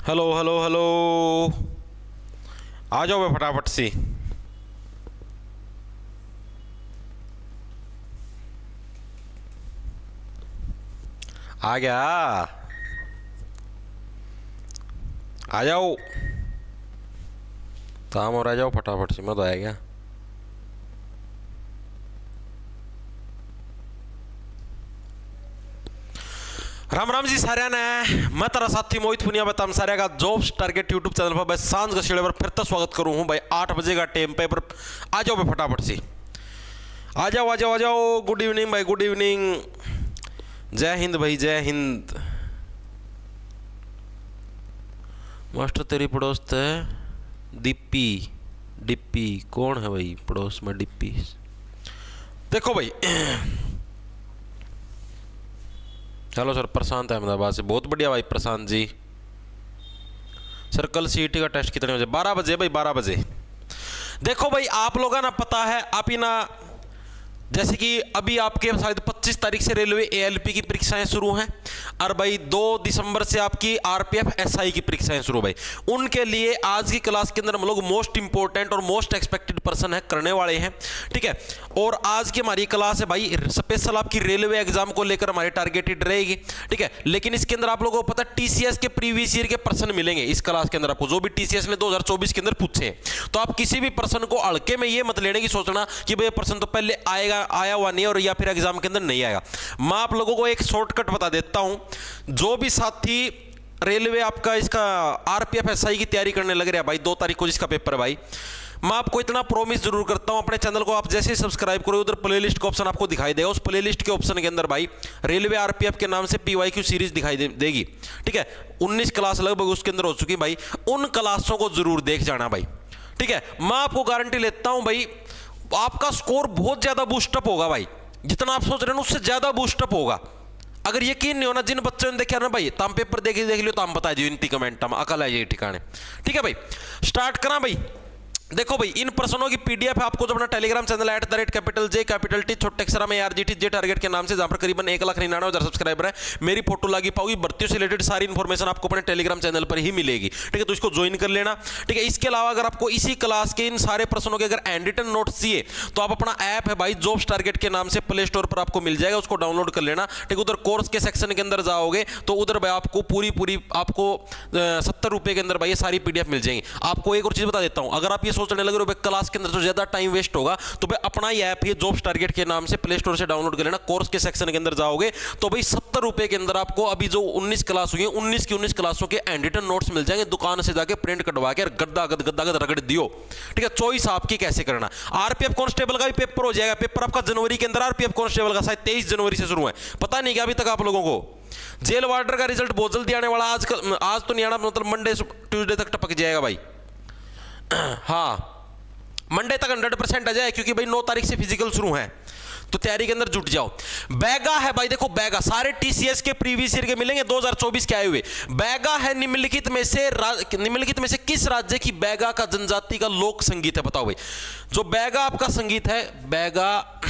Hello hello hello. आ जाओ भाई फटाफट से। आ गया। आ जाओ काम और आ जाओ फटाफट से। मैं तो आया क्या। राम राम जी सारे ने। मैं तेरा साथी मोहित पुनिया बताम सारे का जॉब्स टारगेट यूट्यूब चैनल पर भाई सांझ का शेड़े पर फिर तो स्वागत करूं हूं भाई 8 बजे का टाइम पे पर आ जाओ भाई फटाफट से। आ जाओ आ जाओ आ जाओ। गुड इवनिंग भाई गुड इवनिंग। जय हिंद भाई जय हिंद। मास्टर तेरी पड़ोस है डिप्पी। डिप्पी कौन है भाई पड़ोस में डिप्पी। देखो भाई हेलो सर प्रशांत अहमदाबाद से। बहुत बढ़िया भाई प्रशांत जी। सर कल सीईटी का टेस्ट कितने बजे। 12 बजे भाई 12 बजे। देखो भाई आप लोगों ना पता है आप ही ना जैसे कि अभी आपके शायद 25 तारीख से रेलवे एएलपी की परीक्षाएं शुरू हैं और भाई 2 दिसंबर से आपकी आरपीएफ एसआई की परीक्षाएं शुरू भाई। उनके लिए आज की क्लास के अंदर हम लोग मोस्ट इंपॉर्टेंट और मोस्ट एक्सपेक्टेड पर्सन है करने वाले हैं। ठीक है। और आज की हमारी क्लास है भाई स्पेशल आपकी रेलवे एग्जाम को लेकर हमारी टारगेटेड रहेगी। ठीक है। लेकिन इसके अंदर आप लोगों को पता टीसीएस के प्रीवियस ईयर के प्रश्न मिलेंगे इस क्लास के अंदर आपको, जो भी टीसीएस ने 2024 के अंदर पूछे। तो आप किसी भी प्रश्न को हल्के में ये मत लेने की सोचना कि भाई प्रश्न तो पहले आया हुआ नहीं और या फिर एग्जाम के अंदर नहीं आएगा। मैं आप लोगों को एक शॉर्टकट बता देता हूं। जो भी साथी रेलवे आपका इसका आरपीएफ एसआई की तैयारी करने लग रहा है भाई 2 तारीख को जिसका पेपर है भाई, मैं आपको इतना प्रॉमिस जरूर करता हूं अपने चैनल को आप जैसे ही सब्सक्राइब करो उधर प्लेलिस्ट का ऑप्शन आपको दिखाई देगा। उस प्लेलिस्ट के ऑप्शन के अंदर भाई रेलवे आरपीएफ के नाम से पीवाईक्यू सीरीज दिखाई देगी। ठीक है। 19 क्लास लगभग उसके अंदर हो चुकी भाई। उन क्लासों को जरूर देख जाना भाई। ठीक है। मैं आपको गारंटी लेता हूं भाई आपका स्कोर बहुत ज्यादा बूस्टअप होगा भाई। जितना आप सोच रहे हैं उससे ज्यादा बूस्टअप होगा। अगर यकीन नहीं होना जिन बच्चों ने देखा ना भाई तम पेपर देख लियो तो हम बता दियो इनती कमेंट में अकल है ये ठिकाने। ठीक है भाई स्टार्ट करा भाई। देखो भाई इन प्रश्नों की पीडीएफ आपको जो अपना टेलीग्राम चैनल @J छोटे अक्षर में ARGT जे टारगेट के नाम से जहां पर करीबन 1,99,000 सब्सक्राइबर है मेरी फोटो लगी पाओगी। भर्तियों से रिलेटेड सारी इंफॉर्मेशन आपको अपने टेलीग्राम चैनल पर ही मिलेगी। ठीक है। तो इसको ज्वाइन कर लेना। ठीक है। इसके अलावा अगर आपको इसी क्लास के इन सारे प्रश्नों के अगर हैंड रिटन नोट्स चाहिए तो आप अपना ऐप है भाई जॉब्स टारगेट के नाम से प्ले स्टोर पर आपको मिल जाएगा, उसको डाउनलोड कर लेना। ठीक है। उधर कोर्स के सेक्शन के अंदर जाओगे तो उधर भाई आपको पूरी आपको 70 रुपए के अंदर भाई ये सारी पीडीएफ मिल जाएंगी। आपको एक और चीज बता देता हूं, अगर आप ये सोचने लगे हो क्लास के अंदर तो ज्यादा टाइम वेस्ट होगा तो भाई अपना ये ऐप है जॉब्स टारगेट के नाम से प्ले स्टोर से डाउनलोड कर लेना। कोर्स के सेक्शन के अंदर जाओगे तो भाई 70 रुपए के अंदर आपको अभी जो 19 क्लास हुई है 19 की 19 क्लासों के हैंड रिटन नोट्स मिल जाएंगे। दुकान से जाके प्रिंट कटवा के गद्दा गद रगड़ दियो। ठीक है। चॉइस आपकी कैसे करना। आरपीएफ कांस्टेबल का भी पेपर हो जाएगा। पेपर आपका जनवरी के अंदर आरपीएफ कांस्टेबल का शायद 23 जनवरी से शुरू है। पता नहीं क्या अभी तक आप लोगों को। जेल वार्डर का रिजल्ट बहुत जल्दी आने वाला। आज तो नहीं आना मतलब मंडे ट्यूसडे तक टपक जाएगा भाई। हाँ मंडे तक 100% आ जाए क्योंकि भाई 9 तारीख से फिजिकल शुरू है तो तैयारी के अंदर जुट जाओ। बैगा है भाई देखो बैगा सारे टीसीएस के प्रीवियस ईयर के मिलेंगे 2024 के आए हुए। बैगा है निम्नलिखित में से किस राज्य की बैगा का जनजाति का लोक संगीत है बताओ भाई। जो बैगा आपका संगीत है बैगा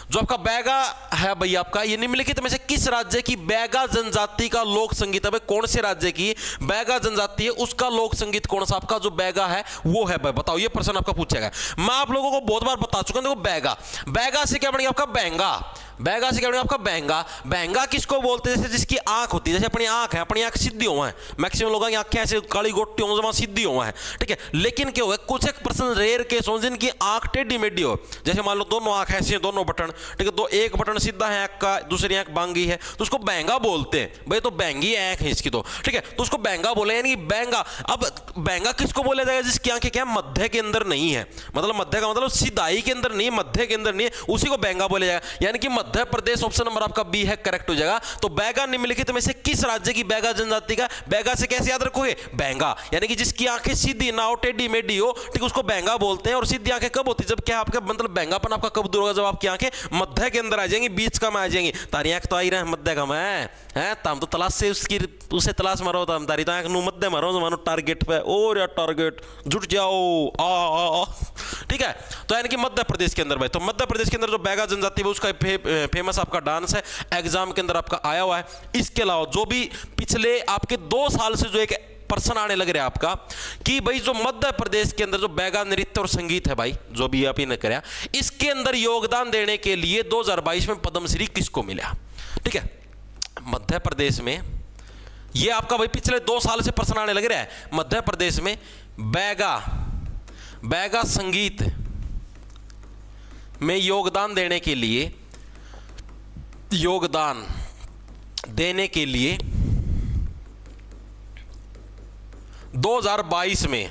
जो आपका बैगा है भाई आपका ये निम्नलिखित में से किस राज्य की बैगा जनजाति का लोक संगीत है भाई। कौन से राज्य की बैगा जनजाति है उसका लोक संगीत कौन सा आपका जो बैगा है वो है भाई बताओ। ये प्रश्न आपका पूछेगा। मैं आप लोगों को बहुत बार बता चुका हूं देखो बैगा से क्या बनेगा आपका बैंगा। बैगा से क्या बनेगा आपका बैंगा। बैंगा किसको बोलते हैं जैसे जिसकी आंख होती है जैसे अपनी आंख है अपनी आंख सीधी हुआ है। मैक्सिमम लोगों की आंखें ऐसे काली गोटी हो जमा सीधी हुआ है। ठीक है। लेकिन क्या हुआ कुछ एक पर्सन रेयर केस हो जिनकी आंख टेढ़ी मेढ़ी हो। जैसे मान लो दोनों आंख ऐसी दोनों बटन। ठीक है। तो एक बटन सीधा है आंख का दूसरी आंख बांगी है तो उसको बैंगा बोलते हैं भाई। तो बैंगी आंख है इसकी तो। ठीक है। तो उसको बैंगा बोले यानी बैंगा। अब बैंगा किसको बोला जाएगा जिसकी आंखें क्या मध्य के अंदर नहीं है। मतलब मध्य का मतलब सीधाई के अंदर नहीं मध्य के अंदर नहीं है उसी को बैंगा बोला जाएगा। यानी कि मध्य प्रदेश ऑप्शन नंबर आपका बी है करेक्ट हो जाएगा। तो बैगा निम्नलिखित में से किस राज्य की बैगा जनजाति का। बैगा से कैसे याद रखोगे बैंगा यानी कि जिसकी आंखें सीधी ना हो टेढ़ी मेढ़ी हो। ठीक उसको बैंगा बोलते हैं। और सीधी आंखें कब होती है जब क्या आपका मतलब बैंगापन आपका कब दूर होगा जब आपकी आंखें मध्य के अंदर आ जाएंगी, बीच का में आ जाएंगी। तारी आंख तो आई रहे मध्य का में है, तम तो तलाश से उसकी उसे तलाश मारो, तम तारी तो आंख नु मध्य मारो, मानो टारगेट पे, और या टारगेट जुट जाओ आ। ठीक है, तो यानी कि मध्य प्रदेश के अंदर भाई, तो मध्य प्रदेश के अंदर जो बैगा जनजाति है उसका फेमस आपका डांस है, एग्जाम के अंदर आपका आया हुआ है। इसके अलावा जो भी पिछले आपके 2 साल से जो एक प्रश्न आने लग रहा है आपका कि भाई जो मध्य प्रदेश के अंदर जो बैगा नृत्य और संगीत है भाई, जो भी आप ही ने कराया, इसके अंदर योगदान देने के लिए 2022 में पद्मश्री किसको मिला। ठीक है, मध्य प्रदेश में ये आपका भाई पिछले 2 साल से प्रश्न आने लग रहा है, मध्य प्रदेश में बैगा संगीत में योगदान देने के लिए 2022 में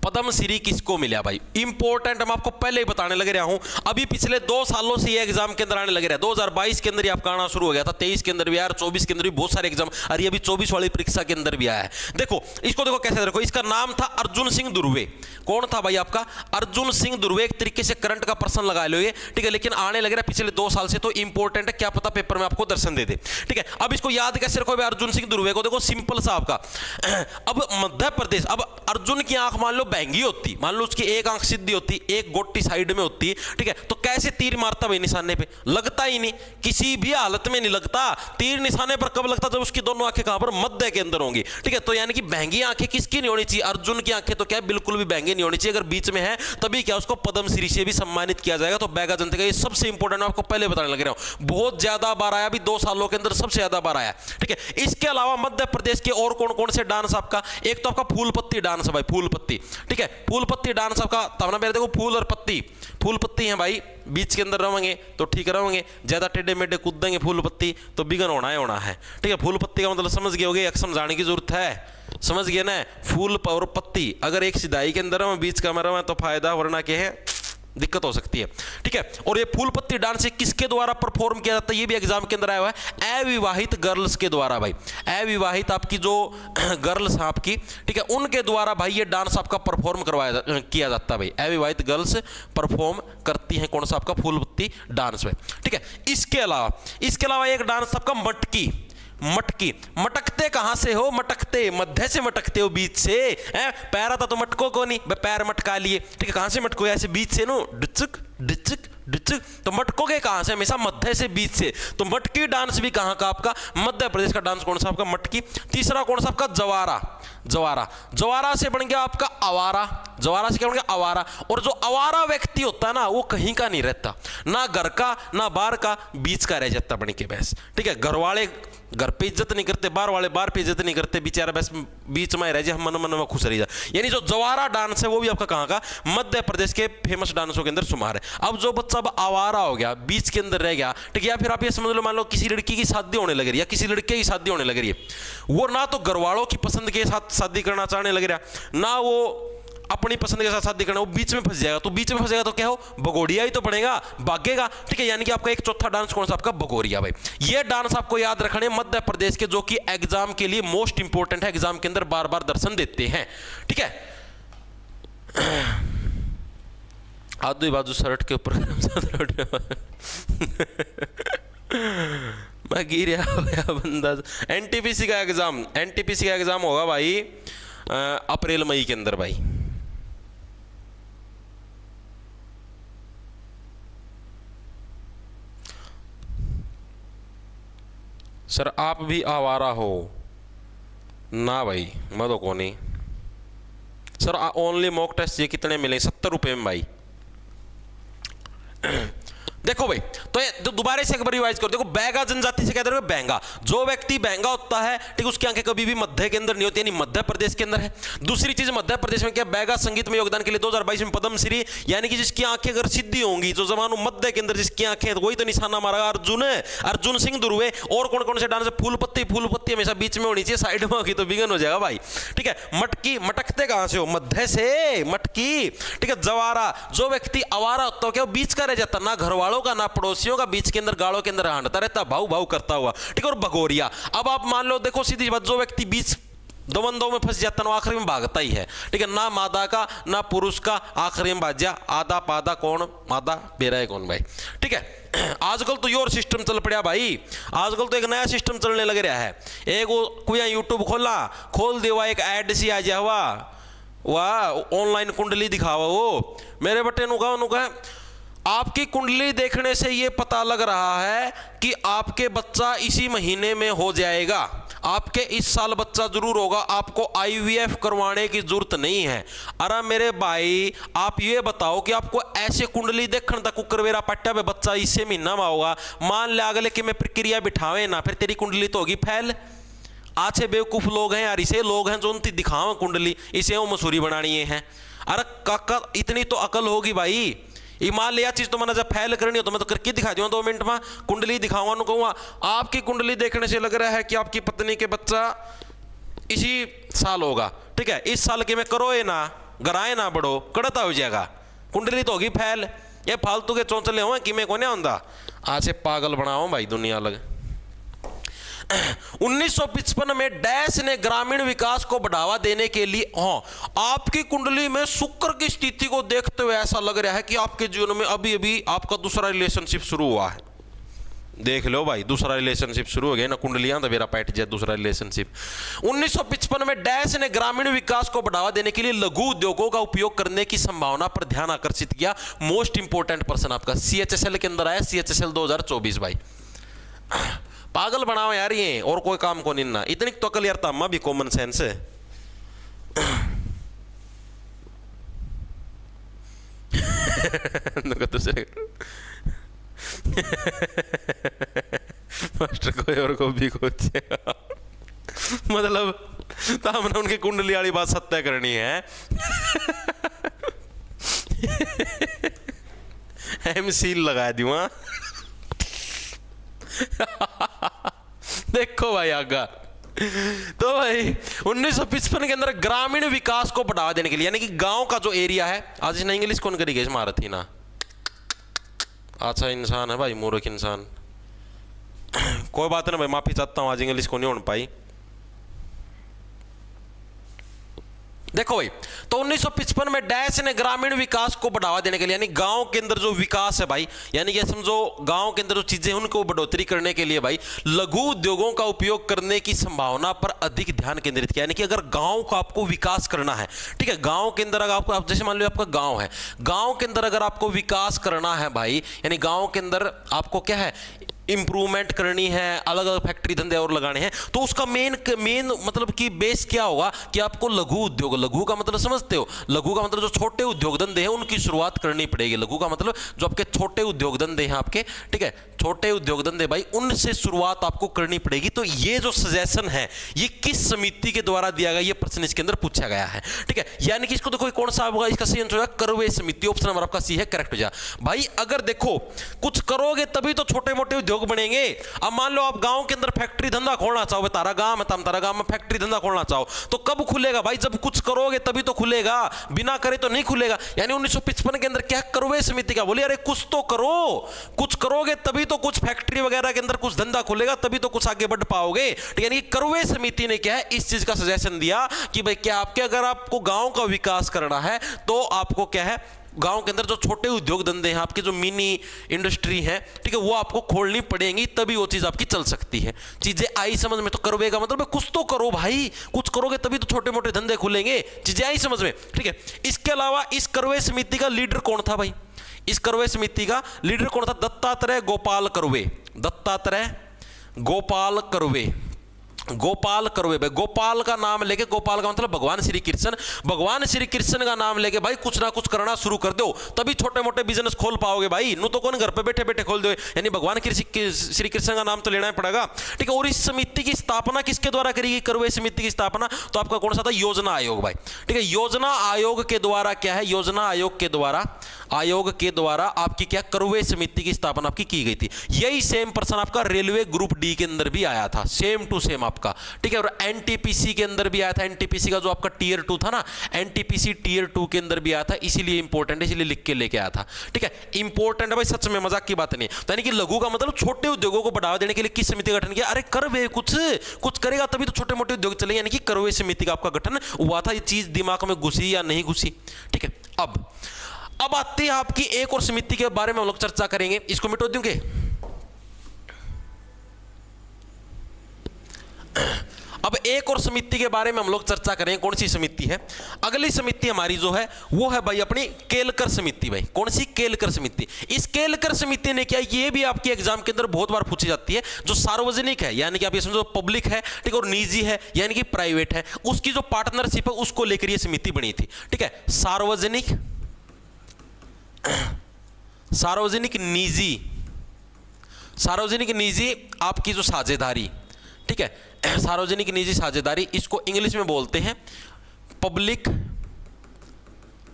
पद्मश्री किसको मिला भाई। इंपॉर्टेंट हम आपको पहले ही बताने लग रहा हूं, अभी पिछले 2 सालों से ये एग्जाम के अंदर आने लग रहा है। 2022 के अंदर ये आपका आना शुरू हो गया था, 23 के अंदर भी आया, 24 के अंदर भी बहुत सारे एग्जाम, और ये अभी 24 वाली परीक्षा के अंदर भी आया है। देखो इसको, देखो कैसे, देखो इसका नाम था अर्जुन सिंह दुर्वे। कौन था भाई आपका अर्जुन सिंह दुर्वे। एक तरीके से करंट का प्रश्न लगा लो ये, ठीक है, लेकिन आने लग रहा है पिछले 2 साल से, तो इंपॉर्टेंट है, क्या पता पेपर में आपको दर्शन दे दे। ठीक है, अब इसको याद कैसे रखो भाई अर्जुन सिंह दुर्वे को। देखो सिंपल सा आपका, अब मध्य प्रदेश, अब अर्जुन की आंख मान लो बैंगी होती, मान लो उसकी एक आंख सीधी होती, एक गोटी साइड में होती, ठीक है, तो कैसे तीर मारता भाई निशाने पे, लगता ही नहीं, किसी भी हालत में नहीं लगता। तीर निशाने पर कब लगता, जब उसकी दोनों आंखें कहां पर, मध्य के अंदर होंगी। ठीक है, तो यानी कि बैंगी आंखें किसकी नहीं होनी चाहिए, अर्जुन की आंखें तो क्या बिल्कुल भी बैंगी नहीं होनी चाहिए। अगर बीच में है तभी क्या उसको पद्मश्री से भी सम्मानित किया जाएगा। तो बैगा जनता का ये सबसे इंपॉर्टेंट, आपको पहले बताने लग रहा हूं, बहुत ज्यादा बार आया, अभी 2 सालों के अंदर सबसे ज्यादा बार आया। ठीक है, इसके अलावा मध्य प्रदेश के और कौन कौन से डांस आपका, एक तो आपका फूल पत्ती डांस है भाई, फूल पत्ती। ठीक है, फूल पत्ती डांस आपका, तब ना मेरे देखो फूल और पत्ती, फूल पत्ती है भाई, बीच के अंदर रहेंगे तो ठीक रहेंगे, ज्यादा टेढ़े मेढ़े कूदेंगे फूल पत्ती तो बिगन होना है। ठीक है, फूल पत्ती का मतलब समझ गए होगे, समझाने की जरूरत है, समझ गए ना। फूल और पत्ती अगर एक सिधाई के अंदर है, बीच का में तो फायदा, वरना क्या है दिक्कत हो सकती है। ठीक है, और ये फूल पत्ती डांस किसके द्वारा परफॉर्म किया जाता है, ये भी एग्जाम के अंदर आया हुआ है, अविवाहित गर्ल्स के द्वारा भाई, अविवाहित आपकी जो गर्ल्स हैं आपकी, ठीक है, उनके द्वारा भाई ये डांस आपका परफॉर्म किया जाता है भाई, अविवाहित गर्ल्स परफॉर्म करती हैं कौन सा आपका फूल पत्ती डांस में। ठीक है, इसके अलावा एक डांस आपका मटकी, मटकते कहां से हो, मटकते मध्य से मटकते हो, बीच से, पैरा था तो मटको को नहीं, पैर मटका लिए। ठीक है, कहां से मटको, ऐसे बीच से नो, डिचक डिचक डिचक, तो मटकोगे कहां से, हमेशा मध्य से, बीच से। तो मटकी डांस भी कहां का आपका, मध्य प्रदेश का डांस कौन सा आपका, मटकी। तीसरा कौन सा आपका, जवारा से बन गया आपका आवारा, जवारा से क्या बन गया, आवारा। और जो आवारा व्यक्ति होता है ना, वो कहीं का नहीं रहता, ना घर का ना बाहर का, बीच का रह जाता बन के बस। ठीक है, घर वाले घर पे इज्जत नहीं करते, बाहर वाले बाहर पे इज्जत नहीं करते, बेचारा बस बीच में रह जाए, हम मन में खुश रह जाए। यानी जो जवारा डांस है वो भी आपका कहां का, मध्य प्रदेश के फेमस डांसों के अंदर शुमार है। अब जो बच्चा अब आवारा हो गया, बीच के अंदर रह गया, ठीक है, या फिर आप ये समझ लो, मान लो किसी लड़की की शादी होने लग रही है या किसी लड़के की शादी होने लग रही है, वो ना तो घर वालों की पसंद के साथ शादी करना चाहने लग रहा, ना वो अपनी पसंद के साथ शादी करना, वो बीच में फंस जाएगा। तो बीच में फंस जाएगा तो क्या हो, भगोड़िया ही तो बनेगा, भागेगा। ठीक है, यानी कि आपका एक चौथा डांस कौन सा आपका, भगोरिया भाई। ये डांस आपको याद रखने मध्य प्रदेश के, जो कि एग्जाम के लिए मोस्ट इंपोर्टेंट है, एग्जाम के अंदर बार बार दर्शन देते हैं। ठीक है, आधु बाजू शर्ट के ऊपर मैं गिरा गया बंदा। एनटीपीसी का एग्जाम होगा भाई अप्रैल मई के अंदर भाई। सर आप भी आवारा हो ना भाई, मैं तो कौन नहीं सर। ओनली मॉक टेस्ट ये कितने मिले, 70 रुपए में भाई। देखो भाई, तो दोबारा से एक बार रिवाइज करो। देखो बैगा जनजाति से कहते हैं बैंगा, जो व्यक्ति बैंगा होता है, ठीक, उसकी आंखें कभी भी मध्य के अंदर नहीं होती, यानी मध्य प्रदेश के अंदर है। दूसरी चीज, मध्य प्रदेश में क्या, बैगा संगीत में योगदान के लिए 2022 में पद्मश्री, यानी कि जिसकी आंखें अगर सीधी होंगी, जो जमानो मध्य के अंदर जिसकी आंखें, तो वही तो निशाना मारा अर्जुन सिंह दुर्वे। और कौन कौन से डांस है, फूल पत्ती हमेशा बीच में होनी चाहिए, साइड में होगी तो बिगन हो जाएगा भाई। ठीक है, मटकी, मटकते कहां से हो, मध्य से, मटकी। ठीक है, जवारा, जो व्यक्ति आवारा होता है क्या, बीच का रह जाता, ना घर वालों का ना पड़ोसियों का, बीच के अंदर गाड़ों के अंदर हांडता रहता, भाऊ भाऊ करता हुआ। ठीक है, और भगोरिया, अब आप मान लो, देखो सीधी बात, जो व्यक्ति बीच द्वंद्व में फंस जाता है, आखिरी में भागता ही है। ठीक है, ना मादा का ना पुरुष का, आखिरी में भाज्या आधा पादा कौन मादा बेरा है कौन भाई। ठीक है, आजकल तो योर सिस्टम चल पड़ा भाई, आजकल तो एक नया सिस्टम चलने लग रहा है। एक वो कोई यूट्यूब खोल देवा, एक ऐड सी आ जा वाह ऑनलाइन कुंडली दिखावा, वो मेरे बटे नुका आपकी कुंडली देखने से ये पता लग रहा है कि आपके बच्चा इसी महीने में हो जाएगा, आपके इस साल बच्चा जरूर होगा, आपको आईवीएफ करवाने की जरूरत नहीं है। अरे मेरे भाई आप ये बताओ कि आपको ऐसे कुंडली देखने तक कुकरवेरा पट्टा पे बच्चा इसे महीना में होगा, मान ले अगले कि मैं प्रक्रिया बिठावे ना, फिर तेरी कुंडली तो होगी फैल। आछे बेवकूफ लोग हैं यार, इसे लोग हैं जो उनकी दिखावा कुंडली, इसे वो मसूरी बनानी है। अरे काका इतनी तो अकल होगी भाई, मान लिया चीज तो मैंने जब फैल करनी हो तो मैं तो करके दिखा दूंगा 2 मिनट में, कुंडली दिखाऊंगा नु कहूंगा आपकी कुंडली देखने से लग रहा है कि आपकी पत्नी के बच्चा इसी साल होगा। ठीक है, इस साल के में करो ये ना गराए ना बढ़ो कड़ता हो जाएगा, कुंडली तो होगी फैल। ये फालतू के चौंचले हुए कि मैं कोने आंदा आज से पागल बनाओ भाई दुनिया लग। 1955 में डैश ने ग्रामीण विकास को बढ़ावा देने के लिए, आपकी कुंडली में शुक्र की स्थिति को देखते हुए ऐसा लग रहा है कि आपके जीवन में अभी अभी आपका दूसरा रिलेशनशिप शुरू हुआ है। देख लो भाई दूसरा रिलेशनशिप शुरू हो गया ना, कुंडलियां तो मेरा पैट जाए दूसरा रिलेशनशिप। 1955 में डैश ने ग्रामीण विकास को बढ़ावा देने के लिए लघु उद्योगों का उपयोग करने की संभावना पर ध्यान आकर्षित किया। मोस्ट इंपोर्टेंट पर्सन आपका CHSL के अंदर आया, CHSL 2024 भाई। पागल बनाओ यार ये, और कोई काम को नहीं ना, इतनी तो अकल यार तम्मा भी कॉमन सेंस है। मास्टर कोई और को भी कुछ मतलब हमने उनकी कुंडली वाली बात सत्य करनी है। MC लगा दूंगा। देखो भाई आगा तो भाई 1955 के अंदर ग्रामीण विकास को बढ़ावा देने के लिए, यानी कि गांव का जो एरिया है, आज इसने इंग्लिश कौन करी गई मारा थी ना, अच्छा इंसान है भाई मूर्ख इंसान, कोई बात नहीं भाई माफी चाहता हूं, आज इंग्लिश को नहीं हो पाई। देखो भाई तो 1955 में डैश ने ग्रामीण विकास को बढ़ावा देने के लिए, यानी गांव के अंदर जो विकास है भाई, यानी कि समझो गांव के अंदर जो चीजें उनको बढ़ोतरी करने के लिए भाई लघु उद्योगों का उपयोग करने की संभावना पर अधिक ध्यान केंद्रित किया। यानी कि अगर गांव का आपको विकास करना है, ठीक है, गांव के अंदर अगर आपको जैसे मान लो आपका गांव है, गांव के अंदर अगर आपको विकास करना है भाई, यानी गांव के अंदर आपको क्या है इंप्रूवमेंट करनी है, अलग अलग फैक्ट्री धंधे और लगाने हैं, तो उसका मेन मतलब कि बेस क्या होगा कि आपको लघु उद्योग, लघु का मतलब समझते हो, लघु का मतलब जो छोटे उद्योग धंधे हैं उनकी शुरुआत करनी पड़ेगी। लघु का मतलब जो आपके छोटे उद्योग धंधे हैं आपके, ठीक है, छोटे उद्योग धंधे भाई उनसे शुरुआत आपको करनी पड़ेगी। तो ये जो सजेशन है ये किस समिति के द्वारा दिया गया, ये प्रश्न इसके अंदर पूछा गया है। ठीक है, यानी कि इसको देखो कौन सा होगा, इसका सही आंसर होगा करवे समिति, ऑप्शन नंबर आपका सी है, करेक्ट हो जाए भाई। अगर देखो कुछ करोगे तभी तो छोटे मोटे उद्योग बनेंगे। अब मान लो आप गांव के अंदर फैक्ट्री धंधा खोलना चाहो, तारा गांव है, तारा गांव में फैक्ट्री धंधा खोलना चाहो तो कब खुलेगा भाई, जब कुछ करोगे तभी तो खुलेगा, बिना करे तो नहीं खुलेगा। यानी 1955 के अंदर क्या करवे समिति का बोली अरे कुछ तो करो, कुछ करोगे तभी तो कुछ फैक्ट्री वगैरह के अंदर कुछ धंधा खुलेगा, तभी तो कुछ आगे बढ़ पाओगे। यानी करवे समिति ने क्या है इस चीज का सजेशन दिया कि भाई क्या आपके अगर आपको गांव का विकास करना है तो आपको क्या है गांव के अंदर जो छोटे उद्योग धंधे हैं आपके, जो मिनी इंडस्ट्री है, ठीक है, वो आपको खोलनी पड़ेंगी, तभी वो चीज आपकी चल सकती है। चीजें आई समझ में? तो करवे का मतलब कुछ तो करो भाई, कुछ करोगे तभी तो छोटे मोटे धंधे खुलेंगे। चीजें आई समझ में? ठीक है, इसके अलावा इस करवे समिति का लीडर कौन था भाई? इस करवे समिति का लीडर कौन था? दत्तात्रेय गोपाल करवे, दत्तात्रेय गोपाल करवे, गोपाल करवे भाई। गोपाल का नाम लेके, गोपाल का मतलब भगवान श्री कृष्ण, भगवान श्री कृष्ण का नाम लेके भाई कुछ ना कुछ करना शुरू कर दो, तभी छोटे मोटे बिजनेस खोल पाओगे भाई। नु तो कौन घर पे बैठे बैठे खोल दो, यानी भगवान श्री कृष्ण का नाम तो लेना ही पड़ेगा। ठीक है, और इस समिति की स्थापना किसके द्वारा करेगी? करवे समिति की स्थापना तो आपका कौन सा था? योजना आयोग भाई। ठीक है, योजना आयोग के द्वारा क्या है, योजना आयोग के द्वारा आयोग के द्वारा आपकी क्या करवे समिति की स्थापना आपकी की गई थी। यही सेम प्रश्न आपका रेलवे ग्रुप डी के अंदर भी आया था, सेम टू सेम आपका, ठीक है। और एनटीपीसी के अंदर भी आया था, एनटीपीसी का जो आपका टीयर 2 था ना, एनटीपीसी टीयर 2 के अंदर भी आया था, इसीलिए इंपॉर्टेंट है, इसीलिए लिख के लेके आया था, ठीक है। इंपॉर्टेंट है भाई, सच में मजाक की बात नहीं। तो यानी कि लघु का मतलब छोटे उद्योगों को बढ़ावा देने के लिए किस समिति का गठन किया? अरे करवे, कुछ करेगा तभी तो छोटे मोटे उद्योग चलेंगे, यानी कि करवे समिति का आपका गठन हुआ था। ये चीज दिमाग में घुसी या नहीं घुसी, ठीक है। अब आती है आपकी एक और समिति के बारे में हम लोग चर्चा करेंगे, इसको मिटो दूंगे। अब एक और समिति के बारे में हम लोग चर्चा करें, कौन सी समिति है? अगली समिति हमारी जो है वो है भाई अपनी केलकर समिति। भाई कौन सी? केलकर समिति। इस केलकर समिति ने क्या, ये भी आपके एग्जाम के अंदर बहुत बार पूछी जाती है, जो सार्वजनिक है यानी कि आप ये समझो पब्लिक है, ठीक है, और निजी है यानी कि प्राइवेट है, उसकी जो पार्टनरशिप है उसको लेकर ये समिति बनी थी, ठीक है। सार्वजनिक निजी आपकी जो साझेदारी, ठीक है, सार्वजनिक निजी साझेदारी, इसको इंग्लिश में बोलते हैं पब्लिक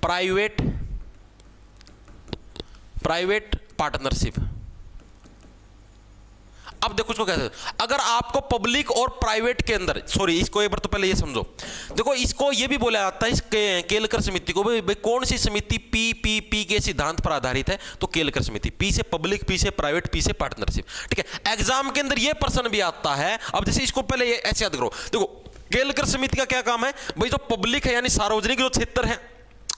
प्राइवेट पार्टनरशिप। अब देखो इसको कैसे, अगर आपको पब्लिक और प्राइवेट के अंदर, सॉरी इसको एक बार तो पहले ये समझो, देखो इसको ये भी बोला जाता है, इस केलकर समिति को भाई कौन सी समिति पीपीपी के सिद्धांत पर आधारित है? तो केलकर समिति। पी से पब्लिक, पी से प्राइवेट, पी से पार्टनरशिप, ठीक है। एग्जाम के अंदर ये प्रश्न भी आता है। अब जैसे इसको पहले ये ऐसे याद करो, देखो केलकर समिति का क्या काम है भाई? जो पब्लिक है यानी सार्वजनिक जो क्षेत्र है,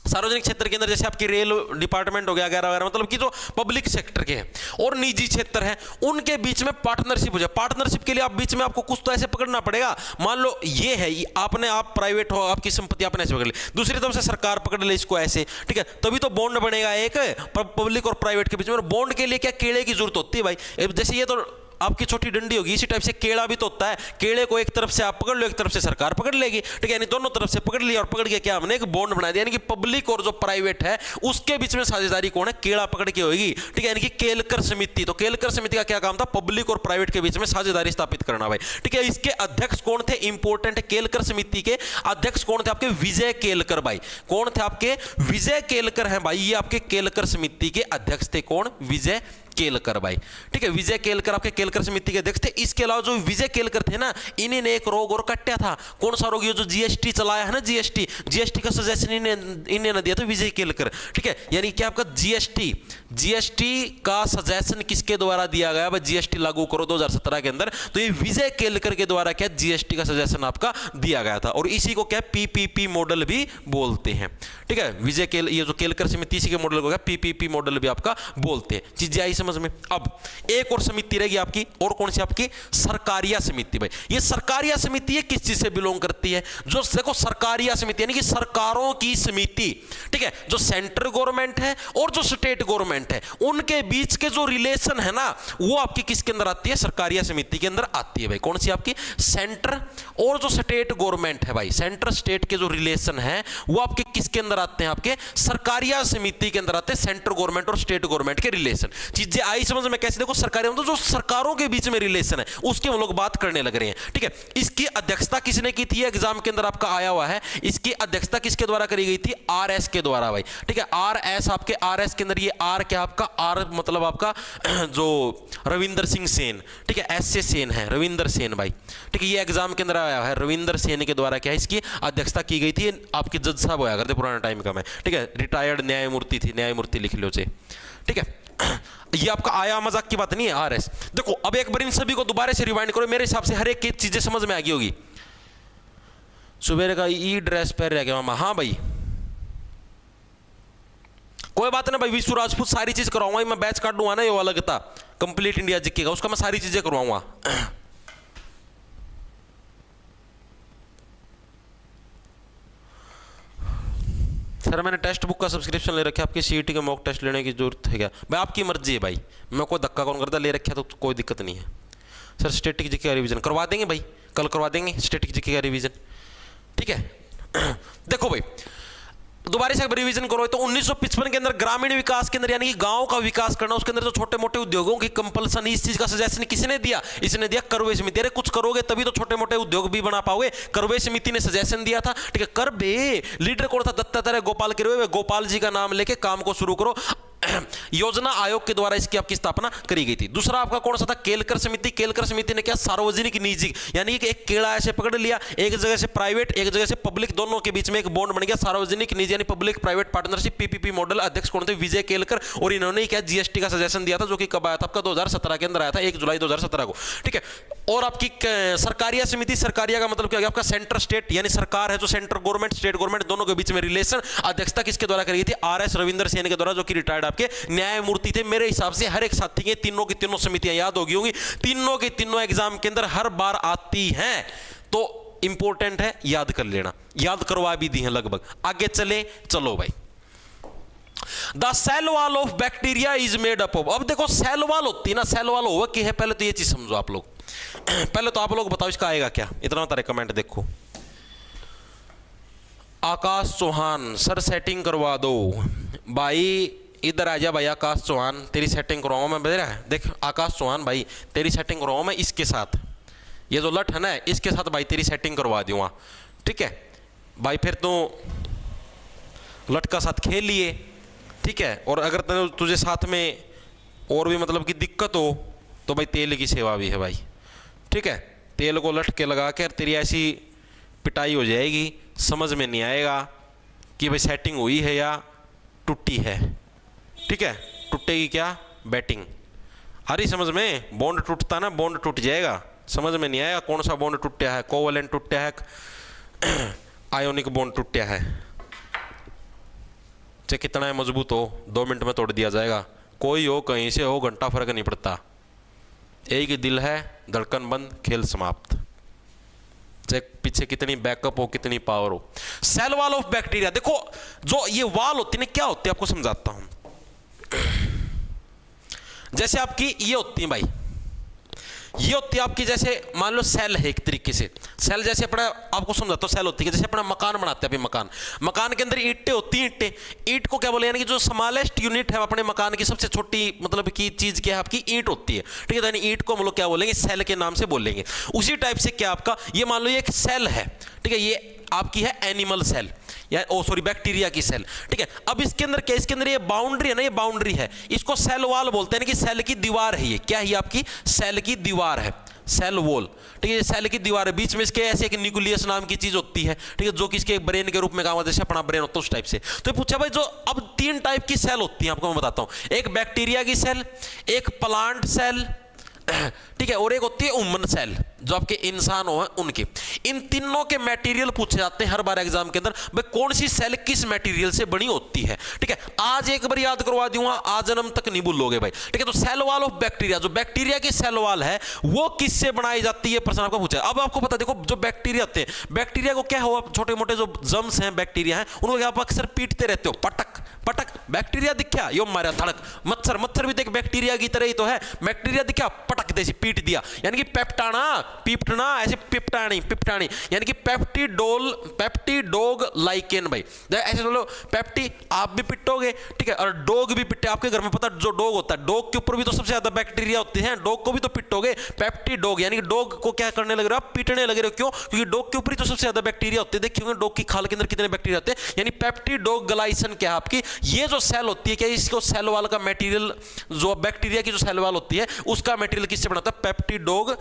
सार्वजनिक क्षेत्र के अंदर जैसे आपकी रेल डिपार्टमेंट हो गया वगैरह वगैरह, मतलब कि जो पब्लिक सेक्टर के हैं और निजी क्षेत्र है, उनके बीच में पार्टनरशिप हो जाए। पार्टनरशिप के लिए आप बीच में आपको कुछ तो ऐसे पकड़ना पड़ेगा। मान लो ये है, आपने, आप प्राइवेट हो, आपकी संपत्ति आपने ऐसे पकड़ ली, दूसरी तरफ से सरकार पकड़ ले इसको ऐसे, ठीक है, तभी तो बॉन्ड बनेगा एक पब्लिक और प्राइवेट के बीच में। बॉन्ड के लिए क्या केड़े की जरूरत होती है भाई? जैसे ये तो आपकी छोटी डंडी होगी, इसी टाइप से केड़ा भी तो होता है। केड़े को एक तरफ से आप पकड़ लो, एक तरफ से सरकार पकड़ लेगी, ठीक है, यानी दोनों तरफ से पकड़ लिया और पकड़ के क्या हमने एक बॉन्ड बना दिया, यानी कि पब्लिक और जो प्राइवेट है उसके बीच में साझेदारी कौन है? केड़ा पकड़ के होगी, ठीक है, यानी कि केलकर समिति। तो केलकर समिति का क्या काम था? पब्लिक और प्राइवेट के बीच में साझेदारी स्थापित करना भाई, ठीक है। इसके अध्यक्ष कौन थे? इंपॉर्टेंट, केलकर समिति के अध्यक्ष कौन थे? आपके विजय केलकर भाई। कौन थे आपके? विजय केलकर हैं भाई, ये आपके केलकर समिति के अध्यक्ष थे। कौन? विजय केलकर भाई, ठीक है। विजय केलकर आपके केलकर समिति के अध्यक्ष थे। इसके अलावा जो विजय केलकर थे ना, इन्हीं ने एक रोग और कट्या था। कौन सा रोग? ये जो जीएसटी चलाया है ना, जीएसटी का सजेशन इन्हें ना दिया था विजय केलकर, ठीक है। यानी कि आपका जीएसटी का सजेशन किसके द्वारा दिया गया? जीएसटी लागू करो 2017 के अंदर, तो ये विजय केलकर के द्वारा क्या जीएसटी का सजेशन आपका दिया गया था, और इसी को क्या पीपीपी मॉडल भी बोलते हैं, ठीक है। ये जो केलकर समिति, इसी के मॉडल को क्या पीपीपी मॉडल भी आपका बोलते हैं। चीजें आई समझ में? अब एक और समिति रहेगी आपकी, और कौन सी? आपकी सरकारिया समिति भाई। ये सरकारिया समिति है किस चीज से बिलोंग करती है? जो देखो सरकारिया समिति यानी कि सरकारों की समिति, ठीक है, जो सेंट्रल गवर्नमेंट है और जो स्टेट गवर्नमेंट है उनके बीच के जो रिलेशन है ना, वो आपकी किसके अंदर आती है? सरकारिया समिति के अंदर आती है भाई। कौन सी? आपकी सेंटर और जो स्टेट गवर्नमेंट है भाई, सेंटर स्टेट के जो रिलेशन है वो आपके किसके अंदर आते हैं? आपके सरकारिया समिति के अंदर आते हैं, सेंट्रल गवर्नमेंट और स्टेट गवर्नमेंट के रिलेशन। चीजें आई समझ में? कैसे? देखो सरकारी मतलब जो सरकारों के बीच में रिलेशन है उसके हम लोग बात करने लग रहे हैं, ठीक है। इसकी अध्यक्षता किसने की थी? एग्जाम के अंदर आपका आया हुआ है। इसकी अध्यक्षता किसके द्वारा करी गई थी? आरएस के द्वारा भाई, ठीक है। आरएस आपके, आरएस के अंदर ये आर क्या आपका? आर मतलब आपका जो रविंदर सिंह सेन, ठीक है, एस से सेन है, रविंदर सेन भाई, ठीक है। ये एग्जाम के अंदर आया है, रविंदर सेन के द्वारा क्या है इसकी अध्यक्षता की गई थी। आपके जज साहब होया करते पुराने टाइम का, मैं, ठीक है, रिटायर्ड न्यायमूर्ति थी, न्यायमूर्ति लिख लो से, ठीक है। ये आपका आया, मजाक की बात नहीं है, आरएस। देखो अब एक बार इन सभी को दोबारा से रिवाइंड करो, मेरे हिसाब से हर एक चीजें समझ में आ गई होगी। सुबेरे का ई ड्रेस पहन रह गया मामा, हाँ भाई कोई बात ना भाई, विशु राजपूत सारी चीज करवाऊंगा। मैं बैच कार्ड दूंगा ना, ये वाला था कंप्लीट इंडिया जीके का, उसका मैं सारी चीजें करवाऊंगा। सर मैंने टेक्स्ट बुक का सब्सक्रिप्शन ले रखा है, आपकी सीईटी का मॉक टेस्ट लेने की जरूरत है क्या? भाई आपकी मर्जी है भाई, मैं कोई धक्का कौन करता, ले रखा तो कोई दिक्कत नहीं है। सर स्टैटिक जीके का रिवीजन करवा देंगे भाई, कल करवा देंगे स्टैटिक जीके का रिवीजन, ठीक है। देखो भाई दोबारा से रिवीजन करो तो 1955 के अंदर ग्रामीण विकास के अंदर यानी कि गांव का विकास करना, उसके अंदर जो छोटे मोटे उद्योगों की कंपल्सन, इस चीज का सजेशन किसने दिया? इसने दिया करवे समिति। अरे कुछ करोगे तभी तो छोटे मोटे उद्योग भी बना पाओगे। करवे समिति ने सजेशन दिया था, ठीक है। करबे लीडर कौन था? दत्तात्रेय गोपाल करवे। गोपाल जी का नाम लेके काम को शुरू करो। योजना आयोग के द्वारा इसकी आपकी स्थापना करी गई थी। दूसरा आपका कौन सा था? केलकर समिति। केलकर समिति ने क्या? सार्वजनिक निजी, यानी कि एक केड़ा ऐसे पकड़ लिया, एक जगह से प्राइवेट एक जगह से पब्लिक, दोनों के बीच में एक बॉन्ड बन गया, सार्वजनिक निजी यानी public private partnership, PPP model. अध्यक्ष कौन थे? विजय केलकर। और इन्होंने क्या जीएसटी का सजेशन दिया था, जो कि कब आया था आपका? 2017 के अंदर आया था, 1 जुलाई 2017 को, ठीक है। और आपकी सरकारिया समिति, सरकारिया का मतलब क्या हो गया आपका? सेंटर स्टेट, यानी सरकार है जो सेंट्रल गवर्नमेंट स्टेट गवर्नमेंट दोनों के बीच में रिलेशन। अध्यक्षता किसके द्वारा करी गई थी? आर.एस. रविंदर सेन के द्वारा, जो कि रिटायर्ड आपके न्यायमूर्ति थे। मेरे हिसाब से हर एक साथी के तीनों की तीनों समितियां याद होगी होंगी, तीनों की तीनों एग्जाम के अंदर हर बार आती हैं, तो इंपॉर्टेंट है, याद कर लेना। याद करवा भी दी है लगभग। आगे चले, चलो भाई। The cell wall of bacteria is made up of. अब देखो सेल वॉल होती है ना, सेल वॉल होगा क्या है? पहले तो ये चीज समझो आप लोग। पहले तो आप लोग बताओ इसका आएगा क्या? इतना तारे कमेंट देखो। आकाश चौहान सर सेटिंग करवा दो भाई, इधर आ जा भाई। आकाश चौहान तेरी सेटिंग करवाऊँ मैं, बता रहा है। देख आकाश चौहान भाई, तेरी सेटिंग करवाऊँ मैं इसके साथ, ये जो लठ है ना इसके साथ भाई तेरी सेटिंग करवा दूंगा, ठीक है भाई। फिर तो लठ का साथ खेल लिए, ठीक है। और अगर तुझे साथ में और भी मतलब की दिक्कत हो तो भाई तेल की सेवा भी है भाई, ठीक है। तेल को लठ के लगा कर तेरी ऐसी पिटाई हो जाएगी, समझ में नहीं आएगा कि भाई सेटिंग हुई है या टूटी है, ठीक है। टूटेगी क्या? बैटिंग। आ रही समझ में? बॉन्ड टूटता ना, बॉन्ड टूट जाएगा, समझ में नहीं आएगा कौन सा बॉन्ड टूटा है, कोवलेंट टूटा है, आयोनिक बॉन्ड टूटा है। चाहे कितना है मजबूत हो, 2 मिनट में तोड़ दिया जाएगा। कोई हो कहीं से हो, घंटा फर्क नहीं पड़ता। एक ही दिल है, धड़कन बंद, खेल समाप्त। चाहे पीछे कितनी बैकअप हो, कितनी पावर हो। सेल वॉल ऑफ बैक्टीरिया, देखो जो ये वॉल होती है ना, क्या होती है आपको समझाता हूं। जैसे आपकी ये होती है भाई, ये होती है आपकी, जैसे मान लो सेल है एक तरीके से। सेल जैसे अपना आपको समझाता हूं, सेल होती है जैसे अपना मकान बनाते हैं। अभी मकान के अंदर ईंटें होती हैं। ईंट को क्या बोले, यानी कि जो स्मॉलेस्ट यूनिट है अपने मकान की, सबसे छोटी मतलब की चीज क्या है आपकी? ईंट होती है, ठीक है। यानी ईंट को हम लोग क्या बोलेंगे? सेल के नाम से बोलेंगे। उसी टाइप से क्या आपका ये मान लो ये एक सेल है, ठीक है। ये आपकी है एनिमल सेल या बैक्टीरिया की सेल, ठीक है। अब इसके अंदर क्या, इसके अंदर ये बाउंड्री है ना, ये बाउंड्री है, इसको सेल वॉल बोलते हैं कि सेल की दीवार है। ये क्या है? आपकी सेल की दीवार है, सेल वॉल, ठीक है। सेल की दीवार है, बीच में इसके ऐसे एक न्यूक्लियस नाम की चीज होती है, ठीक है, जो कि इसके ब्रेन के रूप में काम होता है, जैसे अपना ब्रेन होता है उस टाइप से। तो पूछा भाई जो अब 3 टाइप की सेल होती है आपको मैं बताता हूं। एक बैक्टीरिया की सेल, एक प्लांट सेल, ठीक है, और एक होती है ह्यूमन सेल, जो आपके इंसान हो उनकी। इन तीनों के मटेरियल पूछे जाते हैं हर बार एग्जाम के अंदर, भाई कौन सी सेल किस मटेरियल से बनी होती है, ठीक है। आज एक बार याद करवा दूंगा, आज जन्म तक नहीं भूलोगे भाई, ठीक है। तो सेल वॉल ऑफ बैक्टीरिया, जो बैक्टीरिया की सेल वॉल है वो किससे बनाई जाती है, प्रश्न आपको पूछा। अब आपको पता, देखो जो बैक्टीरिया होते हैं, बैक्टीरिया को क्या हुआ, छोटे मोटे जो जर्म्स हैं, बैक्टीरिया हैं, उनको आप अक्सर पीटते रहते हो, पटक पटक, बैक्टीरिया दिखा यो मारा धड़क। मच्छर, मच्छर भी देख बैक्टीरिया की तरह ही तो है, बैक्टीरिया दिखा पटक दे पीट दिया, यानी कि पेप्टाना, पीपटना, ऐसे पिपटानी पिपटानी, यानी कि पेप्टिडोग लाइकेन भाई। ऐसे बोलो पेप्टी, आप भी पिटोगे, ठीक है, और डॉग भी पिटे। आपके घर में पता जो डॉग होता है, डॉग के ऊपर भी तो सबसे ज्यादा बैक्टीरिया होते हैं, डॉग को भी तो पिटोगे। पेप्टिडोग यानी कि डॉग को क्या करने लग रहे हो आप? पीटने लग रहे हो। क्यों? क्योंकि डॉग के ऊपर ही तो सबसे ज्यादा बैक्टीरिया होते हैं। देखिए डॉग की खाल के अंदर कितने बैक्टीरिया होते हैं, यानी पेप्टिडोग ग्लाइसन क्या है आपकी, ये जो सेल होती है, क्या इसको सेल वाल का मटेरियल, जो बैक्टीरिया की जो सेल वाल होती है उसका मटेरियल किससे बनता है? पेप्टिडोग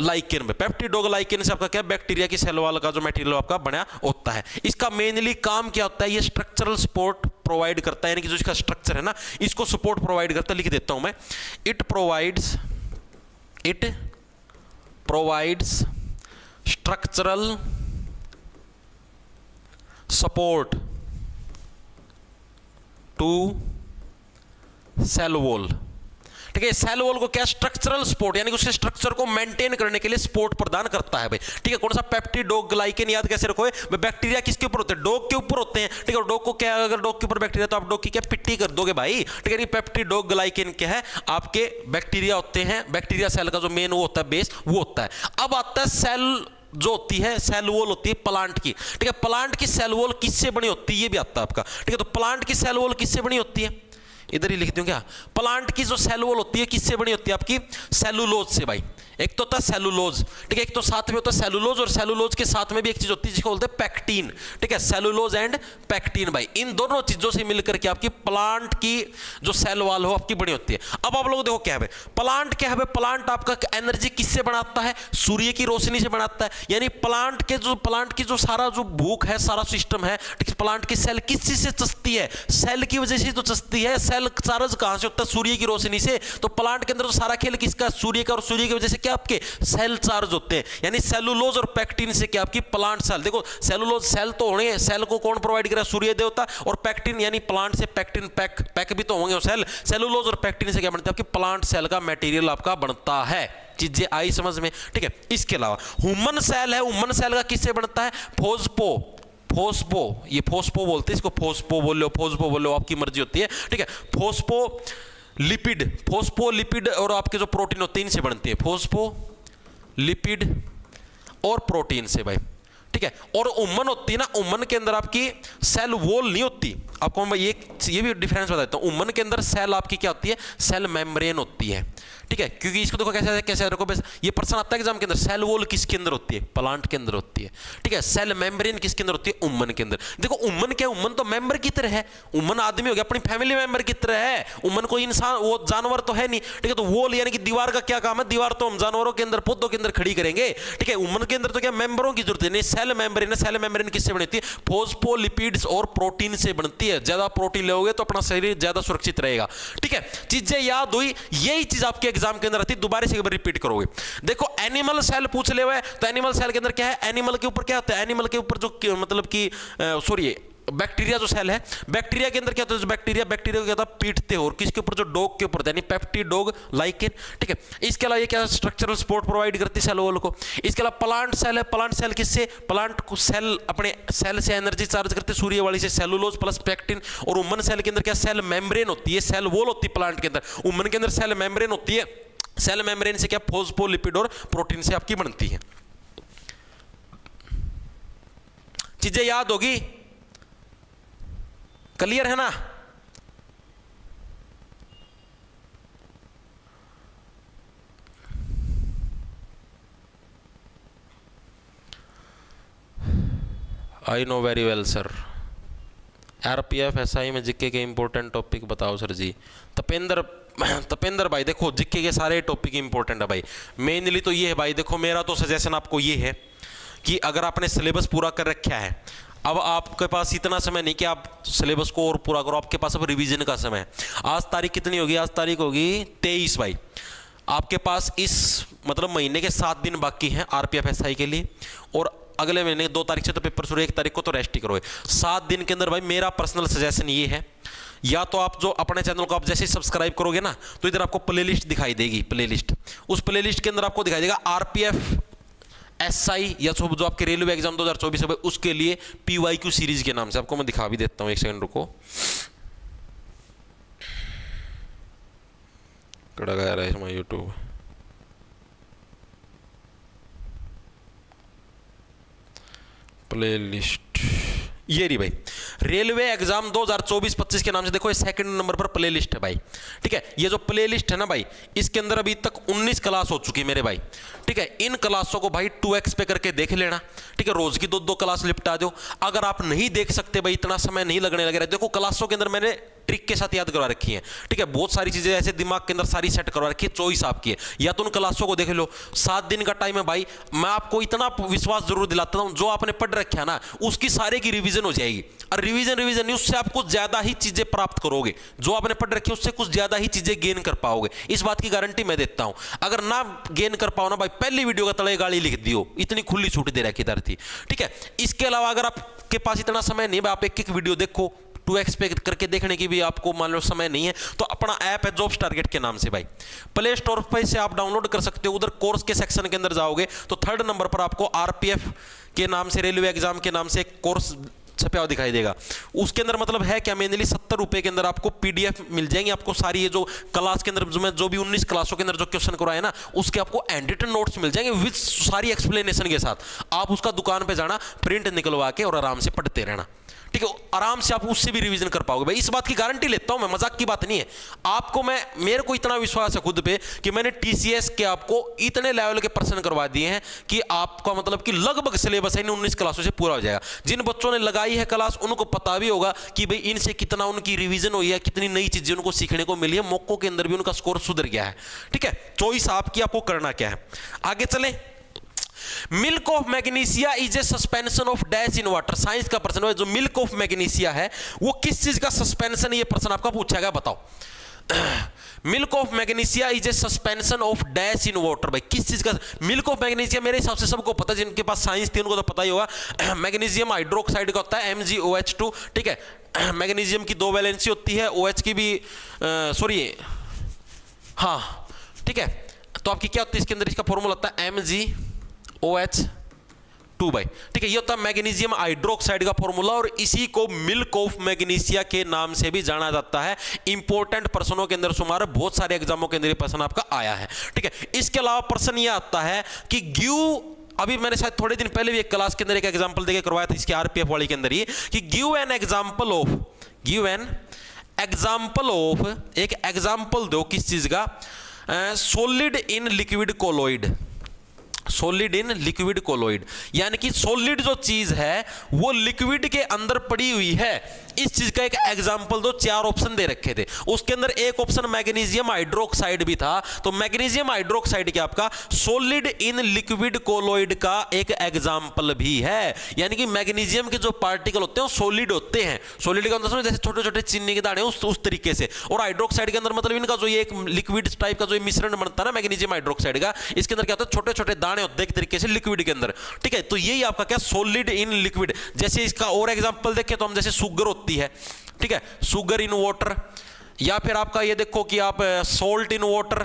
लाइकेन में। पेप्टिडोग लाइकेन से आपका क्या, बैक्टीरिया की सेल वाल का जो मटेरियल आपका बना होता है। इसका मेनली काम क्या होता है? ये स्ट्रक्चरल सपोर्ट प्रोवाइड करता है, यानी कि जो इसका स्ट्रक्चर है ना, इसको सपोर्ट प्रोवाइड करता है। लिख देता हूं मैं, it provides structural support to cell wall, ठीक है। सेल वॉल को क्या, स्ट्रक्चरल सपोर्ट, यानी कि उसके स्ट्रक्चर को मेंटेन करने के लिए सपोर्ट प्रदान करता है भाई, ठीक है। कौन सा? पेप्टिडोग ग्लाइकेन। याद कैसे रखोगे? बैक्टीरिया किसके ऊपर होते हैं? डॉग के ऊपर होते हैं, ठीक है। डॉग को क्या, अगर डॉग के ऊपर बैक्टीरिया तो आप डॉग की क्या पिट्टी कर दोगे भाई, ठीक है। पेप्टिडोग ग्लाइकेन क्या है? आपके बैक्टीरिया होते हैं, बैक्टीरिया सेल का जो मेन वो होता है बेस, वो होता है। अब आता है सेल जो होती है सेल वॉल होती है प्लांट की, ठीक है। प्लांट की सेल वॉल किससे बनी होती है ये भी आता है आपका, ठीक है। तो प्लांट की सेल वॉल किससे बनी होती है, इधर ही लिख दूं क्या, प्लांट की जो सेल वॉल होती है किससे बनी होती है आपकी, सेलुलोज से भाई। एक तो होता है सेलुलोज, ठीक है, एक तो साथ में होता है सेलुलोज, और सेलुलोज के साथ में भी एक चीज होती है जिसको बोलते हैं पैक्टीन, ठीक है। सेलुलोज एंड पैक्टीन भाई, इन दोनों चीजों से मिलकर के आपकी प्लांट की जो सेल वॉल हो आपकी बनी होती है। अब आप लोग देखो क्या है, प्लांट क्या है, प्लांट आपका एनर्जी किससे बनाता है, सूर्य की रोशनी से बनाता है। यानी प्लांट की जो सारा जो भूख है, सारा सिस्टम है, प्लांट की सेल किस चीज से चसती है, सेल की वजह से तो चसती है। सेल चार्ज कहां से होता है, सूर्य की रोशनी से। तो प्लांट के अंदर तो सारा खेल किसका, सूर्य का, और सूर्य की वजह से क्या आपके सेल चार्ज होते हैं। यानी सेलुलोज और पैक्टीन से क्या आपकी प्लांट सेल, देखो सेलुलोज सेल तो होंगे, सेल को कौन प्रोवाइड करेगा, सूर्य देवता, और पैक्टीन यानी प्लांट से पैक्टीन, पैक भी तो होंगे सेल। सेलुलोज और पैक्टीन से क्या बनता है आपकी प्लांट सेल का मटेरियल आपका बनता है। चीजें आई समझ में, ठीक है। इसके अलावा ह्यूमन सेल है, ह्यूमन सेल का किससे बनता है, फोस्फो, ये फोस्फो बोलते हैं इसको, फोस्फो बोलो आपकी मर्जी होती है, ठीक है। फोस्फोलिपिड और आपके जो प्रोटीन होते हैं इनसे बनती है, फोस्फोलिपिड और प्रोटीन से भाई, ठीक है। और उम्मन होती है ना, उम्मन के अंदर आपकी सेल वॉल नहीं होती। आपको मैं ये भी डिफरेंस बता देता हूं, उम्मन के अंदर सेल आपकी क्या होती है, सेल मेम्ब्रेन होती है, ठीक है। क्योंकि इसको देखो कैसे रखो, ये प्रश्न आता है एग्जाम के अंदर, सेल वॉल किसके अंदर होती है, प्लांट के अंदर होती है, ठीक है। सेल मेम्ब्रेन किसके अंदर होती है, उम्मन के अंदर। देखो उम्मन क्या, उम्मन तो मेंबर की तरह है, उम्मन आदमी हो गया, अपनी फैमिली मेंबर की तरह है। उम्मन कोई इंसान, वो जानवर तो है नहीं, ठीक है। तो वॉल यानी कि दीवार का क्या काम है, दीवार तो हम जानवरों के अंदर, पौधों के अंदर खड़ी करेंगे, ठीक है। उम्मन के अंदर तो क्या मेंबरों की जरूरत है, नहीं सेल मेम्ब्रेन है। सेल मेम्ब्रेन किससे बनती है, फोस्फोलिपिड्स और प्रोटीन से बनती है। ज्यादा प्रोटीन लोगे तो अपना शरीर ज्यादा सुरक्षित रहेगा, ठीक है। चीजें याद हुई, यही चीज आपके एग्जाम के अंदर आती है, दोबारा से एक बार रिपीट करोगे। देखो एनिमल सेल पूछ ले हुए, तो एनिमल सेल के अंदर क्या है, एनिमल के ऊपर क्या होता है, एनिमल के ऊपर जो मतलब कि सॉरी बैक्टीरिया जो सेल है, बैक्टीरिया के अंदर क्या होता है, बैक्टीरिया को क्या होता है, पीटते हो, और किसके ऊपर, जो डॉग के ऊपर, यानी पेप्टिडोग लाइकेन, ठीक है। इसके अलावा ये क्या स्ट्रक्चरल सपोर्ट प्रोवाइड करती है सेल वॉल को। इसके अलावा प्लांट सेल है, प्लांट सेल किससे, प्लांट को सेल अपने सेल से एनर्जी चार्ज करते हैं, सूर्य वाली से, सेलुलोज प्लस पैक्टिन। और उम्मन सेल के अंदर क्या, सेल मेम्ब्रेन होती है, सेल वॉल होती है प्लांट के अंदर, उम्मन के अंदर सेल मेम्ब्रेन होती है। सेल मेम्ब्रेन से क्या, फोस्फोलिपिड और प्रोटीन से आपकी बनती है। चीजें याद होगी, क्लियर है ना। I know very well sir. RPF SI में जीके के इंपॉर्टेंट टॉपिक बताओ सर जी। तपेंद्र भाई देखो, जीके के सारे टॉपिक इंपॉर्टेंट है भाई। मेनली तो ये है भाई, देखो मेरा तो सजेशन आपको ये है कि अगर आपने सिलेबस पूरा कर रखा है, अब आपके पास इतना समय नहीं कि आप सिलेबस को और पूरा करो, आपके पास अब रिवीजन का समय है। आज तारीख कितनी होगी, आज तारीख होगी 23 भाई। आपके पास इस मतलब महीने के 7 दिन बाकी हैं आरपीएफ एसआई के लिए, और अगले महीने 2 तारीख से तो पेपर शुरू, 1 तारीख को तो रेस्ट ही करोगे। 7 दिन के अंदर भाई मेरा पर्सनल सजेशन ये है, या तो आप जो अपने चैनल को आप जैसे ही सब्सक्राइब करोगे ना, तो इधर आपको प्लेलिस्ट दिखाई देगी, प्लेलिस्ट, उस प्लेलिस्ट के अंदर आपको दिखाई देगा आरपीएफ एसआई या जो आपके रेलवे एग्जाम 2024 है उसके लिए पीवाईक्यू सीरीज के नाम से। आपको मैं दिखा भी देता हूं, 1 सेकंड रुको। कड़ा गया रहा है इसमें यूट्यूब, प्लेलिस्ट ये रही भाई, रेलवे एग्जाम 2024-25 के नाम से। देखो ये 2nd नंबर पर प्लेलिस्ट है भाई, ठीक है। ये जो प्लेलिस्ट है ना भाई, इसके अंदर अभी तक 19 क्लास हो चुकी है मेरे भाई, ठीक है। इन क्लासों को भाई 2x पे करके देख लेना, ठीक है। रोज की 2-2 क्लास निपटा दो। अगर आप नहीं देख सकते भाई, इतना समय नहीं लगने लग रहा है, देखो क्लासों के अंदर मैंने ट्रिक के साथ याद करवा रखी है, ठीक है। बहुत सारी चीजें ऐसे दिमाग के अंदर सारी सेट करवा रखी है, चॉइस आपकी है। या तो उन क्लासों को देख लो, 7 दिन का टाइम है भाई। मैं आपको इतना विश्वास जरूर दिलाता हूं, जो आपने पढ़ रखा है ना उसकी सारे की रिवीजन हो जाएगी, और रिवीजन उससे आप कुछ ज्यादा ही चीजें प्राप्त करोगे। जो आपने पढ़ रखी है उससे कुछ ज्यादा ही चीजें गेन कर पाओगे, इस बात की गारंटी मैं देता हूं। अगर ना गेन कर पाओ ना भाई, पहली वीडियो का तले गाली लिख दियो, इतनी खुली छूट दे रखी इधर थी, ठीक है। इसके अलावा अगर आपके पास इतना समय नहीं, आप एक वीडियो देखो, 2x पे करके देखने की भी आपको मान लो समय नहीं है, तो अपना ऐप है जॉब्स टारगेट के नाम से भाई, प्ले स्टोर पे से आप डाउनलोड कर सकते हो। उधर कोर्स के सेक्शन के अंदर जाओगे तो 3rd नंबर पर आपको आरपीएफ के नाम से, रेलवे एग्जाम के नाम से एक कोर्स छपा हुआ दिखाई देगा। उसके अंदर मतलब है क्या, मेनली 70 रुपए के अंदर आपको पीडीएफ मिल जाएंगे। आपको सारी ये जो क्लास के अंदर जो भी 19 क्लासों के अंदर जो क्वेश्चन करवाए ना, उसके आपको हैंड रिटन नोट्स मिल जाएंगे विद सारी एक्सप्लेनेशन के साथ। आप उसका दुकान पे जाना, प्रिंट निकलवा के और आराम से पढ़ते रहना, ठीक है। आराम से आप उससे भी रिवीजन कर पाओगे भाई, इस बात की गारंटी लेता हूं मैं, मजाक की बात नहीं है। आपको मेरे को इतना विश्वास है खुद पे कि मैंने टीसीएस के आपको इतने लेवल के प्रश्न करवा दिए हैं कि आपका मतलब कि लगभग सिलेबस है इन 19 क्लासों से पूरा हो जाएगा। जिन बच्चों ने लगाई है क्लास उनको पता भी होगा कि भाई इनसे कितना उनकी रिवीजन हुई है, कितनी नई चीजें उनको सीखने को मिली है, मौकों के अंदर भी उनका स्कोर सुधर गया है, ठीक है। चॉइस आपकी, आपको करना क्या है। आगे चले। Milk of magnesia is a suspension of dash in water. Science का प्रश्न है, जो मिल्क ऑफ मैग्नीशिया है वो किस चीज का सस्पेंशन है, ये प्रश्न आपका पूछा गया, बताओ। Milk of magnesia is a suspension of dash in water. भाई किस चीज का मिल्क ऑफ मैग्नीशिया, मेरे हिसाब से सबको पता है, जिनके पास साइंस थी उनको तो पता ही होगा। मैग्नीशियम हाइड्रोक्साइड का होता है MgOH2, ठीक है। मैग्नीशियम की 2 वैलेंसी होती है, OH की भी सॉरी हाँ, ठीक है। तो आपकी क्या होती है इसके अंदर, इसका फॉर्मूला होता है MgOH2 भाई, ठीक है। ये होता है मैग्नीशियम हाइड्रोक्साइड का फॉर्मूला, और इसी को मिल्क ऑफ मैग्नीशिया के नाम से भी जाना जाता है। इंपॉर्टेंट प्रश्नों के अंदर सुमार बहुत सारे एग्जामों के अंदर ये प्रश्न आपका आया है, ठीक है। इसके अलावा प्रश्न ये आता है कि अभी मैंने शायद थोड़े दिन पहले भी एक क्लास के अंदर एक एग्जांपल देके करवाया था इसके आरपीएफ वाली के अंदर, ये कि गिव एन एग्जांपल ऑफ एक एग्जांपल दो किस चीज का, solid in liquid colloid. Solid in liquid colloid यानी कि सॉलिड जो चीज है वो लिक्विड के अंदर पड़ी हुई है, इस चीज का एक एग्जांपल दो। 4 ऑप्शन दे रखे थे, उसके अंदर एक ऑप्शन मैग्नीशियम हाइड्रोक्साइड भी था, तो मैग्नीशियम हाइड्रोक्साइड के आपका सॉलिड इन लिक्विड कोलोइड का एक एग्जांपल भी है। यानी कि मैग्नीशियम के जो पार्टिकल होते हैं वो सॉलिड होते हैं, सॉलिड का मतलब जैसे छोटे छोटे चीनी के दाने उस तरीके से, और हाइड्रोक्साइड के अंदर मतलब इनका जो ये एक लिक्विड टाइप का जो मिश्रण बनता है ना मैग्नीशियम हाइड्रोक्साइड का, इसके अंदर क्या होता है, छोटे छोटे दाने होते हैं एक तरीके से लिक्विड के अंदर, ठीक है। तो यही आपका क्या, सॉलिड इन लिक्विड। जैसे इसका और एग्जांपल देखें तो हम जैसे शुगर होती है, ठीक है, शुगर इन वाटर, या फिर आपका ये देखो कि आप सॉल्ट इन वाटर,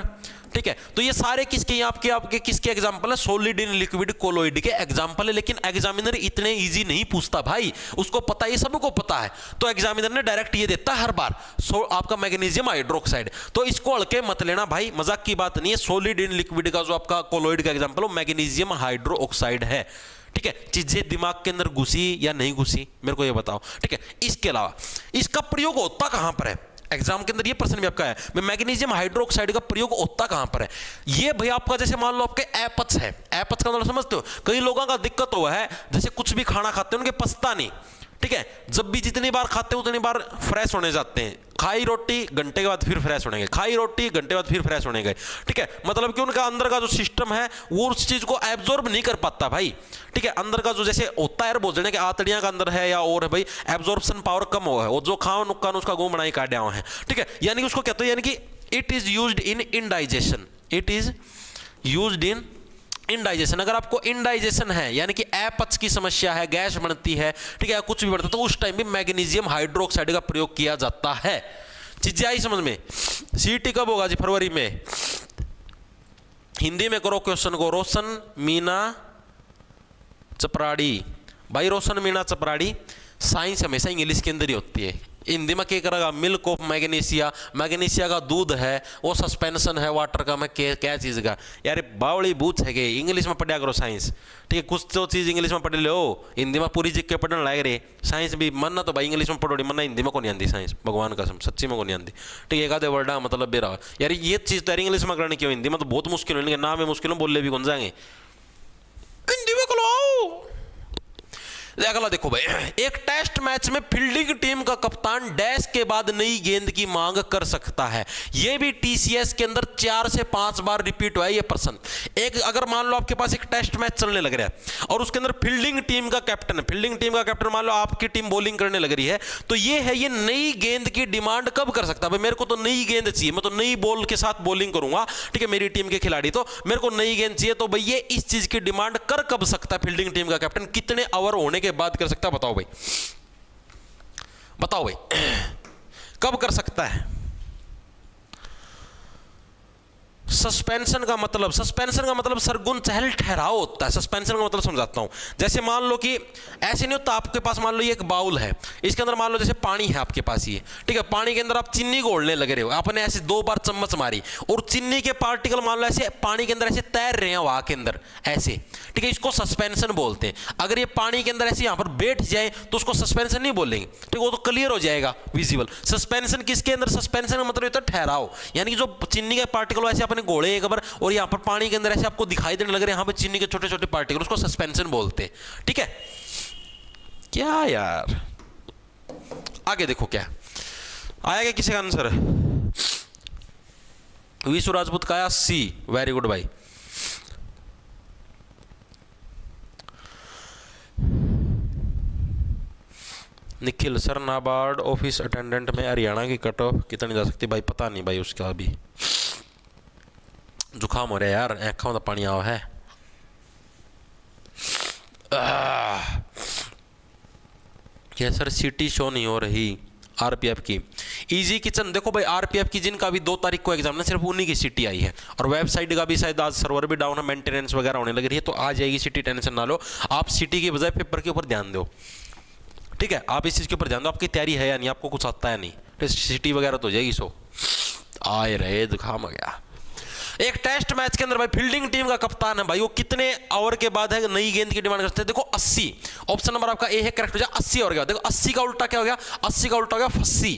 ठीक है। तो ये सारे किसके आपके किसके एग्जांपल है, सॉलिड इन लिक्विड कोलोइड के एग्जांपल है। लेकिन एग्जामिनर इतने इजी नहीं पूछता भाई, उसको पता है, ये सबको पता है, तो एग्जामिनर ने डायरेक्ट ये देता है हर बार, आपका मैग्नीशियम हाइड्रोक्साइड। तो इसको हल्के मत लेना भाई, मजाक की बात नहीं है। सॉलिड इन लिक्विड का जो आपका कोलोइड का एग्जांपल हो मैग्नीशियम हाइड्रोक्साइड है, ठीक है। चीजें दिमाग के अंदर घुसी या नहीं घुसी मेरे को ये बताओ, ठीक है। इसके अलावा इसका प्रयोग होता कहां पर है, एग्जाम के अंदर ये प्रश्न भी आपका है, मैग्नीशियम हाइड्रोक्साइड का प्रयोग होता कहां पर है। ये भाई आपका जैसे मान लो आपके एपच है, एपच का मतलब समझते हो, कई लोगों का दिक्कत हुआ है, जैसे कुछ भी खाना खाते हैं उनके पचता नहीं, ठीक है। जब भी जितनी बार खाते हैं उतनी बार फ्रेश होने जाते हैं, खाई रोटी घंटे के बाद फिर फ्रेश होने गए, खाई रोटी घंटे बाद फिर फ्रेश होने गए, ठीक है। मतलब कि उनका अंदर का जो सिस्टम है वो उस चीज को एब्जॉर्ब नहीं कर पाता भाई, ठीक है। अंदर का जो जैसे होता है भोजन के आंतड़ियां का अंदर है या और है भाई, एब्जॉर्प्शन पावर कम हुआ है, और जो खाओ नुक्कान उसका गुम बनाई काटे हुए हैं, ठीक है। यानी कि उसको कहते हैं, यानी कि it is used in indigestion, it is used in indigestion. अगर आपको इनडाइजेशन है यानी कि अपच की समस्या है, गैस बनती है, ठीक है, कुछ भी बनता है, तो उस टाइम भी मैग्नीशियम हाइड्रोक्साइड का प्रयोग किया जाता है। चीजें आई समझ में। सीटी कब होगा जी, फरवरी में। हिंदी में करो क्वेश्चन को, रोशन मीना चपराड़ी, भाई रोशन मीना चपराड़ी। साइंस हमेशा इंग्लिश के अंदर ही होती है, हिंदी में क्या करेगा, मिल्क ऑफ मैग्नीशिया, मैग्नीशिया का दूध है, वो सस्पेंशन है वाटर का, मैं क्या चीज़ का यार, बावड़ी बूथ है कि इंग्लिश में पढ़ा करो साइंस, ठीक है। कुछ तो चीज़ इंग्लिश में पढ़ लो, हिंदी में पूरी जीत के पढ़ने लायक रे। साइंस भी मन्ना तो भाई इंग्लिश में पढ़ोड़ी, मन्ना हिंदी में को नहीं आती साइंस, भगवान कसम सच्ची में को नहीं आती, ठीक है। एक आधे वर्ड मतलब बेरा यार, ये चीज़ तो यार इंग्लिश में करनी क्यों, हिंदी में तो बहुत मुश्किल है, नाम है मुश्किल, बोलने भी कौन जाएंगे, हिंदी में करो। अगला देखो भाई, एक टेस्ट मैच में फील्डिंग टीम का कप्तान डैश के बाद नई गेंद की मांग कर सकता है। यह भी टीसीएस के अंदर 4 से 5 बार रिपीट हुआ है ये प्रश्न। एक अगर मान लो आपके पास एक टेस्ट मैच चलने लग रहा है और उसके अंदर फील्डिंग टीम का कैप्टन है, फील्डिंग टीम का कैप्टन मान लो आपकी टीम बॉलिंग करने लग रही है, तो ये है, ये नई गेंद की डिमांड कब कर सकता है। भाई मेरे को तो नई गेंद चाहिए, मैं तो नई बॉल के साथ बॉलिंग करूंगा, ठीक है, मेरी टीम के खिलाड़ी, तो मेरे को नई गेंद चाहिए, तो भाई ये इस चीज की डिमांड कर कब सकता है फील्डिंग टीम का कैप्टन, कितने ओवर होने के बाद कर सकता है, बताओ भाई, बताओ भाई कब कर सकता है। सस्पेंशन का मतलब सरगुण चहल ठहराव होता है। सस्पेंशन का मतलब समझाता हूं। जैसे मान लो कि ऐसे नहीं होता, आपके पास मान लो ये एक बाउल है, इसके अंदर मान लो जैसे पानी है आपके पास ये, ठीक है, पानी के अंदर आप चीनी घोलने लग रहे हो, आपने ऐसे 2 बार चम्मच मारी और चीनी के पार्टिकल मान लो ऐसे पानी के अंदर ऐसे तैर रहे हैं हवा के अंदर ऐसे, ठीक है, इसको सस्पेंशन बोलते हैं। अगर ये पानी के अंदर ऐसे यहां पर बैठ जाए तो उसको सस्पेंशन नहीं बोलेंगे, ठीक है, वो तो क्लियर हो जाएगा विजिबल। सस्पेंशन किसके अंदर, सस्पेंशन का मतलब होता है ठहराव, यानी कि जो चीनी के पार्टिकल ऐसे अपने घोड़े एक बार और यहां पर पानी के अंदर ऐसे आपको दिखाई देने लग रहे हैं, यहां पर चीनी के छोटे छोटे पार्टिकल, उसको सस्पेंशन बोलते हैं, ठीक है। क्या यार, आगे देखो क्या आया, क्या किसी का आंसर? विशु राजपूत का आया सी, वेरी गुड भाई। Nikhil sir, NABARD office attendant में हरियाणा की कट ऑफ कितनी जा सकती? भाई पता नहीं भाई, उसका अभी जुकाम हो रहा है यार, आंखों में पानी आवा है। क्या सर सीटी शो नहीं हो रही आरपीएफ की? इजी किचन, देखो भाई आरपीएफ की जिनका भी 2 तारीख को एग्जाम है, सिर्फ उन्हीं की सीटी आई है, और वेबसाइट का भी शायद आज सर्वर भी डाउन है, मेंटेनेंस वगैरह होने लग रही है, तो आ जाएगी सीटी, टेंशन ना लो। आप सीटी की बजाय पेपर के ऊपर ध्यान दो, ठीक है, आप इस चीज़ के ऊपर ध्यान दो, आपकी तैयारी है या नहीं, आपको कुछ आता है नहीं, तो सीटी वगैरह तो हो जाएगी। सो आए रहे, जुकाम हो गया। एक टेस्ट मैच के अंदर भाई फील्डिंग टीम का कप्तान है भाई, वो कितने ओवर के बाद है नई गेंद की डिमांड करते हैं? देखो 80, ऑप्शन नंबर आपका ए है करेक्ट हो जाए। 80 ओवर के बाद देखो 80 का उल्टा क्या हो गया? 80 का उल्टा हो गया फस्सी,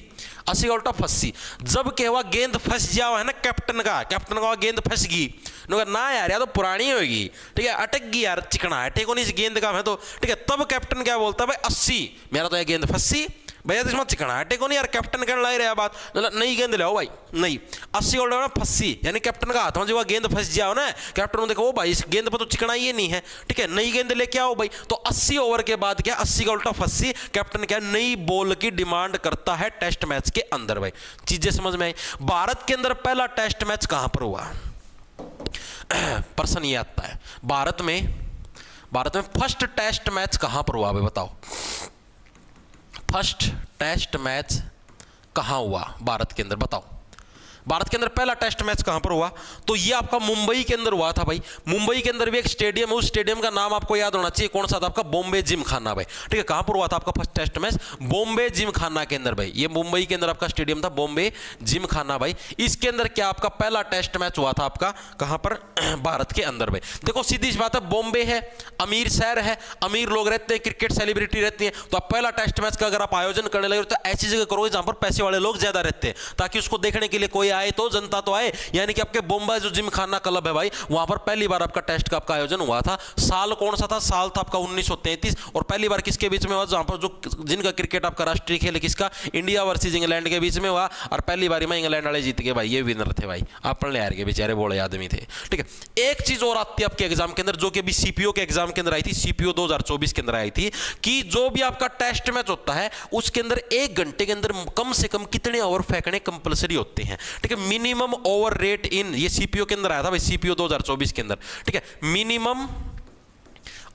80 का उल्टा फस्सी। जब क्या हुआ, गेंद फंस जाओ है ना, कैप्टन का गेंद फंस गई ना यार, या तो पुरानी होगी, ठीक है, अटक गई यार, चिकना अटक को नहीं इस गेंद का है तो, ठीक है, तब कैप्टन क्या बोलता है भाई 80, मेरा तो यह गेंद फंसी भैया, इसमें चिकना हटे को नहीं यार, कैप्टन कहने लग रहा बात, मतलब नई गेंद ले आओ भाई, नहीं 80 ओवर ना फंसी, यानी कैप्टन का हाथ में जो गेंद फंस जाओ ना, कैप्टन ने देखो भाई इस गेंद पर तो चिकना ये नहीं है, ठीक है, नई गेंद लेके आओ भाई। तो 80 ओवर के बाद क्या, 80 का उल्टा फंसी, कैप्टन क्या नई बॉल की डिमांड करता है टेस्ट मैच के अंदर। भाई चीजें समझ में आई। भारत के अंदर पहला टेस्ट मैच कहां पर हुआ? प्रश्न ये आता है, भारत में फर्स्ट टेस्ट मैच कहां पर हुआ भाई, बताओ फर्स्ट टेस्ट मैच कहां हुआ भारत के अंदर, बताओ भारत के अंदर पहला टेस्ट मैच कहां पर हुआ? तो ये आपका मुंबई के अंदर हुआ था भाई। मुंबई के अंदर भी एक स्टेडियम है, उस स्टेडियम का नाम आपको याद होना चाहिए, कौन सा था आपका? बॉम्बे जिमखाना भाई, ठीक है। कहां पर हुआ था आपका first test match? Bombay Gymkhana के अंदर भाई, ये मुंबई के अंदर आपका स्टेडियम था बॉम्बे जिमखाना भाई। इसके अंदर क्या आपका पहला टेस्ट मैच हुआ था आपका कहां पर? भारत के अंदर भाई। देखो सीधी सी बात है, बॉम्बे है, अमीर शहर है, अमीर लोग रहते हैं, क्रिकेट सेलिब्रिटी रहती हैं, तो आप पहला टेस्ट मैच का अगर आप आयोजन करने लगे तो ऐसी जगह करोगे जहां पर पैसे वाले लोग ज्यादा रहते हैं, ताकि उसको देखने के लिए कोई आए तो जनता तो आए। यानी कि आपके बॉम्बे जो जिमखाना क्लब है भाई, वहां पर पहली बार आपका टेस्ट का आपका आयोजन हुआ था। साल कौन सा था? साल था आपका 1933। और पहली बार किसके बीच में हुआ? जहां पर जो जिनका क्रिकेट आपका राष्ट्रीय खेल है किसका? इंडिया वर्सेस इंग्लैंड के बीच में हुआ, और पहली बार में इंग्लैंड वाले जीत गए भाई, ये विनर थे भाई, अपन हार के बेचारे बोले आदमी थे, ठीक है। एक चीज और आती है आपके एग्जाम के अंदर, जो कि अभी सीपीओ के एग्जाम के अंदर आई थी, सीपीओ 2024 के अंदर आई थी, कि जो भी आपका टेस्ट मैच होता है उसके अंदर 1 घंटे के अंदर कम से कम कितने ओवर फेंकने कंपलसरी होते हैं, ठीक है। मिनिमम ओवर रेट इन, ये सीपीओ के अंदर आया था भाई, सीपीओ 2024 के अंदर, ठीक है। Minimum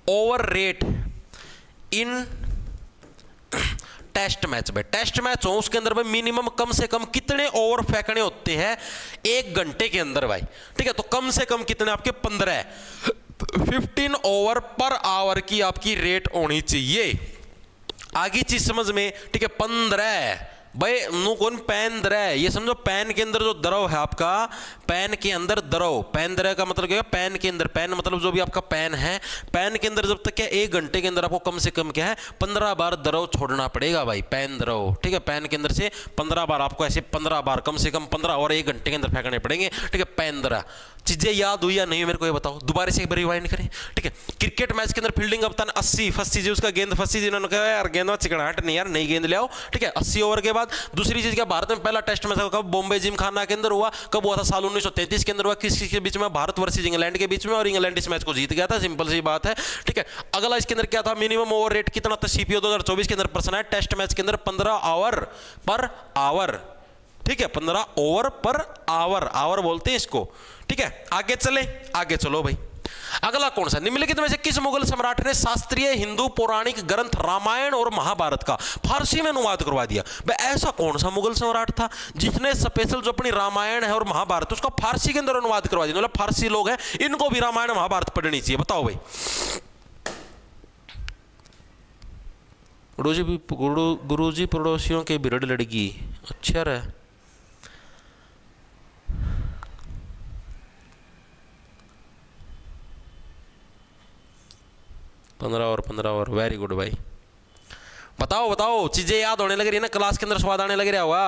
over rate in test match भाई, टेस्ट मैच हो उसके अंदर भाई मिनिमम कम से कम कितने ओवर फेंकने होते हैं 1 घंटे के अंदर भाई, ठीक है। तो कम से कम कितने आपके 15 ओवर पर आवर की आपकी रेट होनी चाहिए। आगे चीज समझ में, ठीक है। 15 भाई नु कौन पेन दर है, ये समझो पेन के अंदर जो द्रव है आपका, पेन के अंदर द्रव, पेन दर का मतलब क्या है? पेन के अंदर, पेन मतलब जो भी आपका पेन है, पेन के अंदर जब तक क्या 1 घंटे के अंदर आपको कम से कम क्या है 15 बार द्रव छोड़ना पड़ेगा भाई, पेन द्रव, ठीक है। पेन के अंदर से 15 बार आपको ऐसे 15 बार कम से कम 15 और 1 घंटे के अंदर फेंकने पड़ेंगे, ठीक है। पेन द्रा चीजें याद हुई या नहीं मेरे को ये बताओ, दोबारा से एक बार रिवाइंड करें, ठीक है। क्रिकेट मैच के अंदर फील्डिंग कप्तान 80 फंसी जी, उसका गेंद फंसी जी, उन्होंने कहा यार गेंद चिकनाहट नहीं यार, नई गेंद ले आओ, ठीक है। 80 ओवर के बाद दूसरी चीज क्या, भारत में पहला टेस्ट मैच कब? बॉम्बे जिमखाना के अंदर हुआ। कब हुआ था? साल 1933 के अंदर हुआ। किसके बीच में? भारत वर्सेस इंग्लैंड के बीच में, और इंग्लैंड इस मैच को जीत गया था, सिंपल सी बात है, ठीक है। अगला इसके अंदर क्या था? मिनिमम ओवर रेट कितना था? सीपीओ 2024 के अंदर प्रश्न है, टेस्ट मैच के अंदर 15 ओवर पर आवर, ठीक है, 15 ओवर पर आवर, आवर बोलते हैं इसको, ठीक है। आगे चले, आगे चलो भाई। अगला कौन सा, निम्नलिखित में से किस मुगल सम्राट ने शास्त्रीय हिंदू पौराणिक ग्रंथ रामायण और महाभारत का फारसी में अनुवाद करवा दिया? भाई ऐसा कौन सा मुगल सम्राट था जिसने स्पेशल जो अपनी रामायण है और महाभारत उसका फारसी के अंदर अनुवाद करवा दिया? मतलब फारसी लोग हैं, इनको भी रामायण महाभारत पढ़नी चाहिए। बताओ भाई। गुरुजी पड़ोसियों के बिरड़ लड़की, अच्छा रहा। पंद्रह और वेरी गुड भाई। बताओ बताओ, चीजें याद होने लग रही है ना, क्लास के अंदर स्वाद आने लग रहा होगा।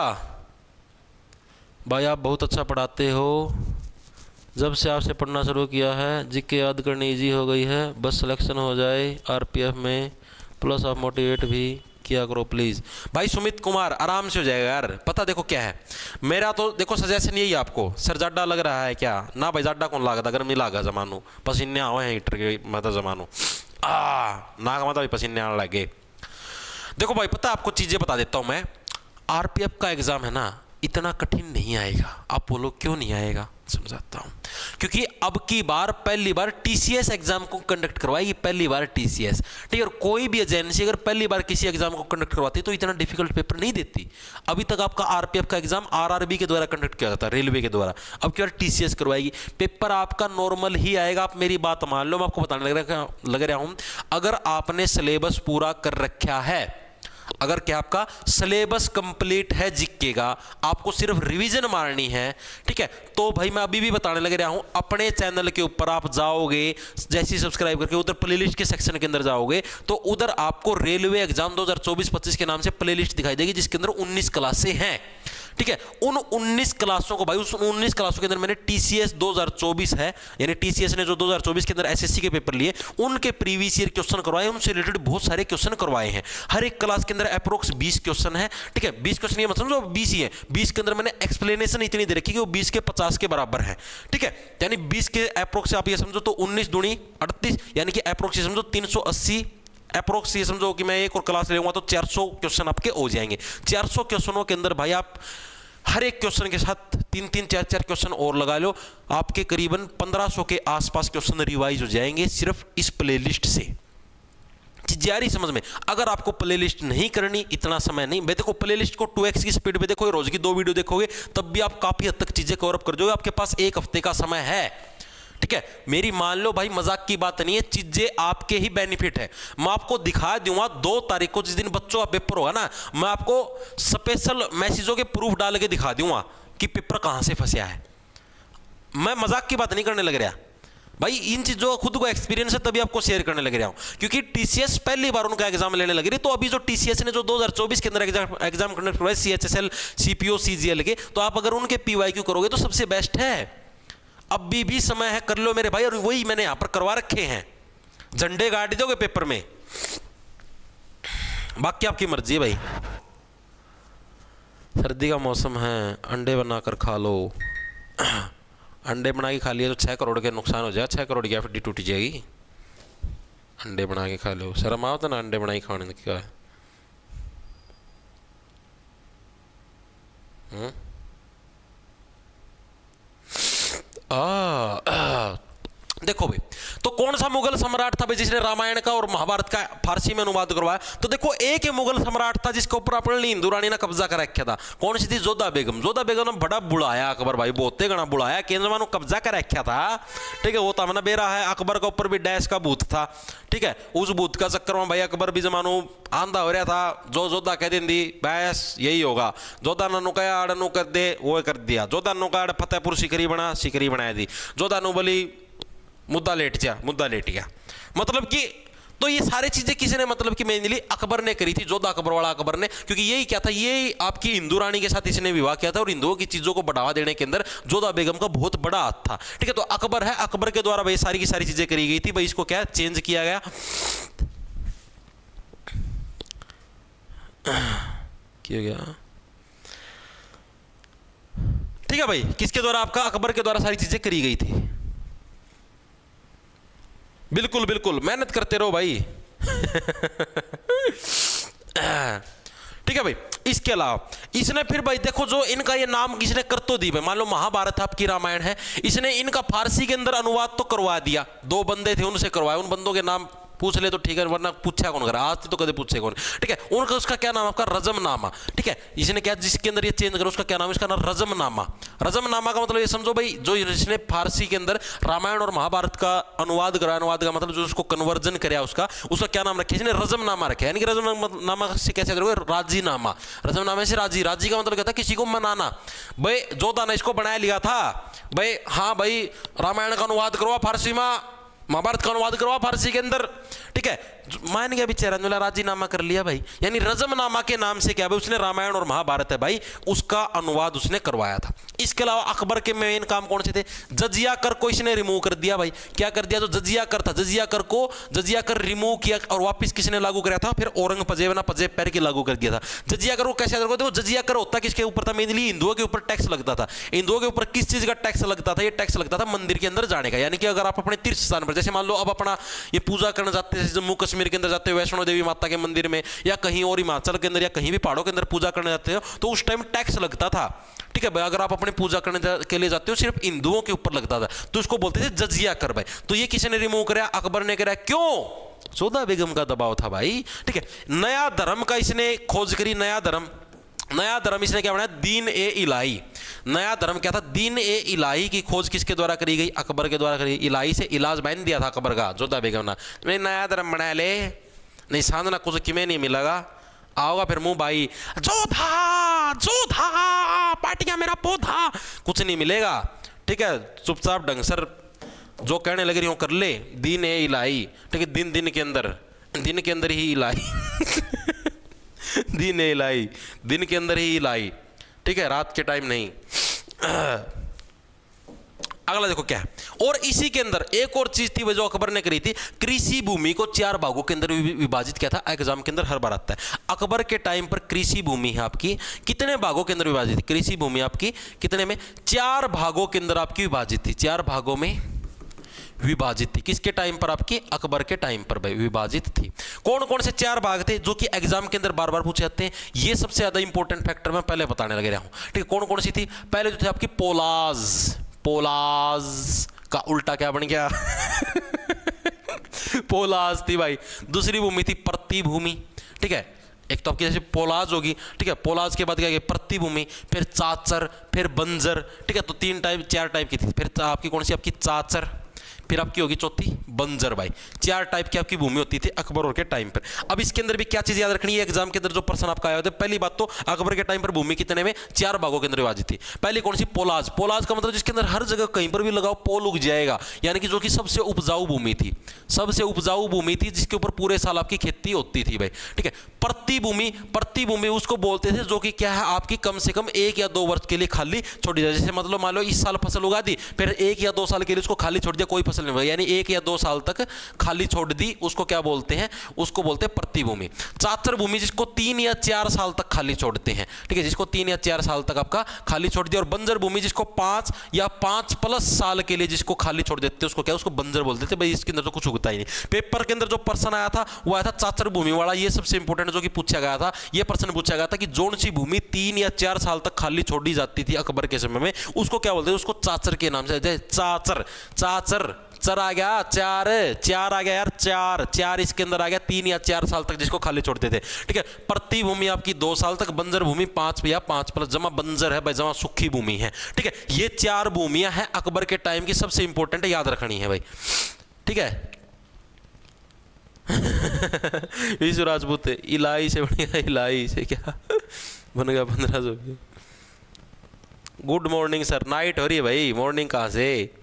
भाई आप बहुत अच्छा पढ़ाते हो, जब से आपसे पढ़ना शुरू किया है जीके याद करनी इजी हो गई है, बस सिलेक्शन हो जाए आरपीएफ में, प्लस आप मोटिवेट भी किया करो प्लीज़। भाई सुमित कुमार आराम से हो जाएगा यार। पता देखो क्या है मेरा, तो देखो सजेशन यही आपको। सर जाडा लग रहा है क्या? ना भाई जाडा कौन लागता, गर्मी लागा जमानू, पसीने आवे हैं हीटर के मतलब जमानू नाक मतलब पसीने आने लगे। देखो भाई पता आपको चीज़ें बता देता हूँ मैं। आरपीएफ का एग्ज़ाम है ना, इतना कठिन नहीं आएगा। आप बोलो क्यों नहीं आएगा, समझाता हूँ। क्योंकि अब की बार पहली बार टीसीएस एग्जाम को कंडक्ट करवाएगी, पहली बार टीसीएस, ठीक है। और कोई भी एजेंसी अगर पहली बार किसी एग्जाम को कंडक्ट करवाती है तो इतना डिफिकल्ट पेपर नहीं देती। अभी तक आपका आरपीएफ का एग्जाम आरआरबी के द्वारा कंडक्ट किया जाता है, रेलवे के द्वारा। अब की बार टीसीएस करवाएगी, पेपर आपका नॉर्मल ही आएगा। आप मेरी बात मान लो, मैं आपको बताने लग रहा हूं। अगर आपने सिलेबस पूरा कर रखा है, अगर क्या आपका सिलेबस कंप्लीट है जीके का, आपको सिर्फ रिवीजन मारनी है, ठीक है, तो भाई मैं अभी भी बताने लग रहा हूं, अपने चैनल के ऊपर आप जाओगे, जैसे ही सब्सक्राइब करके उधर प्लेलिस्ट के सेक्शन के अंदर जाओगे तो उधर आपको रेलवे एग्जाम 2024-25 के नाम से प्लेलिस्ट दिखाई देगी, जिसके अंदर 19 क्लासें हैं, ठीक है। उन 19 क्लासों को भाई, उस 19 क्लासों के अंदर मैंने टीसीएस 2024 है, यानी टीसीएस ने जो 2024 के अंदर एसएससी के पेपर लिए, उनके प्रीवियस ईयर क्वेश्चन करवाए, उनसे रिलेटेड बहुत सारे क्वेश्चन करवाए हैं। हर एक क्लास के अंदर अप्रोक्स 20 क्वेश्चन है, ठीक है। 20 क्वेश्चन ये मतलब जो 20 ही है, 20 के अंदर मैंने एक्सप्लेनेशन इतनी दे रखी कि वो 20 के 50 के बराबर है, ठीक है। यानी 20 के अप्रोक्स आप ये समझो तो 19 दूनी 38, यानी कि अप्रोक्स ये समझो 380, अप्रोक्स ये समझो कि मैं एक और क्लास लूंगा तो 400 क्वेश्चन आपके हो जाएंगे। 400 क्वेश्चनों के अंदर भाई आप हर एक क्वेश्चन के साथ 3-3, 4-4 क्वेश्चन और लगा लो, आपके करीबन 1500 के आसपास क्वेश्चन रिवाइज हो जाएंगे सिर्फ इस प्लेलिस्ट से। चीज़ आ रही समझ में? अगर आपको प्लेलिस्ट नहीं करनी, इतना समय नहीं, मैं देखो प्लेलिस्ट को 2x की स्पीड पे देखो, रोज की 2 वीडियो देखोगे तब भी आप काफी हद तक चीजें कवर अप कर दोगे। आपके पास 1 हफ्ते का समय है, ठीक है। मेरी मान लो भाई, मजाक की बात नहीं है, चीजें आपके ही बेनिफिट है। मैं आपको दिखा दूंगा 2 तारीख को, जिस दिन बच्चों का पेपर होगा ना, मैं आपको स्पेशल मैसेजों के प्रूफ डाल के दिखा दूंगा कि पेपर कहां से फंसा है। मैं मजाक की बात नहीं करने लग रहा भाई, इन चीजों का खुद को एक्सपीरियंस है तभी आपको शेयर करने लग रहा हूं। क्योंकि टीसीएस पहली बार उनका एग्जाम लेने लग रही, तो अभी जो टीसीएस ने जो 2024 के अंदर एग्जाम कंडक्ट करवाए सीएचएसएल, सीपीओ, सीजीएल के, तो आप अगर उनके पीवाईक्यू करोगे तो सबसे बेस्ट है। अभी भी समय है, कर लो मेरे भाई। और वही मैंने यहां पर करवा रखे हैं, झंडे गाड़ दोगे पेपर में, बाकी आपकी मर्जी है भाई। सर्दी का मौसम है, अंडे बनाकर खा लो। अंडे बना के खा लिए तो 6 करोड़ के नुकसान हो जाए, 6 करोड़ की एफडी टूट जाएगी। अंडे बना के खा लो, शर्म आओ तो ना अंडे बना के खाने का है। देखो भाई, तो कौन सा मुगल सम्राट था भाई जिसने रामायण का और महाभारत का फारसी में अनुवाद करवाया? तो देखो एक ही मुगल सम्राट था जिसके ऊपर अपने हिंदू रानी ने कब्जा कर रखा था। कौन सी थी? जोधा बेगम। जोधा बेगम ने बड़ा बुलाया अकबर भाई, बहुत गणा बुलाया, केंद्र में कब्जा कर रखा था, ठीक है। वो तो हमने बेरा है, अकबर के ऊपर भी डैश का भूत था, ठीक है। उस भूत का चक्कर में भाई अकबर भी जमानो आंधा हो रहा था। जो जोधा कह दी बस यही होगा, जोधा नु कहा आड़ नु कर दे, वो कर दिया। जोधा नु का फतेहपुर सिकरी बनाया दी। जोधा नु बोली मुद्दा लेट गया। मतलब कि तो ये सारी चीजें किसी ने, मतलब कि मेनली अकबर ने करी थी, जोधा अकबर वाला अकबर ने। क्योंकि यही क्या था, ये आपकी हिंदू रानी के साथ इसने विवाह किया था और हिंदुओं की चीजों को बढ़ावा देने के अंदर जोधा बेगम का बहुत बड़ा हाथ था, ठीक है। तो अकबर है, अकबर के द्वारा भाई सारी की सारी चीजें करी गई थी भाई। इसको क्या चेंज किया गया, किया गया, ठीक है भाई। किसके द्वारा? आपका अकबर के द्वारा सारी चीजें करी गई थी। बिल्कुल बिल्कुल, मेहनत करते रहो भाई। ठीक है भाई। इसके अलावा इसने फिर भाई देखो जो इनका ये नाम किसने कर तो दी भाई, मान लो महाभारत आपकी रामायण है, इसने इनका फारसी के अंदर अनुवाद तो करवा दिया, 2 बंदे थे उनसे करवाया, उन बंदों के नाम पूछ ले तो ठीक है, वरना पूछा कौन करा, आज तो कदे पूछे कौन, ठीक है। उनका उसका क्या नाम आपका रजमनामा, ठीक है। इसने क्या जिसके अंदर ये चेंज करो उसका क्या नाम, इसका नाम रजमनामा। रजमनामा का मतलब ये समझो भाई जो इसने फारसी के अंदर रामायण और महाभारत का अनुवाद करा, अनुवाद का मतलब जो उसको कन्वर्जन कराया उसका क्या नाम रखे, इसने रजमनामा रखे, यानी कि रजमनामा से कैसे करोगे, राजीनामा, रजमनामे से राजी, राजी का मतलब क्या था, किसी को मनाना। भाई जो था ना इसको बनाया लिया था भाई, हाँ भाई रामायण का अनुवाद करवा फारसी में, महाभारत का अनुवाद करवा फारसी के अंदर, ठीक है। मान गया बेचारा, राजीनामा कर लिया भाई, यानी रजमनामा के नाम से क्या भाई उसने रामायण और महाभारत है भाई उसका अनुवाद उसने करवाया था। इसके अलावा अकबर के मेन काम कौन से थे, जजिया कर को इसने रिमूव कर दिया भाई, क्या कर दिया, जो जजिया कर था जजिया कर को जजिया कर रिमूव किया और वापस किसने लागू कराया था, फिर औरंगजेब ना पजेब पैर के लागू कर दिया था। जजिया कर को कैसे याद रखो, देखो जजिया कर होता किसके ऊपर था, मेनली हिंदुओं के ऊपर टैक्स लगता था। हिंदुओं के ऊपर किस चीज का टैक्स लगता था, ये टैक्स लगता था मंदिर के अंदर जाने का, यानी कि अगर आप अपने तीर्थ स्थान पर जैसे मान लो अब अपना ये पूजा करने जाते हैं जम्मू कश्मीर के अंदर जाते हो वैष्णो देवी माता के मंदिर में, या कहीं और हिमाचल के अंदर या कहीं भी पहाड़ों के अंदर पूजा करने जाते हो तो उस टाइम टैक्स लगता था, ठीक है भाई। अगर आप अपनी पूजा करने के लिए जाते हो सिर्फ हिंदुओं के ऊपर लगता था, तो उसको बोलते थे जजिया कर भाई। तो ये किसने रिमूव कराया, अकबर ने कराया, क्यों, सौदा बेगम का दबाव था भाई, ठीक है। नया धर्म का इसने खोज करी, नया धर्म इसने क्या बनाया, दीन ए इलाही। नया धर्म क्या था, दीन ए इलाही की खोज किसके द्वारा करी गई, अकबर के द्वारा करी। इलाही से इलाज बहन दिया था अकबर का, जोधा बेगम ने नया धर्म बनाया ले, नहीं साधना कुछ किमें नहीं मिलेगा, आओगा फिर मुंह भाई जोधा जोधा पाटिया मेरा पौधा, कुछ नहीं मिलेगा, ठीक है। चुपचाप ढंग सर जो कहने लग रही हो कर ले, दीन ए इलाही, ठीक है। दिन के अंदर ही इलाही दिन ए इलाही, दिन के अंदर ही इलाही, ठीक है, रात के टाइम नहीं। अगला देखो क्या है, और इसी के अंदर एक और चीज थी जो अकबर ने करी थी, कृषि भूमि को 4 भागों के अंदर विभाजित किया था। एग्जाम के अंदर हर बार आता है, अकबर के टाइम पर कृषि भूमि है आपकी कितने भागों के अंदर विभाजित थी, कृषि भूमि आपकी कितने में, 4 भागों के अंदर आपकी विभाजित थी, 4 भागों में विभाजित थी। किसके टाइम पर, आपकी अकबर के टाइम पर भाई विभाजित थी। कौन कौन से 4 भाग थे जो कि एग्जाम के अंदर बार बार पूछे जाते हैं, ये सबसे ज्यादा इंपॉर्टेंट फैक्टर मैं पहले बताने लगे रहा हूं, ठीक है। कौन कौन सी थी, पहले जो थे आपकी पोलाज का उल्टा क्या बन गया पोलाज थी भाई। दूसरी भूमि थी प्रतिभूमि, ठीक है। एक तो आपकी जैसे पोलाज होगी, ठीक है, पोलाज के बाद क्या है प्रतिभूमि, फिर चाचर, फिर बंजर, ठीक है। तो 4 टाइप की थी। फिर आपकी कौन सी, आपकी चाचर, फिर आपकी होगी चौथी बंजर भाई। 4 टाइप की आपकी भूमि होती थी अकबर और के टाइम पर। अब इसके अंदर भी क्या चीज याद रखनी है, एग्जाम के अंदर जो प्रश्न आपका आया होता है, पहली बात तो अकबर के टाइम पर भूमि कितने में, 4 भागों के अंदर विभाजित थी। पहली कौन सी, पोलाज। पोलाज का मतलब जिसके अंदर हर जगह कहीं पर भी लगाओ पोल उग जाएगा, यानी कि जो कि सबसे उपजाऊ भूमि थी, सबसे उपजाऊ भूमि थी जिसके ऊपर पूरे साल आपकी खेती होती थी भाई, ठीक है। प्रतिभूमि उसको बोलते थे जो कि क्या है आपकी कम से कम 1 या 2 वर्ष के लिए खाली छोड़ी जाए। जैसे मतलब मान लो इस साल फसल उगा दी, फिर 1 या 2 साल के लिए उसको खाली छोड़ दिया, कोई फसल नहीं हुआ, यानी 1 या 2 साल तक खाली छोड़ दी, उसको क्या बोलते हैं, उसको बोलते हैं प्रतिभूमि। चाचर भूमि जिसको 3 या 4 साल तक खाली छोड़ते हैं, ठीक है, जिसको 3 या 4 साल तक आपका खाली छोड़ दिया। और बंजर भूमि जिसको 5 या 5+ साल के लिए जिसको खाली छोड़ देते हैं, उसको क्या, उसको बंजर बोलते थे भाई। इसके अंदर तो कुछ उगता ही नहीं। पेपर के अंदर जो प्रश्न आया था वो आया था चाचर भूमि वाला, ये सबसे इंपॉर्टेंट जो कि पूछा गया था। ये प्रश्न पूछा गया था कि जोन सी भूमि 3 या 4 साल तक खाली छोड़ी जाती थी अकबर के समय में, उसको क्या बोलते हैं, उसको चाचर के नाम से, चाचर चर आ गया, 4 आ गया यार, 4 इसके अंदर आ गया, 3 या 4 साल तक जिसको खाली छोड़ते थे, ठीक है। प्रतिभूमि आपकी 2 साल तक, बंजर भूमि 5 या 5+ जमा बंजर है भाई, जमा सूखी भूमि है, ठीक है। ये 4 भूमियां हैं अकबर के टाइम की, सबसे इंपॉर्टेंट है, याद रखनी है भाई, ठीक है। विश्व राजपूत इलाही से बढ़िया, इलाही से क्या बन गया 1500। गुड मॉर्निंग सर, नाइट हो रही है भाई, मॉर्निंग कहां से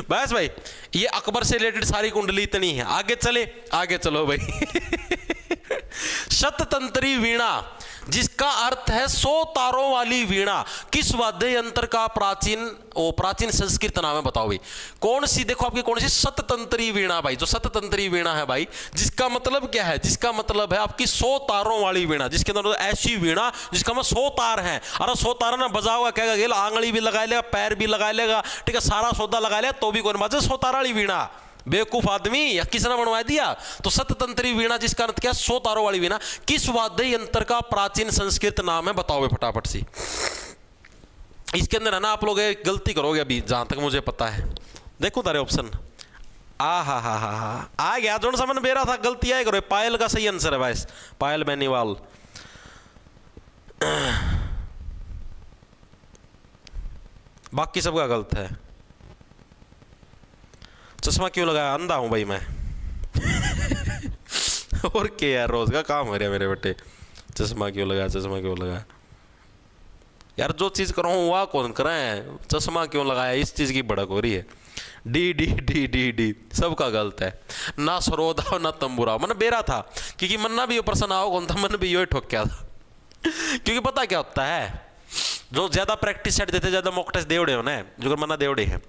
बस भाई ये अकबर से रिलेटेड सारी कुंडली इतनी है। आगे चलो भाई। शततंत्री वीणा जिसका अर्थ है 100 तारों वाली वीणा, किस वाद्य यंत्र का प्राचीन संस्कृत नाम है, बताओ भाई। कौन सी, देखो आपकी कौन सी, शततंत्री वीणा भाई। जो शततंत्री वीणा है भाई, जिसका मतलब क्या है, जिसका मतलब है आपकी 100 तारों वाली वीणा, जिसके अंदर ऐसी वीणा जिसका में 100 तार है। अरे 100 तार ना बजाओगा क्या गेल, आंगली भी लगा लेगा, पैर भी लगा लेगा, ठीक है, सारा सौदा लगा लेगा तो भी कौन बाजे 100 तार वाली वीणा। बेवकूफ आदमी, या किसने बनवा दिया? तो सततंत्री वीणा जिसका अर्थ क्या है? 100 तारों वाली वीणा किस वाद्य यंत्र का प्राचीन संस्कृत नाम है? बताओ फटाफट सी। इसके अंदर है ना, आप लोग एक गलती करोगे अभी, जहां तक मुझे पता है। देखो तारे ऑप्शन, आ गया जो समझ में रहा था, गलती आए करो। पायल का सही आंसर है भाई, पायल बेनीवाल। बाकी सबका गलत है। चश्मा क्यों लगाया? अंधा हूं भाई मैं। और क्या यार, रोज का काम हो रहा है मेरे बेटे। चश्मा क्यों लगाया, चश्मा क्यों लगाया? यार जो चीज करो वह कौन कराए? चश्मा क्यों लगाया, इस चीज की भड़क हो रही है। D D D D D सबका गलत है। ना सरोदा ना तंबूरा, मन बेरा था, क्योंकि मन्ना भी प्रश्न आओ कौन था, मन भी यो ठोक क्या था। क्योंकि पता क्या होता है, जो ज्यादा प्रैक्टिस सेट देते, ज्यादा मॉक टेस्ट देवड़े हो ना, जो मन्ना देवड़े हैं,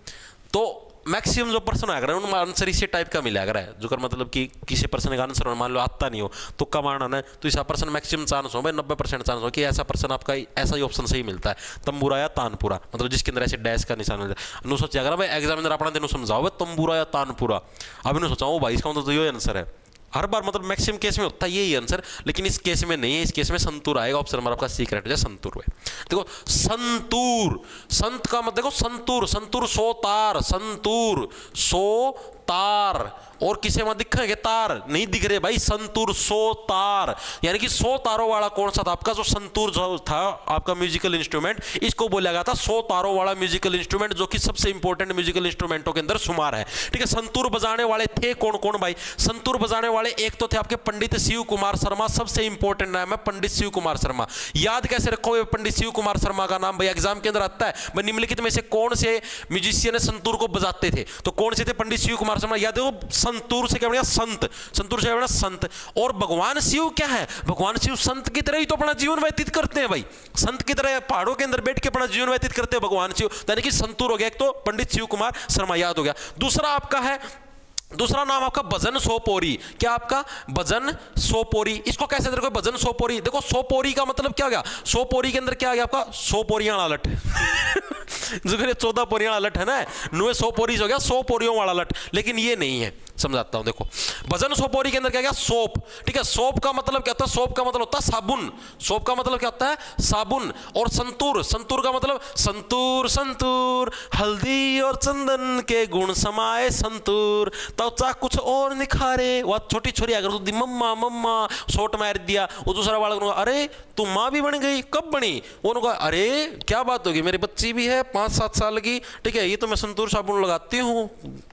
तो मैक्सिमम जो पर्सन आकर उनमें आंसर इसी टाइप का मिला कर है। जो कर मतलब कि किसी पर्सन का आंसर मान लो आता नहीं हो, तुक्का मारना ना, तो ऐसा पर्सन मैक्सिमम चांस हो भाई, 90% चांस हो कि ऐसा पर्सन आपका ऐसा ही ऑप्शन सही मिलता है, तंबूरा या तानपुरा, मतलब जिसके अंदर ऐसे डैश का निशान मिलता है। नु सोचा अगर भाई एग्जामिनर अपना दिन समझाओ भाई तंबूरा या तानपुरा, अब इन्होंने सोचा भाई इसका मतलब तो ये आंसर है। हर बार मतलब मैक्सिमम केस में होता है यही आंसर, लेकिन इस केस में नहीं है। इस केस में संतूर आएगा, ऑप्शन नंबर आपका सी करेक्ट है, संतूर है। देखो संतूर, संत का मतलब देखो संतूर, संतूर 100 तार, संतूर 100 तार, और किसे वहां दिखेंगे तार? नहीं दिख रहे भाई, संतूर 100 तार, यानी कि 100 तारों वाला कौन सा था आपका? जो संतूर जो था आपका म्यूजिकल इंस्ट्रूमेंट, इसको बोला गया था 100 तारों वाला म्यूजिकल इंस्ट्रूमेंट, जो कि सबसे इंपॉर्टेंट म्यूजिकल इंस्ट्रूमेंटों के अंदर शुमार है। ठीक है, संतूर बजाने वाले थे कौन कौन भाई? संतूर बजाने वाले एक तो थे आपके पंडित शिव कुमार शर्मा, सबसे इंपॉर्टेंट नाम है पंडित शिव कुमार शर्मा। याद कैसे रखोगे पंडित शिव कुमार शर्मा का नाम? भाई एग्जाम के अंदर आता है, भाई निम्नलिखित में से कौन से म्यूजिशियन संतूर को बजाते थे? तो कौन से थे? पंडित शिव कुमार शर्मा। याद है, संतूर से क्या बनेगा? संत, संतूर से बनेगा संत। और भगवान शिव क्या है? भगवान शिव संत की तरह ही तो अपना जीवन व्यतीत करते हैं भाई, संत की तरह पहाड़ों के अंदर बैठ के अपना जीवन व्यतीत करते हैं भगवान शिव, यानी कि संतूर हो गया एक तो पंडित शिव कुमार शर्मा, याद हो गया। दूसरा आपका है, दूसरा नाम आपका भजन सोपोरी। क्या आपका? भजन सोपोरी। इसको कैसे देखो, भजन सोपोरी, देखो सोपोरी का मतलब क्या हो गया? सोपोरी के अंदर क्या आ गया आपका? 100 पोरियां वाला लट। जो 14 पोरियां वाला लट है ना, नुए 100 पोरी हो गया, 100 पोरियों वाला लट, लेकिन ये नहीं है, समझाता हूं। देखो भजन सोपोरी के अंदर क्या गया? सोप। ठीक है, सोप का मतलब क्या होता है? सोप का मतलब होता है साबुन, सोप का मतलब क्या होता है? साबुन। और संतूर, संतूर का मतलब संतूर, संतूर हल्दी और चंदन के गुण समाये संतूर, त्वचा कुछ और निखारे। वह छोटी छोरी अगर तो मम्मा मम्मा शॉट मार दिया, वो दूसरा वाला अरे तू माँ भी बन गई, कब बनी? वो कहा अरे क्या बात होगी, मेरी बच्ची भी है 5-7 साल की, ठीक है, ये तो मैं संतूर साबुन लगाती हूँ,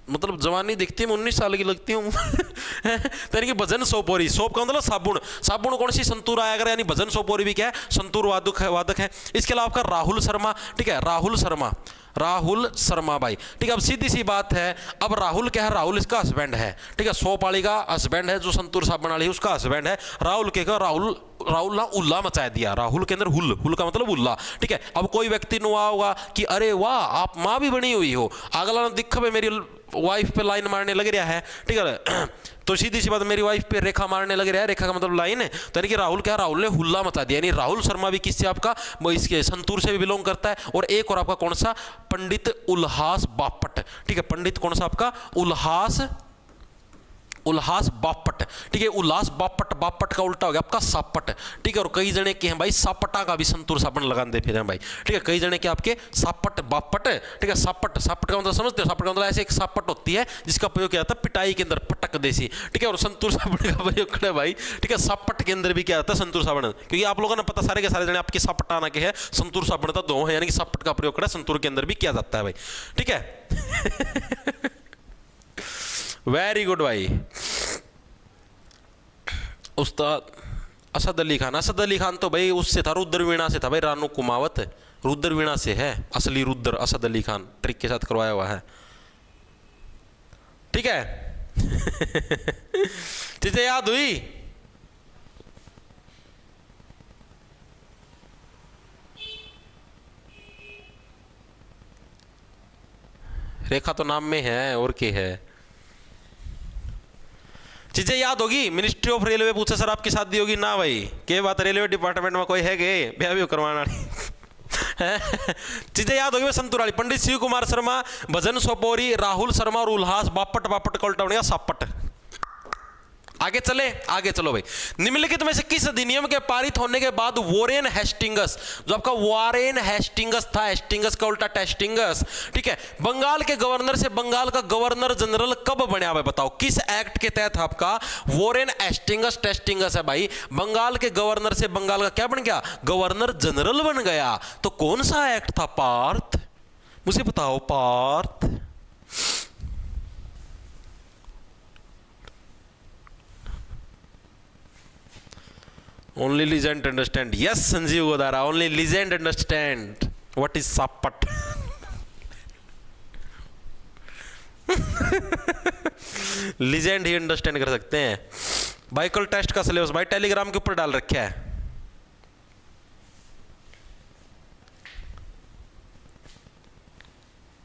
मतलब जवानी दिखती है, मैं 19 साल की लगती हूँ। यानी कि भजन सोपोरी, सोप का मतलब साबुन, साबुन कौन सी? संतूर आया अगर, यानी भजन सोपोरी भी क्या है? संतूर वादक है, वादक है। इसके अलावा आपका राहुल शर्मा, ठीक है, राहुल शर्मा, राहुल शर्मा भाई, ठीक है। अब सीधी सी बात है, अब राहुल क्या है? राहुल इसका हस्बैंड है, ठीक है, सोप वाली का हस्बैंड है, जो संतूर साबुन वाली है उसका हस्बैंड है। राहुल के का राहुल, राहुल ना उल्ला मचा दिया, राहुल के अंदर हुल, हुल का मतलब उल्ला, ठीक है। अब कोई व्यक्ति नुआ होगा कि अरे वाह आप माँ भी बनी हुई हो, अगला दिख मेरी वाइफ पे लाइन मारने लग रहा है, ठीक है, तो सीधी सी बात मेरी वाइफ पे रेखा मारने लग रहा है, रेखा का मतलब लाइन है, तो यानी कि राहुल क्या? राहुल ने हुल्ला मचा दिया, यानी राहुल शर्मा भी किससे आपका? वो इसके संतूर से भी बिलोंग करता है। और एक और आपका कौन सा? पंडित उल्हास बापट, ठीक है, पंडित कौन सा आपका? उल्हास, उल्हास बापट, ठीक है, उल्लास बापट, बापट का उल्टा हो गया आपका सापट, ठीक है। और कई जने के हैं भाई सापटा का भी संतूर साबुन लगाते फिर हैं भाई, ठीक है, कई जने के आपके सापट बापट, ठीक है। सापट, सापट का मतलब समझते हो? सापट का मतलब ऐसे एक सापट होती है जिसका प्रयोग किया जाता है पिटाई के अंदर, पटक देसी, ठीक है। और संतूर साबुन का प्रयोग करें भाई, ठीक है, सापट के अंदर भी क्या जाता है? संतूर साबुन, क्योंकि आप लोगों ने पता सारे के सारे जने आपके सापट आना के है, संतूर साबुन था 2 है, यानी कि सापट का प्रयोग करें संतूर के अंदर भी किया जाता है भाई, ठीक है। वेरी गुड भाई। उस्ताद असद अली खान, असद अली खान तो भाई उससे था, रुद्र वीणा से था भाई, रानू कुमावत रुद्र वीणा से है, असली रुद्र असद अली खान ट्रिक के साथ करवाया हुआ है, ठीक है। चीजें याद हुई? रेखा तो नाम में है, और क्या है? चीजें याद होगी? मिनिस्ट्री ऑफ रेलवे पूछे सर आपकी शादी होगी ना भाई? क्या बात, रेलवे डिपार्टमेंट में कोई है के ब्याह भी करवाना? चीजें याद होगी संतुराली, पंडित शिव कुमार शर्मा, भजन सोपोरी, राहुल शर्मा और उल्लास बापट बापट का उल्टा बनेगा सापट। आगे चले, आगे चलो भाई। निम्नलिखित में से किस अधिनियम के पारित होने के बाद वॉरेन हेस्टिंगस, जो आपका वॉरेन हेस्टिंगस था, हेस्टिंगस का उल्टा टेस्टिंगस, ठीक है, बंगाल के गवर्नर से बंगाल का गवर्नर जनरल कब बना भाई? बताओ किस एक्ट के तहत आपका वॉरेन हेस्टिंगस टेस्टिंगस है भाई? बंगाल के गवर्नर से बंगाल का क्या बन गया? गवर्नर जनरल बन गया। तो कौन सा एक्ट था पार्थ? मुझे बताओ Partha. Only legend understand. Yes, Sanjeev Godara. Only legend understand what is sapat. legend he understand कर सकते हैं भाई। कल टेस्ट का सिलेबस भाई टेलीग्राम के ऊपर डाल रखा है।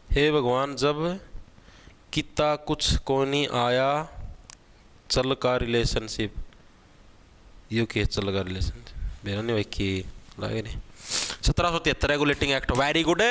हे भगवान, जब किता कुछ को नहीं आया चल का रिलेशनशिप, यू के चल का रिलेशन मेरा नहीं भाई की लगे नहीं। 1773 रेगुलेटिंग एक्ट, वेरी गुड।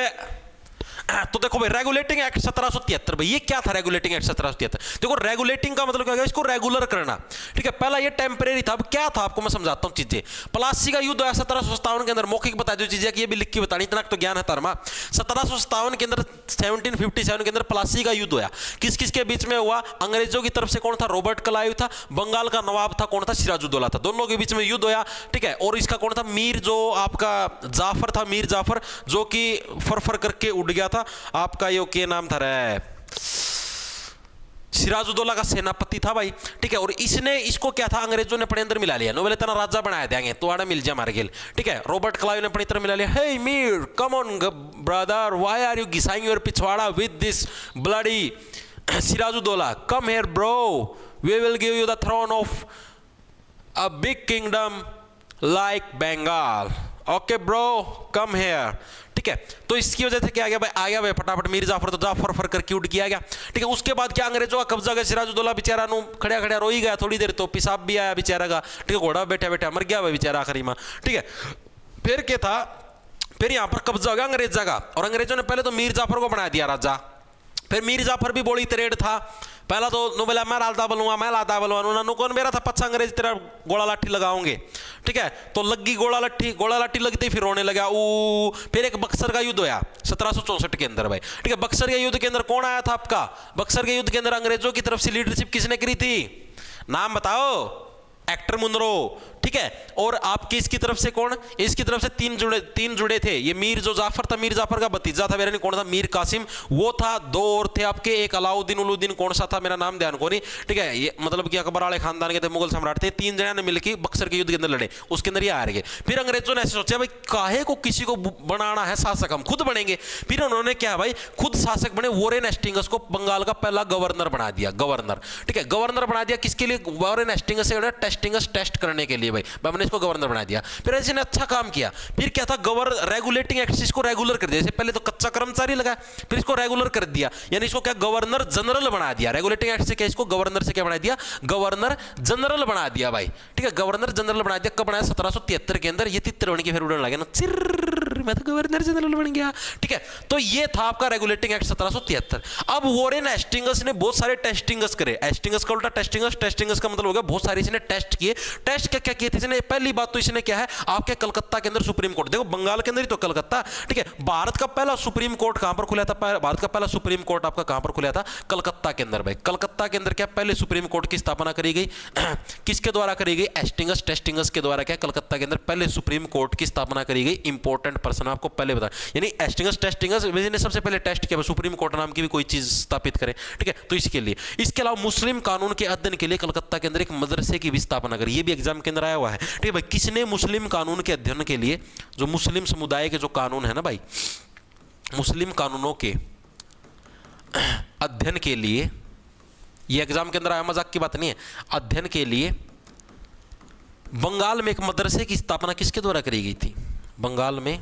तो देखो भाई रेगुलेटिंग एक्ट 1773 भाई, ये क्या था रेगुलेटिंग एक्ट 1773? देखो रेगुलेटिंग का मतलब क्या है? इसको रेगुलर करना, ठीक है। पहला ये टेम्परेरी था, अब क्या था आपको मैं समझाता हूं चीजें। प्लासी का युद्ध 1757 के अंदर, मौखिक बता दो चीजें कि ये भी लिख के बतानी, इतना तो ज्ञान है तरमा। 1757 के अंदर 1757 के अंदर प्लासी का युद्ध हुआ। किस किस के बीच में हुआ? अंग्रेजों की तरफ से कौन था? रॉबर्ट क्लाइव था। बंगाल का नवाब था कौन था? सिराजुद्दौला था। दोनों के बीच में युद्ध हुआ, ठीक है। और इसका कौन था? मीर, जो आपका जाफर था, मीर जाफर, जो कि फर करके उड़ गया था। आपका यो के नाम था रे, सिराजुद्दौला का सेनापति था भाई, ठीक है। और इसने इसको क्या था? अंग्रेजों ने अपने अंदर मिला लिया, नोबेले तना राजा बनाया देंगे तो आड़ा मिल जाए मार गेल, ठीक है। रॉबर्ट क्लाइव ने अपनी तरह मिला लिया। Hey Mir, come on brother, why are you kissing your पिछवाड़ा with this bloody Sirajuddaulah? Come here bro, we will give you the throne of a big kingdom like Bengal. Okay bro, come here, ठीक है। तो इसकी वजह से क्या आ गया भाई? आ गया भाई फटाफट मीर जाफर, तो जाफर फर करके उड़ किया गया, ठीक है। उसके बाद क्या अंग्रेजों का कब्जा गया। सिराजुद्दौला बेचारा नु खड़ा खड़ा रोई गया थोड़ी देर, तो पेशाब भी आया बेचारा का, ठीक है। घोड़ा बैठा बैठा मर गया भाई बेचारा आखिरी में, ठीक है। फिर क्या था? फिर यहाँ पर कब्जा हो गया अंग्रेजा का, और अंग्रेजों ने पहले तो मीर जाफर को बना दिया राजा। फिर मीर जाफर भी बोली तरेड़ था। पहला तो नो बोला मैं लाता बोलूंगा, मैं लाता बोलूंगा, नो कौन मेरा था पच्चा अंग्रेज तेरा गोला लाठी लगाओगे, ठीक है। तो लगी गोला लाठी लगती, फिर रोने लगा ऊ। फिर एक बक्सर का युद्ध होया 1764 के अंदर भाई, ठीक है। बक्सर के युद्ध के अंदर कौन आया था आपका? बक्सर के युद्ध के अंदर अंग्रेजों की तरफ से लीडरशिप किसने करी थी? नाम बताओ। एक्टर मुनरो, ठीक है। और आपकी इसकी तरफ से कौन? इसकी तरफ से तीन जुड़े थे। ये मीर जो जाफर था, मीर जाफर का भतीजा था, मेरा नहीं कौन था? मीर कासिम, वो था। दो और थे आपके, एक अलाउद्दीन उलुद्दीन, कौन सा था मेरा नाम ध्यान को नहीं, ठीक है। ये मतलब कि अकबर वाले खानदान के थे, मुगल सम्राट थे। तीन जने ने मिलकर बक्सर के युद्ध के अंदर लड़े, उसके अंदर ये हार गए। फिर अंग्रेजों ने ऐसे सोचा भाई काहे को किसी को बनाना है शासक, हम खुद बनेंगे। फिर उन्होंने क्या भाई खुद शासक बने। वॉरेन हेस्टिंगस को बंगाल का पहला गवर्नर बना दिया, गवर्नर, ठीक है। गवर्नर बना दिया किसके लिए? वॉरेन हेस्टिंगस से टेस्टिंगस टेस्ट करने के लिए भाई, हमने इसको गवर्नर बना दिया। फिर ऐसे ने अच्छा काम किया। फिर क्या था? रेगुलेटिंग एक्ट, इसको रेगुलर कर दिया। जैसे पहले तो कच्चा कर्मचारी लगा, फिर इसको रेगुलर कर दिया, यानी इसको क्या गवर्नर जनरल बना दिया। रेगुलेटिंग एक्ट से क्या इसको गवर्नर से क्या बना दिया? गवर्नर जनरल बना दिया भाई, ठीक है। गवर्नर जनरल बना दिया। कब बनाया? 1773 के अंदर। ये तित्र बन के फिर उड़ने लगे ना, चिर मैं तो गवर्नर जनरल बन गया, ठीक है। तो ये था आपका रेगुलेटिंग एक्ट 1773। अब वॉरेन हेस्टिंगस ने बहुत सारे टेस्टिंगस करे। हेस्टिंगस का उल्टा टेस्टिंगस, टेस्टिंगस का मतलब हो गया बहुत सारे इसने टेस्ट किए। टेस्ट क्या क्या किए थे इसने? पहली बात तो इसने क्या है आपके कलकत्ता के अंदर सुप्रीम कोर्ट, देखो बंगाल के अंदर ही तो कलकत्ता, ठीक है। भारत का पहला सुप्रीम कोर्ट कहां पर खुला था? भारत का पहला सुप्रीम कोर्ट आपका कहां पर खुला था? कलकत्ता के अंदर भाई। कलकत्ता के अंदर क्या पहले सुप्रीम कोर्ट की स्थापना करी गई? किसके द्वारा करी गई? हेस्टिंगस टेस्टिंगस के द्वारा क्या कलकत्ता के अंदर पहले सुप्रीम कोर्ट की स्थापना करी गई। इंपॉर्टेंट पर्सन आपको पहले बता, यानी हेस्टिंगस टेस्टिंगस ने सबसे पहले टेस्ट किया सुप्रीम कोर्ट नाम की भी कोई चीज स्थापित करे, ठीक है। तो इसके लिए, इसके अलावा मुस्लिम कानून के अध्ययन के लिए कलकत्ता के अंदर एक मदरसे की भी स्थापना करी। ये भी एग्जाम के अंदर आया हुआ है, ठीक है भाई। किसने मुस्लिम कानून के अध्ययन के लिए, जो मुस्लिम समुदाय के जो कानून है ना भाई, मुस्लिम कानूनों के अध्ययन के लिए, ये एग्जाम के अंदर आया, मजाक की बात नहीं है, अध्ययन के लिए बंगाल में एक मदरसे की स्थापना किसके द्वारा करी गई थी? बंगाल में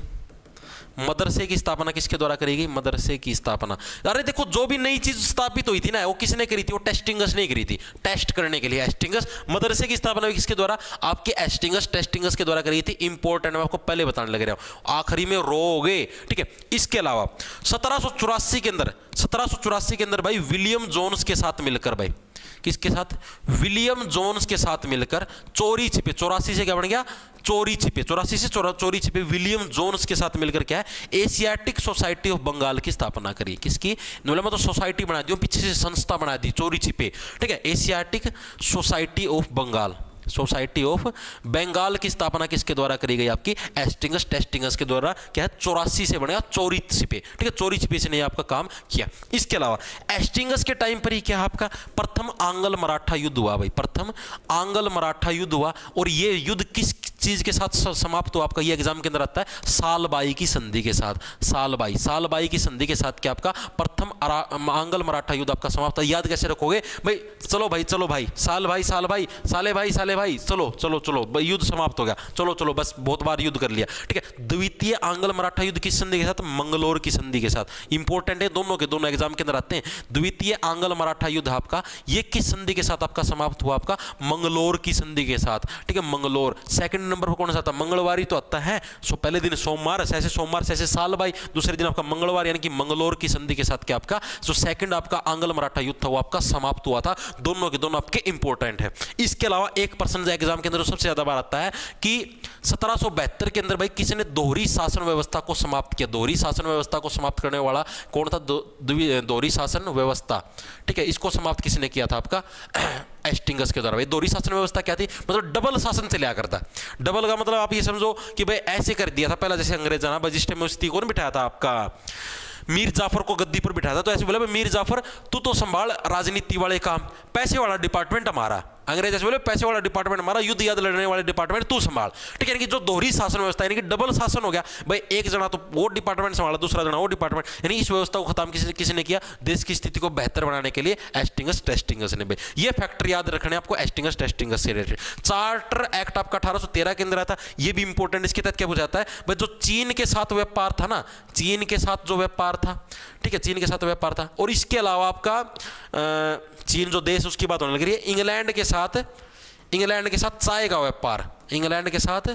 मदरसे की स्थापना किसके द्वारा करी गई? मदरसे की स्थापना। अरे देखो, जो भी नई चीज स्थापित हुई थी ना, वो किसने करी थी? वो टेस्टिंगस ने करी थी, टेस्ट करने के लिए एस्टिंगस। मदरसे की स्थापना भी किसके द्वारा? आपके एस्टिंगस, टेस्टिंगस के द्वारा करी थी। इंपॉर्टेंट, मैं आपको पहले बताने लग रहा हूं, आखिरी में रो हो गए, ठीक है। इसके अलावा 1784 के अंदर, 1784 के अंदर भाई विलियम जोन्स के साथ मिलकर, भाई किसके साथ? विलियम जोन्स के साथ मिलकर चोरी छिपे, 84 से क्या बन गया? चोरी छिपे, 84 से चोरी छिपे विलियम जोन्स के साथ मिलकर क्या है? एशियाटिक सोसाइटी ऑफ बंगाल की स्थापना करी। किसकी? मैं तो सोसाइटी बना दी, पीछे से संस्था बना दी, चोरी छिपे, ठीक है। Asiatic Society of Bengal, Society of Bengal की स्थापना किसके द्वारा करी गई? आपकी एस्टिंगस, टेस्टिंगस के द्वारा। क्या है? 84 से बनेगा चोरी छिपे, ठीक है। चोरी छिपे से ने आपका काम किया। इसके अलावा एस्टिंगस के टाइम पर ही क्या आपका प्रथम आंग्ल मराठा युद्ध हुआ भाई, प्रथम आंग्ल मराठा युद्ध हुआ। और ये युद्ध किस चीज के साथ समाप्त हुआ? आपका ये एग्जाम के अंदर आता है, सालबाई की संधि के साथ। सालबाई की संधि के साथ क्या आपका प्रथम आंग्ल मराठा युद्ध आपका समाप्त है। याद कैसे रखोगे भाई? चलो भाई, साले भाई, चलो भाई, युद्ध समाप्त हो गया, चलो बस बहुत बार युद्ध कर लिया, ठीक है। द्वितीय आंग्ल मराठा युद्ध किस संधि के साथ? मंगलोर की संधि के साथ। इंपॉर्टेंट है, दोनों के दोनों एग्जाम के अंदर आते हैं। द्वितीय आंग्ल मराठा युद्ध आपका ये किस संधि के साथ आपका समाप्त हुआ? आपका मंगलोर की संधि के साथ, ठीक है। मंगलोर। सेकंड नंबर पर कौन सा आता? मंगलवार तो आता है। सो पहले दिन सोमवार से सालबाई, दूसरे दिन आपका मंगलवार, यानी कि मंगलोर की संधि के साथ क्या आपका जो सेकंड आपका आंग्ल मराठा युद्ध था वो आपका समाप्त हुआ था। दोनों के दोनों आपके इंपॉर्टेंट है। इसके अलावा एक पर्सन एग्जाम के अंदर सबसे ज्यादा बार आता है कि 1772 के अंदर भाई किसने दोहरी शासन व्यवस्था को समाप्त किया? दोहरी शासन व्यवस्था को समाप्त करने वाला कौन था? दोहरी शासन व्यवस्था, ठीक है। इसको समाप्त किसने किया था? आपका एस्टिंगस के द्वारा। भाई दोहरी शासन व्यवस्था क्या थी? मतलब डबल शासन चला करता। डबल का मतलब आप ये समझो कि भाई ऐसे कर दिया था पहला, जैसे अंग्रेज ना बजिस्टे में उस्ती कौन बिठाया था? आपका मीर जाफर को गद्दी पर बिठाया था। तो ऐसे बोला मीर जाफर तू तो संभाल राजनीति वाले काम, पैसे वाला डिपार्टमेंट हमारा। अंग्रेज ऐसे बोले पैसे वाला डिपार्टमेंट हमारा, युद्ध याद लड़ने वाले डिपार्टमेंट तू संभाल, ठीक है। यानी कि जो दोहरी शासन व्यवस्था, यानी कि डबल शासन हो गया भाई, एक जना तो वो डिपार्टमेंट संभाला, दूसरा जना वो डिपार्टमेंट, यानी इस व्यवस्था को खत्म किसने किया? देश की स्थिति को बेहतर बनाने के लिए एस्टिंगस, टेस्टिंगस ने। ये फैक्टर याद रखने आपको एस्टिंगस, टेस्टिंगस से रिलेटेड। चार्टर एक्ट आपका 1813 के अंदर आता है, ये भी इंपॉर्टेंट। इसके तहत क्या बुझाता है भाई? जो चीन के साथ व्यापार था ना, चीन के साथ जो व्यापार था, ठीक है, चीन के साथ व्यापार था। और इसके अलावा आपका चीन जो देश, उसकी बात होने लग रही है। इंग्लैंड के साथ चाय का व्यापार, इंग्लैंड के साथ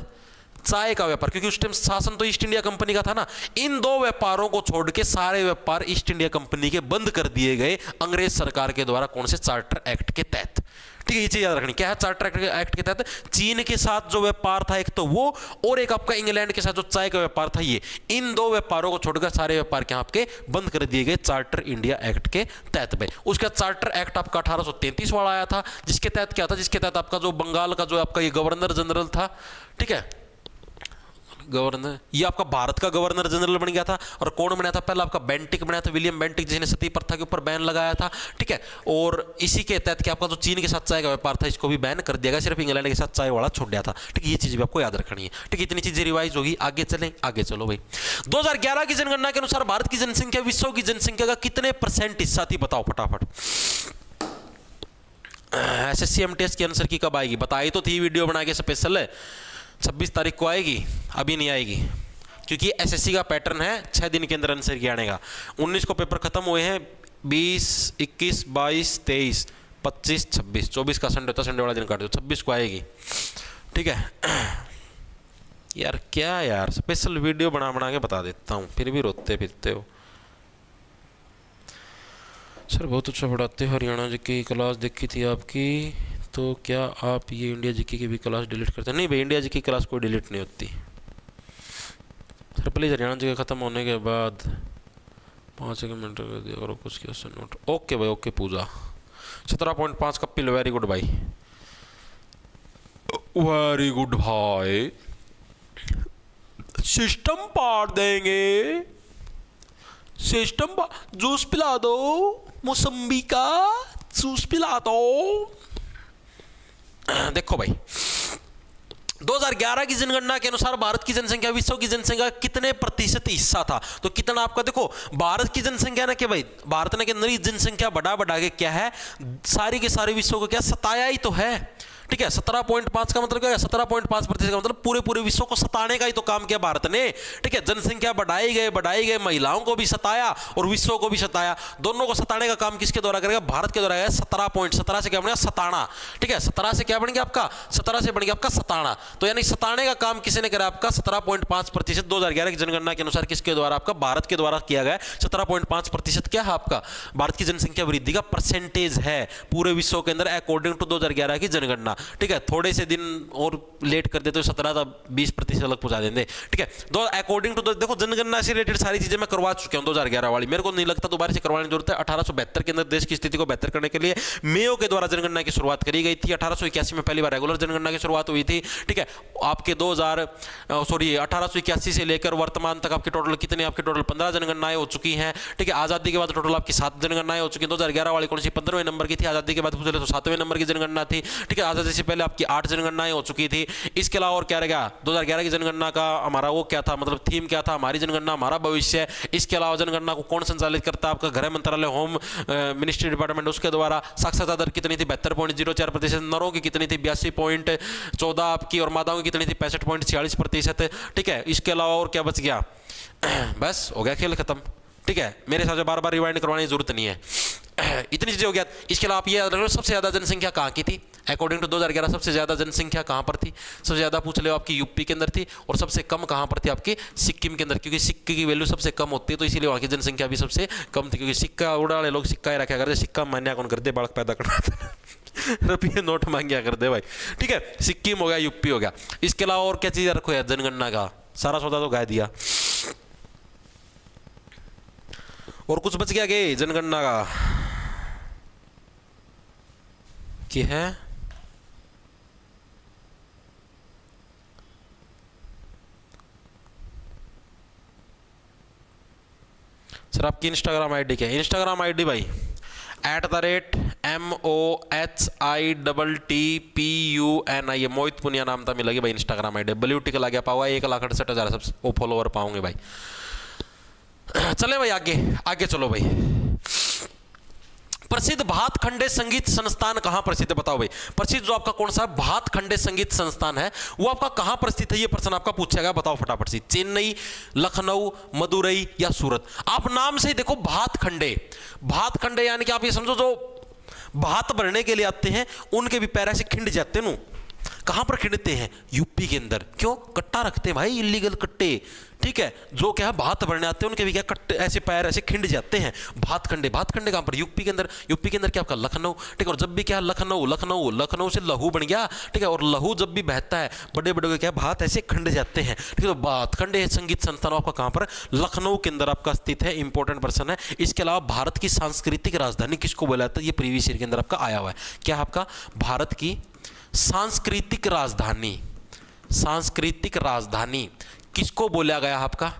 चाय का व्यापार, क्योंकि उस टाइम शासन तो ईस्ट इंडिया कंपनी का था ना। इन दो व्यापारों को छोड़ के सारे व्यापार ईस्ट इंडिया कंपनी के बंद कर दिए गए अंग्रेज सरकार के द्वारा। कौन से? चार्टर एक्ट के तहत, ठीक है। ये चीज याद रखनी। क्या है? चार्टर एक्ट के तहत चीन के साथ जो व्यापार था एक तो वो, और एक आपका इंग्लैंड के साथ जो चाय का व्यापार था ये। इन दो व्यापारों को छोड़कर सारे व्यापार के आपके बंद कर दिए गए चार्टर इंडिया एक्ट के तहत में। उसका चार्टर एक्ट आपका 1833 वाला आया था, जिसके तहत क्या था? जिसके तहत आपका जो बंगाल का जो आपका ये गवर्नर जनरल था, ठीक है, गवर्नर, ये आपका भारत का गवर्नर जनरल बन गया था। और कौन बनाया था? पहला आपका बेंटिक बनाया था, विलियम बेंटिक, जिसने सती प्रथा के ऊपर बैन लगाया था, ठीक है। और इसी के तहत कि आपका जो चीन के साथ चाय का व्यापार था इसको भी बैन कर दिया गया, सिर्फ इंग्लैंड के साथ चाय वाला छोड़ दिया था, ठीक है। ये चीज भी आपको याद रखनी है, ठीक है। इतनी चीजें रिवाइज होगी। आगे चलो भाई। 2011 की जनगणना के अनुसार भारत की जनसंख्या विश्व की जनसंख्या का कितने % हिस्सा थी? बताओ फटाफट। SSC MTS की आंसर की कब आएगी? बताई तो थी वीडियो बना के स्पेशल, 26 तारीख को आएगी, अभी नहीं आएगी, क्योंकि SSC का पैटर्न है 6 दिन के अंदर आंसर की आने का। 19 को पेपर खत्म हुए हैं, 20, 21, 22, 23, 25, 26, 24 का संडे होता, संडे वाला दिन काट दो, 26 को आएगी, ठीक है। यार क्या यार, स्पेशल वीडियो बना के बता देता हूँ, फिर भी रोते फिरते हो। सर बहुत अच्छा पढ़ाते हो, हरियाणा जी की क्लास देखी थी आपकी, तो क्या आप ये इंडिया जीके की भी क्लास डिलीट करते हैं? नहीं भाई, इंडिया जीके की क्लास कोई डिलीट नहीं होती सर। प्लीज़ हरियाणा जीके ख़त्म होने के बाद 5 मिनट कर दिया करो कुछ क्वेश्चन नोट। ओके भाई, ओके पूजा। 17.5 कपिल, वेरी गुड भाई, वेरी गुड भाई। सिस्टम पार देंगे, सिस्टम जूस पिला दो, मौसम्बी का जूस पिला दो। देखो भाई, 2011 की जनगणना के अनुसार भारत की जनसंख्या विश्व की जनसंख्या कितने % हिस्सा था? तो कितना आपका देखो, भारत की जनसंख्या ना, कि भाई भारत ने के अंदर जनसंख्या बढ़ा के क्या है, सारी के सारे विश्व को क्या सताया ही तो है, ठीक है, 17.5 का मतलब क्या है? 17.5% का मतलब पूरे पूरे विश्व को सताने का ही तो काम किया भारत ने। ठीक है, जनसंख्या बढ़ाई गए, महिलाओं को भी सताया और विश्व को भी सताया, दोनों को सताने का काम किसके द्वारा करेगा? भारत के द्वारा है। 17 से क्या बनेगा? सताना। ठीक है, 17 से क्या बन गया आपका? 17 से बन गया आपका सताना। तो यानी सताने का काम किसी ने करा आपका? 17.5%। 2011 की जनगणना के अनुसार किसके द्वारा? आपका भारत के द्वारा किया गया। 17.5% क्या है आपका? भारत की जनसंख्या वृद्धि का परसेंटेज है पूरे विश्व के अंदर अकॉर्डिंग टू 2011 की जनगणना। ठीक है, थोड़े से दिन और लेट कर देते तो 17-20% अलग पहुंचा देंगे। ठीक है, दो अकॉर्डिंग टू देखो जनगणना से रिलेटेड सारी चीजें मैं करवा चुका हूं 2011 वाली, मेरे को नहीं लगता दोबारा से करवाने की जरूरत है। 1872 के अंदर देश की स्थिति को बेहतर करने के लिए मेयो के द्वारा जनगणना की शुरुआत करी गई थी। 1881 में पहली बार रेगुलर जनगणना की शुरुआत हुई थी। ठीक है, आपके 1881 से लेकर वर्तमान तक आपकी टोटल कितनी? आपकी टोटल 15 जनगणनाएं हो चुकी हैं। ठीक है, आजादी के बाद टोटल आपकी 7 जनगणनाएं हो चुकी हैं। 2011 वाली कौन सी? 15वें नंबर की थी। आजादी के बाद पूछे तो 7वें नंबर की जनगणना थी। ठीक है, आजादी से पहले आपकी 8 जनगणनाएं हो चुकी थी। इसके अलावा और क्या रहेगा? 2011 की जनगणना का हमारा वो क्या था, मतलब थीम क्या था? हमारी जनगणना हमारा भविष्य। इसके अलावा जनगणना को कौन संचालित करता है? आपका गृह मंत्रालय, होम मिनिस्ट्री डिपार्टमेंट, उसके द्वारा। साक्षरता दर कितनी थी? 72.04%। नरों की कितनी थी? 82.14 आपकी, और मादाओं की कितनी थी? 65.46%। ठीक है, इसके अलावा और क्या बच गया? बस हो गया, खेल खत्म। ठीक है, मेरे हिसाब से बार बार रिवाइंड करवाने की जरूरत नहीं है, इतनी चीजें हो गया। इसके अलावा आप ये याद रखो, सबसे ज्यादा जनसंख्या कहाँ की थी? अकॉर्डिंग टू 2011 सबसे ज्यादा जनसंख्या कहाँ पर थी? सबसे ज्यादा पूछ ले आपकी यूपी के अंदर थी, और सबसे कम कहाँ पर थी? आपकी सिक्किम के अंदर, क्योंकि सिक्के की वैल्यू सबसे कम होती है, तो इसीलिए वहाँ की जनसंख्या भी सबसे कम थी। क्योंकि सिक्का उड़ा वाले लोग सिक्का ही रखा करते, सिक्का मान्या कौन करते? बालक पैदा करना रुपये नोट मांगिया करते भाई। ठीक है, सिक्किम हो गया, यूपी हो गया। इसके अलावा और क्या चीज रखो यार जनगणना का? सारा सौदा तो गा दिया। और कुछ बच गया के जनगणना का कि है? सर आपकी इंस्टाग्राम आईडी क्या है? इंस्टाग्राम आईडी भाई @MOHITTPUNI, मोहित पुनिया नाम था मिलेगी भाई इंस्टाग्राम आईडी। WT का लगा पावा 1,68,000 सब वो फॉलोवर पाओगे भाई। चले भाई आगे, आगे चलो भाई। प्रसिद्ध भातखंडे संगीत संस्थान कहां प्रसिद्ध है? बताओ भाई। प्रसिद्ध जो आपका कौन सा भातखंडे संगीत संस्थान है वो आपका कहां प्रसिद्ध है? ये प्रश्न आपका पूछेगा, बताओ फटाफट से। चेन्नई, लखनऊ, मदुरई या सूरत? आप नाम से ही देखो भातखंडे। भातखंडे यानी कि आप ये समझो जो भात भरने के लिए आते हैं उनके भी पैर ऐसे खिंड जाते हैं। कहां पर खिंडते हैं? यूपी के अंदर। क्यों? कट्टा रखते हैं भाई, इलीगल कट्टे। ठीक है, जो क्या है भात भरने आते हैं उनके भी क्या कट्टे ऐसे पैर ऐसे खिंड जाते हैं। भातखंडे, भातखंडे कहां पर? यूपी के अंदर। यूपी के अंदर क्या आपका? लखनऊ। ठीक है, और जब भी क्या लखनऊ, लखनऊ, लखनऊ से लहू बन गया। ठीक है, और लहू जब भी बहता है बड़े बड़े क्या भात ऐसे खिंड जाते हैं। ठीक है, तो भातखंडे संगीत संस्थान आपका कहां पर? लखनऊ के अंदर आपका स्थित है। इंपॉर्टेंट पर्सन है। इसके अलावा भारत की सांस्कृतिक राजधानी किसको बोला जाता है? ये प्रीवियस ईयर के अंदर आपका आया हुआ है। क्या आपका? भारत की सांस्कृतिक राजधानी, सांस्कृतिक राजधानी किसको बोला गया आपका?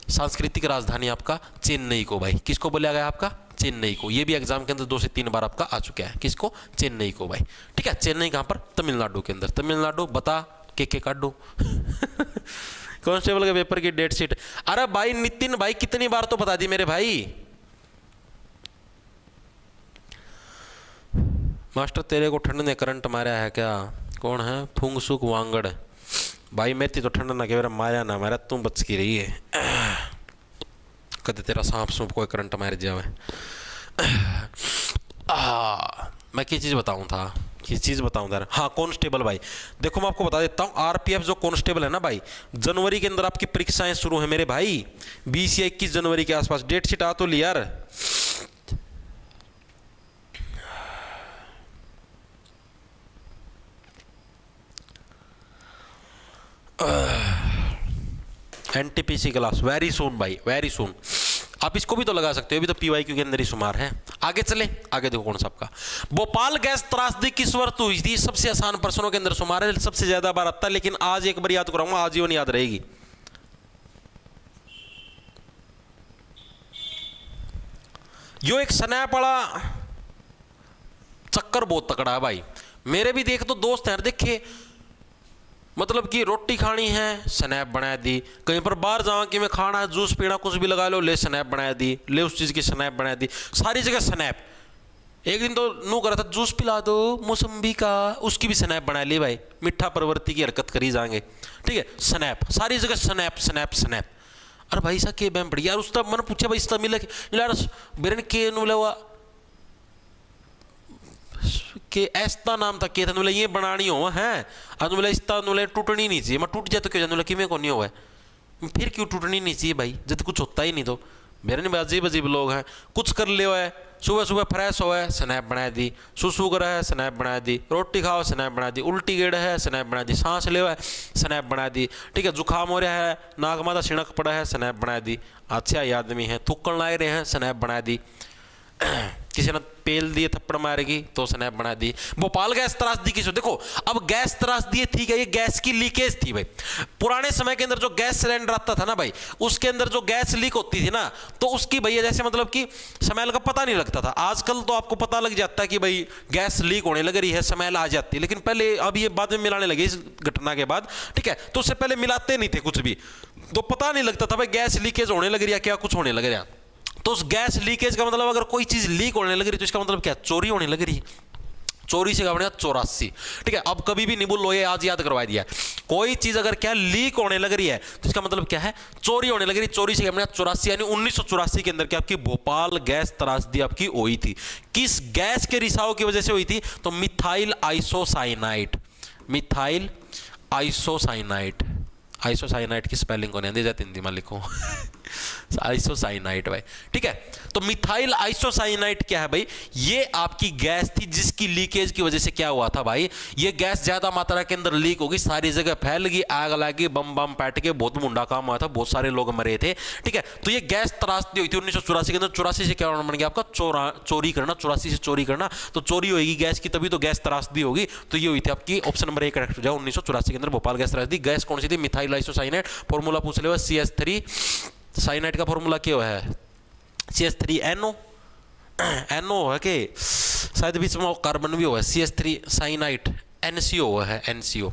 सांस्कृतिक राजधानी आपका चेन्नई को भाई। किसको बोला गया आपका? चेन्नई को। ये भी एग्जाम के अंदर 2 से 3 बार आपका आ चुका है। किसको? चेन्नई को भाई। ठीक है, चेन्नई कहां पर? तमिलनाडु के अंदर। तमिलनाडु बता के काटो कांस्टेबल के पेपर की डेट शीट। अरे भाई नितिन भाई कितनी बार तो बता दी मेरे भाई। मास्टर तेरे को ठंड ने करंट मारा है क्या? कौन है? फुंगसुक वांगड़ भाई। मेरी तो ठंड ना के मारा ना मारा, तुम बच की रही है। कदे तेरा सांप सूप कोई करंट मार जावे। मैं किस चीज़ बताऊँ था, किस चीज़ बताऊँ यार? हाँ, कांस्टेबल भाई। देखो मैं आपको बता देता हूँ, आरपीएफ जो कांस्टेबल है ना भाई, जनवरी के अंदर आपकी परीक्षाएं शुरू है मेरे भाई। 20 या 21 जनवरी के आसपास। डेट शीट आ तो ली यार। एनटीपीसी क्लास वेरी सून भाई, वेरी सून। आप इसको भी तो लगा सकते हो, भी तो पीवाईक्यू के अंदर ही शुमार है। आगे चले, आगे देखो कौन सा आपका भोपाल गैस त्रासदी किस वर्ष हुई थी? सबसे आसान प्रश्नों के अंदर शुमार है, सबसे ज्यादा बार आता है, लेकिन आज एक बार याद कराऊंगा, आजीवन याद रहेगी। यो एक स्नैप वाला चक्कर बहुत तकड़ा है भाई। मेरे भी देख तो दोस्त हैं, देखे मतलब कि रोटी खानी है स्नैप बना दी, कहीं पर बाहर जाओ कि मैं खाना है, जूस पीना, कुछ भी लगा लो, ले स्नैप बना दी, ले उस चीज़ की स्नैप बना दी, सारी जगह स्नैप। एक दिन तो नू करा था जूस पिला दो मौसम्बी का, उसकी भी स्नैप बना ली भाई, मिठा प्रवृत्ति की हरकत करी जाएंगे, ठीक है। स्नैप सारी जगह स्नैप स्नैप स्नैप। अरे भाई साहब के बैम पड़ी यार, उसका मैंने पूछा भाई इसका मिला यार बेरन के नुला हुआ के ऐसा नाम था के था नुला ये बनानी हो है अनुला इसका नुला टूटनी नहीं चाहिए, मैं टूट जाए तो क्यों जानुला कि मैं को नहीं हुआ है, फिर क्यों टूटनी नहीं चाहिए भाई जब कुछ होता ही नहीं। तो मेरे नहीं अजीब अजीब लोग हैं, कुछ कर लियो है, सुबह सुबह फ्रेश हो है स्नैप बना दी, सुसु कर है स्नैप बना दी, रोटी खाओ स्नैप बना दी, उल्टी गेड़ है स्नैप बना दी, सांस ले है स्नैप बना दी, ठीक है। जुकाम हो रहा है, नाक माथा छिड़क पड़ा है स्नैप बना दी, अच्छा ये आदमी है, थुक्कड़ ला रहे हैं स्नैप बना दी, किसी ने पेल दिए थप्पड़ मारेगी तो स्नैप बना दी। भोपाल गैस त्रासदी किसी देखो, अब गैस त्रासदी है ठीक है, ये गैस की लीकेज थी भाई। पुराने समय के अंदर जो गैस सिलेंडर आता था ना भाई, उसके अंदर जो गैस लीक होती थी ना, तो उसकी भैया जैसे मतलब कि स्मेल का पता नहीं लगता था। आजकल तो आपको पता लग जाता है कि भाई गैस लीक होने लग रही है, स्मेल आ जाती है, लेकिन पहले अब ये बाद में मिलाने लगे इस घटना के बाद, ठीक है। तो उससे पहले मिलाते नहीं थे कुछ भी, तो पता नहीं लगता था भाई गैस लीकेज होने लग रही है क्या कुछ होने लग रहा। तो उस गैस लीकेज का मतलब अगर कोई चीज लीक होने लग रही तो इसका मतलब क्या, चोरी होने लग रही। चोरी से बनेगा 84, ठीक है। अब कभी भी नहीं भूलो, ये आज याद करवा दिया, कोई चीज अगर क्या लीक होने लग रही है तो इसका मतलब क्या है, चोरी होने लग रही। चोरी से बनेगा 84, यानी 1984 के अंदर क्या आपकी भोपाल गैस त्रासदी आपकी हुई थी। किस गैस के रिसाव की वजह से हुई थी, तो methyl isocyanide, methyl isocyanide. Isocyanide की स्पेलिंग को नहीं आती जाती हिंदी में लिखो आइसोसाइनाइड भाई, ठीक है। तो मिथाइल आइसोसाइनाइड क्या है भाई, ये आपकी गैस थी जिसकी लीकेज की वजह से क्या हुआ था भाई, ये गैस ज्यादा मात्रा के अंदर लीक होगी, सारी जगह फैल गई, आग लगी, बम बम पैट के बहुत मुंडा काम हुआ था, बहुत सारे लोग मरे थे, ठीक है। तो ये गैस त्रासदी हुई थी 1984 के अंदर। 84 से क्या बन गया आपका चोरी करना, 84 से चोरी करना, तो चोरी होगी गैस की तभी तो गैस त्रासदी होगी। तो ये हुई थी आपकी ऑप्शन नंबर 1 करेक्ट हो जाए 1984 के अंदर भोपाल गैस त्रासदी। गैस कौन सी थी, मिथाइल आइसोसाइनाइड। फॉर्मूला पूछ ले CH3, साइनाइड का फॉर्मूला क्या है, CH3NO, NO है कि शायद बीच में कार्बन भी हुआ है, CH3 साइनाइड, NCO है, NCO,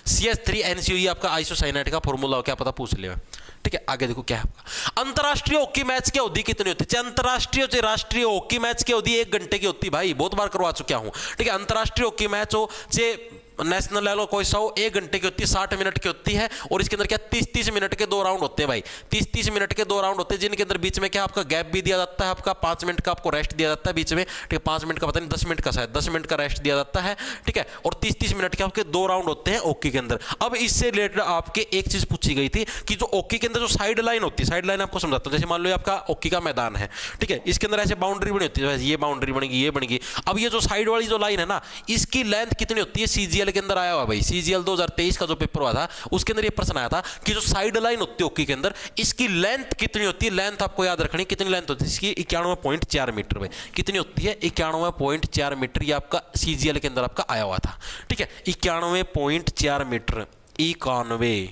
CH3NCO, ये आपका आइसोसाइनाइड का फॉर्मूला हो, क्या पता पूछ लिया, ठीक है। आगे देखो क्या है आपका अंतरराष्ट्रीय हॉकी मैच की अवधि कितनी होती है, अंतरराष्ट्रीय चाहे राष्ट्रीय हॉकी मैच की अवधि 1 घंटे की होती है भाई, बहुत बार करवा चुका हूं, ठीक है। अंतरराष्ट्रीय हॉकी मैच हो चाहे नेशनल लेवल कोई सा हो, 1 घंटे की होती है, 60 मिनट की होती है, और इसके अंदर क्या 30-30 मिनट के 2 राउंड होते हैं भाई, 30-30 मिनट के 2 राउंड होते हैं, जिनके अंदर बीच में क्या आपका गैप भी दिया जाता है, आपका 5 मिनट का आपको रेस्ट दिया जाता है बीच में, ठीक है। 5 मिनट का पता नहीं 10 मिनट का, शायद 10 मिनट का रेस्ट दिया जाता है, ठीक है। और 30-30 मिनट के आपके 2 राउंड होते हैं हॉकी के अंदर। अब इससे रिलेटेड आपके एक चीज पूछी गई थी कि जो हॉकी के अंदर जो साइड लाइन होती है, साइड लाइन आपको समझाता हूं, जैसे मान लो आपका हॉकी का मैदान है, ठीक है, इसके अंदर ऐसे बाउंड्री बनी होती है, ये बाउंड्री बनेगी, ये बनेगी। अब ये जो साइड वाली जो लाइन है ना, इसकी लेंथ कितनी होती है, CGL के अंदर आया हुआ भाई, CGL 2023 का जो पेपर हुआ था उसके अंदर ये प्रश्न आया था कि जो साइड लाइन होती है हॉकी के अंदर, इसकी लेंथ कितनी होती है, लेंथ आपको याद रखनी, कितनी लेंथ होती है इसकी, 91.4 मीटर भाई, कितनी होती है 91.4 मीटर, ये आपका CGL के अंदर आपका आया हुआ था, ठीक है। 91.4 मीटर, 91,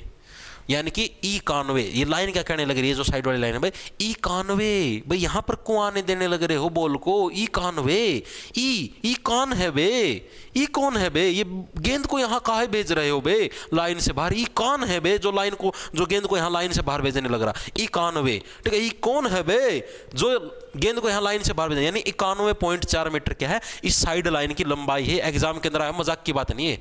यानी कि 91, ये लाइन क्या कहने लग रही है जो साइड वाली लाइन है भाई, 91 भाई, यहां पर क्यों आने देने लग रहे हो बोल को, 91, ई कौन है बे, ई कौन है बे, ये गेंद को यहां काहे भेज रहे हो बे लाइन से बाहर, ई कौन है बे जो लाइन को, जो गेंद को यहां लाइन से बाहर भेजने लग रहा, 91, ठीक है। ई कौन है बे जो गेंद को यहां लाइन से बाहर भेजना, यानी 91.4 मीटर क्या है, इस साइड लाइन की लंबाई है। एग्जाम के अंदर आया, मजाक की बात नहीं है,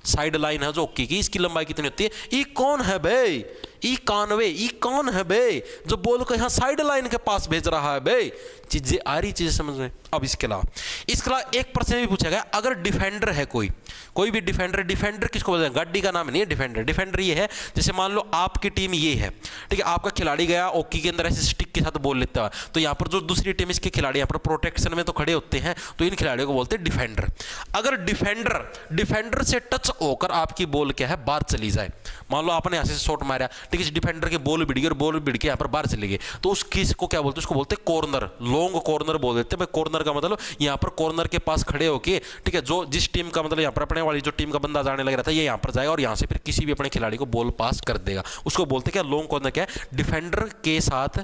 साइड लाइन है जो हॉकी की, इसकी लंबाई कितनी होती है, ई कौन है बे, 91, ई कौन है बे जो बॉल को यहां साइड लाइन के पास भेज रहा है बे, चीजें आ रही चीजें समझ में। अब इसके अलावा एक प्रश्न भी पूछा गया, अगर डिफेंडर है कोई भी डिफेंडर, डिफेंडर किसको बोलते हैं, गाड़ी का नाम नहीं है डिफेंडर, डिफेंडर ये है, जैसे मान लो आपकी टीम ये है, ठीक है, आपका खिलाड़ी गया हॉकी के अंदर ऐसे स्टिक के साथ बॉल लेता है, तो यहाँ पर जो दूसरी टीम इसके खिलाड़ी यहाँ पर प्रोटेक्शन में तो खड़े होते हैं, तो इन खिलाड़ियों को बोलते हैं डिफेंडर। अगर डिफेंडर से टच होकर आपकी बॉल क्या है बाहर चली जाए, मान लो आपने यहाँ से शॉट मारा, ठीक है, डिफेंडर के बॉल भिड़ गई और बॉल भिड़ के यहाँ पर बाहर चली गई, तो उस किस को क्या बोलते हैं, उसको बोलते हैं कॉर्नर, लॉन्ग कॉर्नर बोल देते हैं। कॉर्नर का मतलब यहाँ पर कॉर्नर के पास खड़े होके, ठीक है, जो जिस टीम का मतलब यहाँ पर अपने वाली जो टीम का बंदा जाने लग रहा था, ये यहाँ पर जाएगा और यहाँ से फिर किसी भी अपने खिलाड़ी को बॉल पास कर देगा, उसको बोलते हैं क्या, लॉन्ग कॉर्नर। क्या है, डिफेंडर के साथ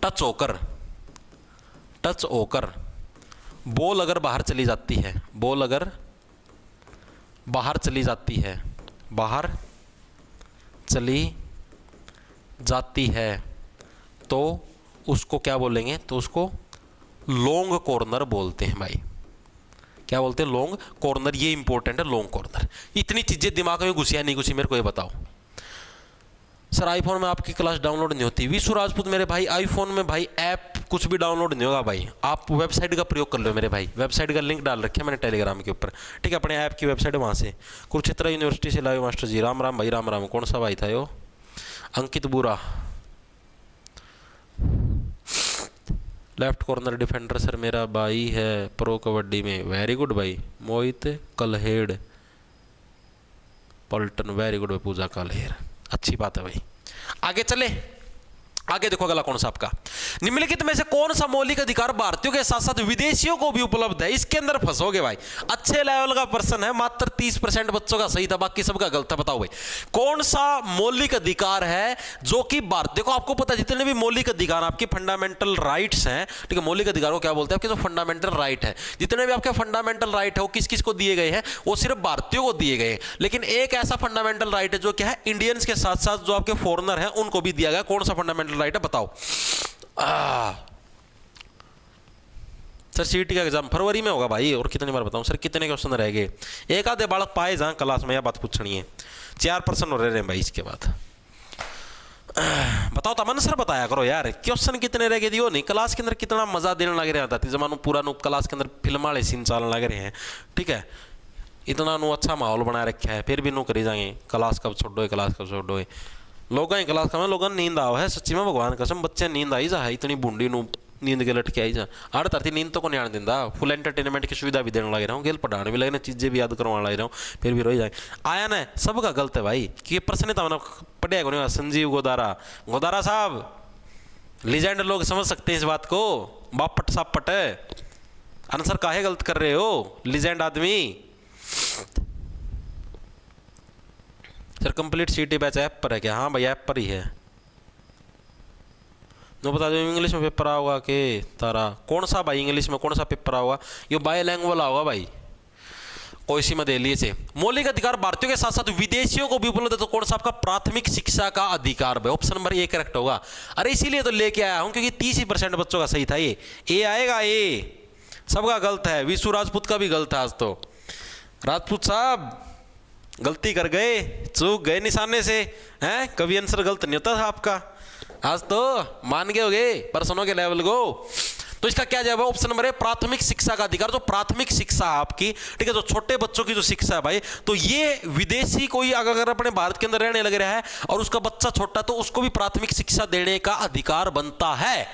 टच होकर बॉल अगर बाहर चली जाती है, बॉल अगर बाहर चली जाती है, बाहर चली जाती है तो उसको क्या बोलेंगे, तो उसको लॉन्ग कॉर्नर बोलते हैं भाई। क्या बोलते हैं? Long corner. ये इंपॉर्टेंट है, लॉन्ग कॉर्नर। इतनी चीजें दिमाग में घुसी या नहीं घुसी, मेरे को ये बताओ। सर आईफोन में आपकी क्लास डाउनलोड नहीं होती। विशु राजपूत मेरे भाई, आईफोन में भाई ऐप कुछ भी डाउनलोड नहीं होगा भाई। आप वेबसाइट का प्रयोग कर लो मेरे भाई। वेबसाइट का लिंक डाल रखे मैंने टेलीग्राम के ऊपर, ठीक है? अपने ऐप की वेबसाइट है, वहाँ से। कुरुक्षेत्र यूनिवर्सिटी से लाइव मास्टर जी, राम राम भाई, राम राम। कौन सा भाई था यो? अंकित बुरा, लेफ्ट कॉर्नर डिफेंडर सर मेरा भाई है प्रो कबड्डी में। वेरी गुड भाई। मोहित कलहेड़ पल्टन, वेरी गुड भाई। पूजा कलहेड़, अच्छी बात है भाई। आगे चले, आगे देखो अगला कौन सा आपका, निम्नलिखित में से कौन सा मौलिक अधिकार भारतीयों के साथ साथ विदेशियों को भी उपलब्ध है? इसके अंदर फंसोगे भाई। अच्छे लेवल का प्रश्न है, मात्र 30% बच्चों का सही था, बाकी सबका गलत है। बताओ भाई कौन सा मौलिक अधिकार है जो कि भारतीयों को, आपको पता है जितने भी मौलिक अधिकार आपके फंडामेंटल राइट्स हैं, ठीक है? मौलिक अधिकार को क्या बोलते हैं? आपके जो फंडामेंटल राइट है, जितने भी आपके फंडामेंटल राइट है वो किस किस को दिए गए हैं? वो सिर्फ भारतीयों को दिए गए हैं। लेकिन एक ऐसा फंडामेंटल राइट है जो क्या है, इंडियंस के साथ साथ जो आपके फॉरेनर हैं उनको भी दिया गया। कौन सा फंडामेंटल राइट है बताओ? सर सीटी का एग्जाम फरवरी में होगा भाई। और कितनी बार बताऊं सर, कितने क्वेश्चन रह गए? एक आधे बालक पाए जहां क्लास में, यह बात पूछनी है। 4% रह रहे हैं भाई। इसके बाद बताओ तमन सर, बताया करो यार क्वेश्चन कितने रह गए दियो नहीं। क्लास के अंदर कितना मजा देने लग रहा था जमानू पूरा नु, क्लास के अंदर फिल्म वाले सीन चलने लग रहे हैं, ठीक है? इतना नु अच्छा माहौल बना रखा है, फिर भी नु करी जाएंगे क्लास कब छोड़ो, क्लास कब छोड़ो। लोग क्लास का लोगों नींद आओ है, सच्ची में भगवान कसम, बच्चे नींद आई जा है इतनी बूंदी नु, नींद के लटके आई जा। आड़ तरती नींद तो को नहीं आने देता। फुल एंटरटेनमेंट की सुविधा भी देने लग रहा हूँ, गेल पढ़ाने भी लगे ना, चीजें भी याद करवाने लग रहा हूँ, फिर भी रह जाए। आया ना, सबका गलत है भाई। कि प्रश्न था मैंने पढ़िया को नहीं। संजीव गोदारा, गोदारा साहब लीजेंड लोग समझ सकते हैं इस बात को। बापट सापट आंसर काहे गलत कर रहे हो, लीजेंड आदमी। सर कंप्लीट सीटी बैच ऐप पर है क्या? हाँ भाई ऐप पर ही है। नो बता दो इंग्लिश में पेपर आओगा कि तारा? कौन सा भाई इंग्लिश में कौन सा पेपर आओगा? ये बायलैंग्वेज होगा भाई, कोई सी में दे लिए से। मौलिक अधिकार भारतीयों के साथ साथ विदेशियों को भी उपलब्ध है, तो कौन सा आपका? प्राथमिक शिक्षा का अधिकार भाई। ऑप्शन नंबर ए करेक्ट होगा। अरे इसीलिए तो लेके आया हूं क्योंकि 30% बच्चों का सही था। ये ए आएगा, ए सबका गलत है। विशु राजपूत का भी गलत है आज तो। राजपूत साहब गलती कर गए, चूक गए निशाने से, हैं? कभी आंसर गलत नहीं होता था आपका, आज तो मान गए होगे पर्सनों के लेवल को। तो इसका क्या जवाब है? ऑप्शन नंबर है प्राथमिक शिक्षा का अधिकार। जो प्राथमिक शिक्षा आपकी, ठीक है, जो छोटे बच्चों की जो शिक्षा है भाई, तो ये विदेशी कोई अगर अपने भारत के अंदर रहने लग रहा है और उसका बच्चा छोटा, तो उसको भी प्राथमिक शिक्षा देने का अधिकार बनता है,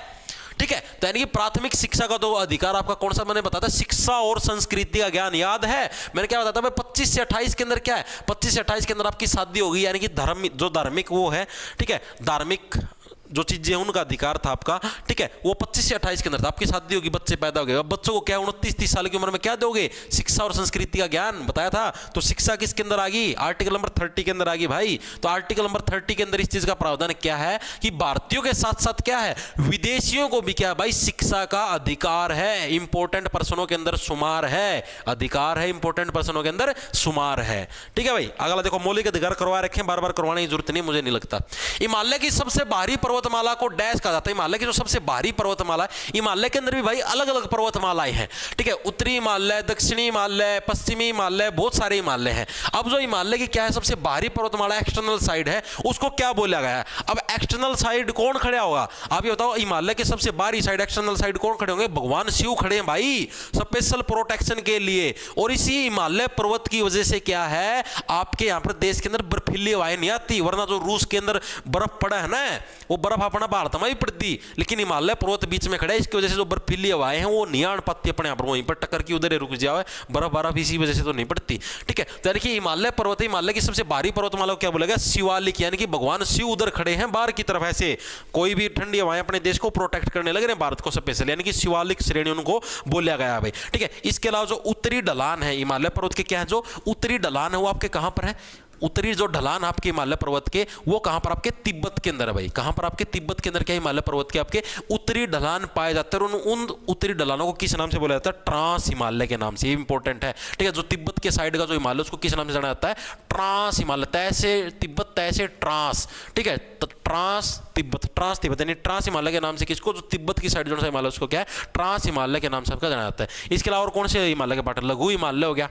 ठीक है? तो यानी कि प्राथमिक शिक्षा का तो अधिकार आपका कौन सा मैंने बताया था? शिक्षा और संस्कृति का ज्ञान। याद है मैंने क्या बताया था? 25 से 28 के अंदर क्या है? 25 से 28 के अंदर आपकी शादी होगी, यानी कि धर्म, जो धार्मिक वो है, ठीक है, धार्मिक जो चीजें उनका अधिकार था आपका, ठीक है, वो 25 से 28 के अंदर था। आपकी शादी होगी, बच्चे पैदा हो गए, अब बच्चों को क्या 29-30 साल की उम्र में क्या दोगे? शिक्षा और संस्कृति का ज्ञान बताया था। तो शिक्षा किसके अंदर आ गई? आर्टिकल नंबर 30 के अंदर आ गई भाई। तो आर्टिकल नंबर 30 के अंदर इस चीज का प्रावधान क्या है कि भारतीयों के साथ साथ क्या है, विदेशियों को भी क्या है भाई? शिक्षा का अधिकार है। इंपोर्टेंट पर्सनों के अंदर शुमार है, अधिकार है, इंपोर्टेंट पर्सनों के अंदर शुमार है, ठीक है भाई। अगला देखो, मौलिक अधिकार करवा रखे, बार बार करवाने की जरूरत नहीं, मुझे नहीं लगता। हिमालय की सबसे बाहरी पर्वतमाला को डैश कहा जाता है। हिमालय की जो सबसे बाहरी पर्वतमाला है, हिमालय के अंदर भी भाई अलग अलग पर्वतमालाएं हैं, ठीक है? उत्तरी हिमालय, दक्षिणी हिमालय, पश्चिमी हिमालय, बहुत सारे हिमालय हैं। अब जो हिमालय की क्या है सबसे बाहरी पर्वतमाला, एक्सटर्नल साइड है, उसको क्या बोला गया है? अब एक्सटर्नल साइड कौन खड़ा होगा? आप ये बताओ, हिमालय के सबसे बाहरी साइड, एक्सटर्नल साइड कौन खड़े होंगे? भगवान शिव खड़े हैं भाई, स्पेशल प्रोटेक्शन के लिए। और इसी हिमालय पर्वत की वजह से क्या है, आपके यहाँ पर देश के अंदर बर्फीली हवाएं नहीं आती। वरना जो रूस के अंदर बर्फ पड़ा है ना, वो बर्फ अपना भारत में भी पड़ती, लेकिन हिमालय पर्वत बीच में खड़ा है, इसकी वजह से जो बर्फीली हवाएं हैं वो नहीं आन पाती अपने यहाँ पर, वहीं पर टक्कर की उधर रुक जाए, बर्फ इसी वजह से तो नहीं पड़ती, ठीक है? तो यानी कि हिमालय पर्वत, हिमालय की सबसे बाहरी पर्वतमाला को क्या बोला गया? शिवालिक, यानी कि भगवान शिव उधर खड़े हैं बाहर की तरफ, ऐसे कोई भी ठंडी हवाएं अपने देश को प्रोटेक्ट करने लग रहे हैं, भारत को स्पेशल, यानी कि शिवालिक श्रेणी उनको बोला गया भाई, ठीक है? इसके अलावा जो उत्तरी ढलान है हिमालय पर्वत के, क्या है जो उत्तरी ढलान है वो आपके कहां पर है? उत्तरी जो ढलान आपके हिमालय पर्वत के, वो कहां पर आपके तिब्बत के अंदर है भाई। कहां पर आपके तिब्बत के अंदर क्या हिमालय पर्वत के आपके उत्तरी ढलान पाए जाते हैं। और उन उत्तरी ढलानों को किस नाम से बोला जाता है? ट्रांस हिमालय के नाम से। ये इंपॉर्टेंट है, ठीक है। जो तिब्बत के साइड का जो हिमालय उसको किस नाम से जाना जाता है? ट्रांस हिमालय। तैसे तिब्बत, तैसे ट्रांस, ठीक है। ट्रांस तिब्बत यानी ट्रांस हिमालय के नाम से किसको? जो तिब्बत की साइड जो हिमालय उसको क्या है? ट्रांस हिमालय के नाम से आपका जाना जाता है। इसके अलावा और कौन से हिमालय के पार्ट? लघु हिमालय हो गया,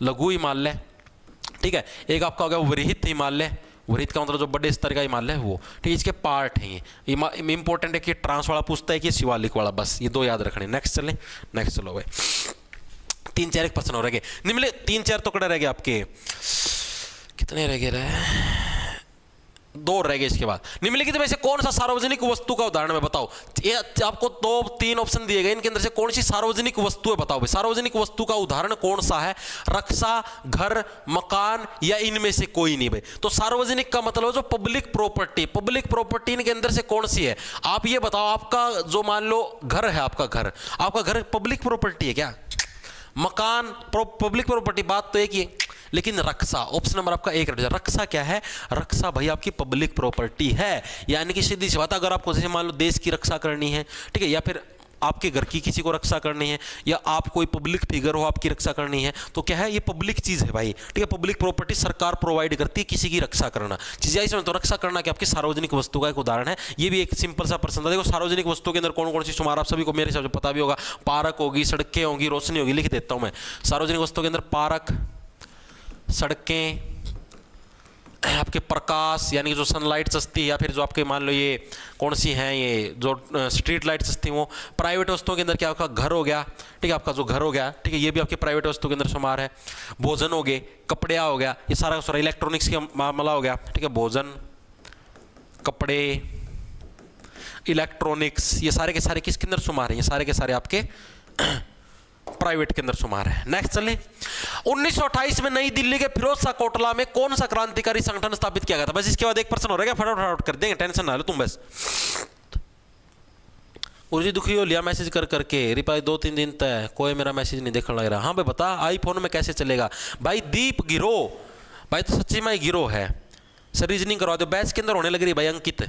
लघु हिमालय, ठीक है। एक आपका हो गया वृहत हिमालय। वृहत का मतलब जो बड़े स्तर का हिमालय है वो, ठीक है। इसके पार्ट हैं ये। इंपॉर्टेंट है कि ट्रांस वाला पूछता है कि शिवालिक वाला, बस ये दो याद रखने। नेक्स्ट चले, नेक्स्ट चलो भाई। 3-4 एक प्रश्न हो रह गए निम्नलिखित 3-4 तो कड़े रह गए आपके, कितने रह गए? 2 रह गए। इसके बाद निम्नलिखित में से कौन सा सार्वजनिक वस्तु का उदाहरण है? बताओ। ये आपको 2-3 ऑप्शन दिए गए, इनके अंदर से कौन सी सार्वजनिक वस्तु है? बताओ भाई, सार्वजनिक वस्तु का उदाहरण कौन सा है? रक्षा, घर, मकान या इनमें से कोई नहीं भाई। तो सार्वजनिक का मतलब जो पब्लिक प्रॉपर्टी, पब्लिक प्रॉपर्टी इनके अंदर से कौन सी है? आप ये बताओ। आपका जो मान लो घर है, आपका घर पब्लिक प्रॉपर्टी है क्या? मकान पब्लिक प्रॉपर्टी, बात तो एक ही है। लेकिन रक्षा, ऑप्शन नंबर आपका 1 रक्षा क्या है? रक्षा भाई आपकी पब्लिक प्रॉपर्टी है। यानी कि सीधी सी बात, अगर आपको जैसे मान लो देश की रक्षा करनी है, ठीक है, या फिर आपके घर की किसी को रक्षा करनी है, या आप कोई पब्लिक फिगर हो आपकी रक्षा करनी है, तो क्या है? ये पब्लिक चीज है भाई, ठीक है। पब्लिक प्रॉपर्टी सरकार प्रोवाइड करती है किसी की रक्षा करना। चीजें ऐसे तो रक्षा करना क्या आपकी सार्वजनिक वस्तु का एक उदाहरण है। ये भी एक सिंपल सा प्रश्न था। देखो सार्वजनिक वस्तु के अंदर कौन कौन सी शुमार आप सभी को मेरे हिसाब से पता भी होगा। पार्क होगी, सड़कें होंगी, रोशनी होगी। लिख देता हूं मैं। सार्वजनिक वस्तु के अंदर पार्क, सड़कें, आपके प्रकाश यानी जो सनलाइट सस्ती, या फिर जो आपके मान लो ये कौन सी हैं, ये जो स्ट्रीट लाइट सस्ती, वो प्राइवेट वस्तुओं के अंदर क्या आपका घर हो गया, ठीक है। आपका जो घर हो गया, ठीक है, ये भी आपके प्राइवेट वस्तु के अंदर शुमार है। भोजन हो गए, कपड़े हो गया, ये सारा सारा इलेक्ट्रॉनिक्स का मामला हो गया, ठीक है। भोजन, कपड़े, इलेक्ट्रॉनिक्स, ये सारे के सारे किसके अंदर शुमार है? ये सारे के सारे आपके प्राइवेट के अंदर शुमार है। नेक्स्ट चले। 1928 में नई दिल्ली के फिरोज शाह कोटला में कौन सा क्रांतिकारी संगठन स्थापित किया गया था? बस इसके बाद एक प्रश्न हो रहा है, फटाफट कर देंगे, टेंशन ना लो तुम बस। उर्जी दुखी हो लिया मैसेज कर करके, रिप्लाई 2-3 दिन तक कोई मेरा मैसेज नहीं देखने लग रहा। हाँ भाई बता, आईफोन में कैसे चलेगा भाई? दीप गिरो भाई, तो सच्ची में गिरो है। सर रीजनिंग करवा दो, बैच के अंदर होने लग रही भाई। अंकित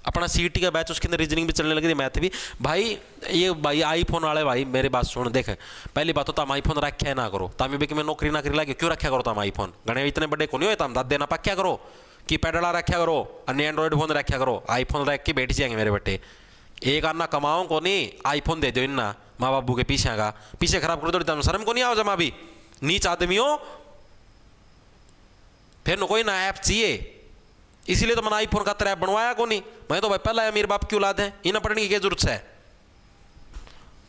अपना सीईटी का बैच, उसके अंदर रीजनिंग भी चलने लग रही, मैथ भी भाई। ये भाई आईफोन वाले भाई मेरी बात सुन, देख पहली बात तो तुम आईफोन रखे ना करो, तामी भी कि मैं नौकरी लगे क्यों रखा करो तुम आईफोन? गणे इतने बड़े को नहीं हो तुम, दादे ना पक्या करो कि पैडला रखा करो, अन्य एंड्रॉइड फोन रखा करो। आईफोन रख के बैठ जाएंगे मेरे बेटे। एक आना कमाओ को नहीं, आईफोन दे दो इन्ना माँ बाबू के पीछे का, पीछे खराब कर दो, शर्म को नहीं आओ जमा भी, नीच आदमी हो फिर न कोई ना ऐप चाहिए। इसीलिए तो मैंने आईफोन का ऐप बनवाया को नहीं। मैं तो भाई पहला है मेरे बाप की औलाद है, इन्हें पढ़ने की क्या जरूरत है?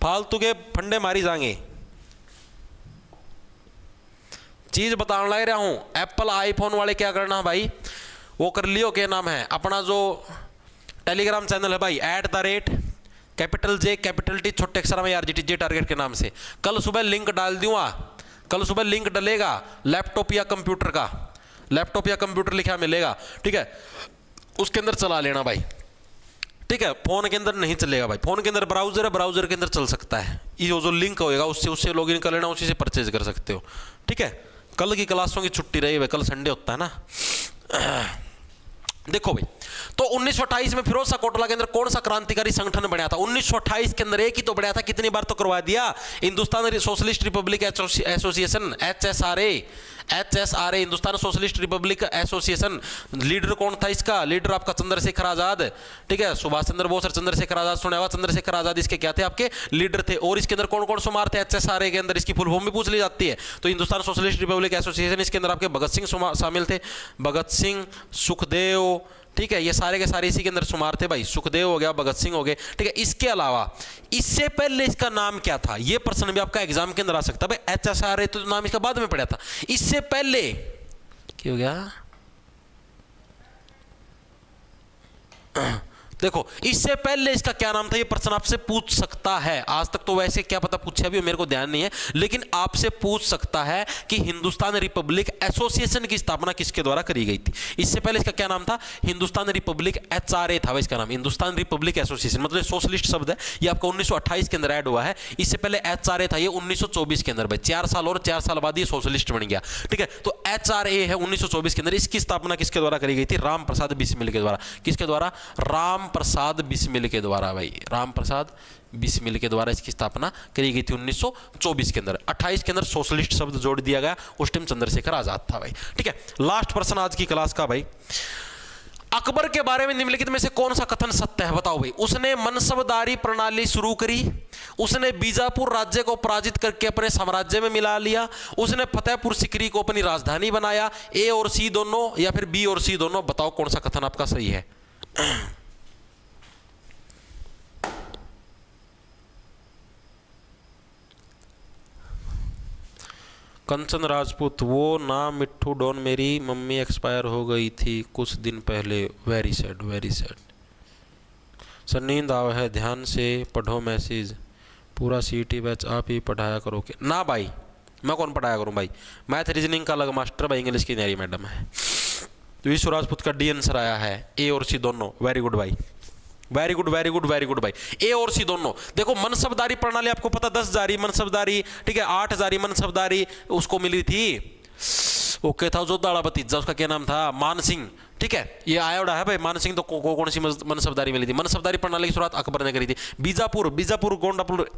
फालतू के फंडे मारी जाएंगे। चीज बताने लग रहा हूं, एप्पल आईफोन वाले क्या करना भाई, वो कर लियो। क्या नाम है अपना जो टेलीग्राम चैनल है भाई, @J छोटे अक्षर में RGTJ टारगेट के नाम से। कल सुबह लिंक डाल दूंगा, कल सुबह लिंक डलेगा लैपटॉप या कंप्यूटर का, लैपटॉप या कंप्यूटर लिखा मिलेगा, ठीक है। उसके अंदर चला लेना भाई, ठीक है। फोन के अंदर नहीं चलेगा भाई, फोन के अंदर ब्राउजर है, ब्राउजर के अंदर चल सकता है। ये जो लिंक होएगा उससे लॉगिन कर लेना, उसी से परचेज कर सकते हो, ठीक है। कल की क्लासों की छुट्टी रही है, कल संडे होता है ना। देखो भाई, तो 1928 में फिरोज शाह कोटला के अंदर कौन सा क्रांतिकारी संगठन बनया था? 1928 के अंदर एक ही तो बनया था, कितनी बार तो करवा दिया। Hindustan socialist Republic association, HSRA, Hindustan socialist Republic association. Leader कौन था इसका? लीडर आपका चंद्रशेखर आजाद, ठीक है। सुभाष चंद्र बोस और चंद्रशेखर आजाद सुना हुआ। चंद्रशेखर आजाद इसके क्या थे? आपके लीडर थे। और इसके अंदर कौन कौन शुमार थे HSRA के अंदर? इसकी फुल फॉर्म भी पूछ ली जाती है। तो हिंदुस्तान सोशलिस्ट रिपब्लिक एसोसिएशन, इसके अंदर आपके भगत सिंह शामिल थे, भगत सिंह, सुखदेव, ठीक है। ये सारे के सारे इसी के अंदर शुमार थे भाई। सुखदेव हो गया, भगत सिंह हो गए, ठीक है। इसके अलावा इससे पहले इसका नाम क्या था? ये प्रश्न भी आपका एग्जाम के अंदर आ सकता है भाई। HSRA तो नाम इसका बाद में पड़ा था, इससे पहले क्या हो गया? देखो इससे पहले इसका क्या नाम था, ये प्रश्न आपसे पूछ सकता है। आज तक तो वैसे क्या पता पूछा भी हो, मेरे को ध्यान नहीं है, लेकिन आपसे पूछ सकता है कि हिंदुस्तान रिपब्लिक एसोसिएशन की स्थापना किसके द्वारा करी गई थी। इससे पहले इसका क्या नाम था, हिंदुस्तान रिपब्लिक HRA था इसका नाम, हिंदुस्तान रिपब्लिक एसोसिएशन, मतलब सोशलिस्ट शब्द है, ये आपका 1928 के अंदर ऐड हुआ है। इससे पहले HRA था, ये 1924 के अंदर भाई, 4 साल और 4 साल बाद ये सोशलिस्ट बन गया। ठीक है, तो HRA है 1924 के अंदर। इसकी स्थापना किसके द्वारा करी गई थी, राम प्रसाद बिस्मिल के द्वारा। किसके द्वारा, राम प्रसाद बिस्मिल के द्वारा भाई, राम प्रसाद बिस्मिल के द्वारा इसकी स्थापना करी गई थी 1924 के अंदर। 28 के अंदर सोशलिस्ट शब्द जोड़ दिया गया, उस टाइम चंद्रशेखर आजाद था भाई। ठीक है, लास्ट प्रश्न आज की क्लास का भाई, अकबर के बारे में निम्नलिखित में से कौन सा कथन सत्य है, बताओ भाई। उसने मनसबदारी प्रणाली शुरू करी, उसने बीजापुर राज्य को पराजित करके अपने साम्राज्य में मिला लिया, उसने फतेहपुर सीकरी को अपनी राजधानी बनाया। ए और सी दोनों या फिर बी और सी दोनों, बताओ कौन सा कथन आपका सही है। कंचन राजपूत, वो ना मिट्ठू डॉन, मेरी मम्मी एक्सपायर हो गई थी कुछ दिन पहले, very sad very sad. Sir नींद आवा है, ध्यान से पढ़ो मैसेज, पूरा CET बैच आप ही पढ़ाया करो के। ना भाई मैं कौन पढ़ाया करूं भाई, मैथ रीजनिंग का अलग मास्टर भाई, इंग्लिश की न्यारी मैडम है। तो विश्व राजपूत का डी आंसर आया है, ए और सी दोनों, वेरी गुड भाई, very good very good very good भाई, ए और सी दोनों। देखो मनसबदारी प्रणाली आपको पता 10 जारी मनसबदारी, ठीक है 8 जारी मनसबदारी उसको मिली थी, ओके था जो दाड़ा भतीजा, उसका क्या नाम था, मान सिंह। ठीक है, ये आया उड़ा है भाई, मान सिंह तो कौन सी मनसबदारी मिली थी, मनसबदारी प्रणाली की शुरुआत अकबर ने करी थी। बीजापुर गोंडापुर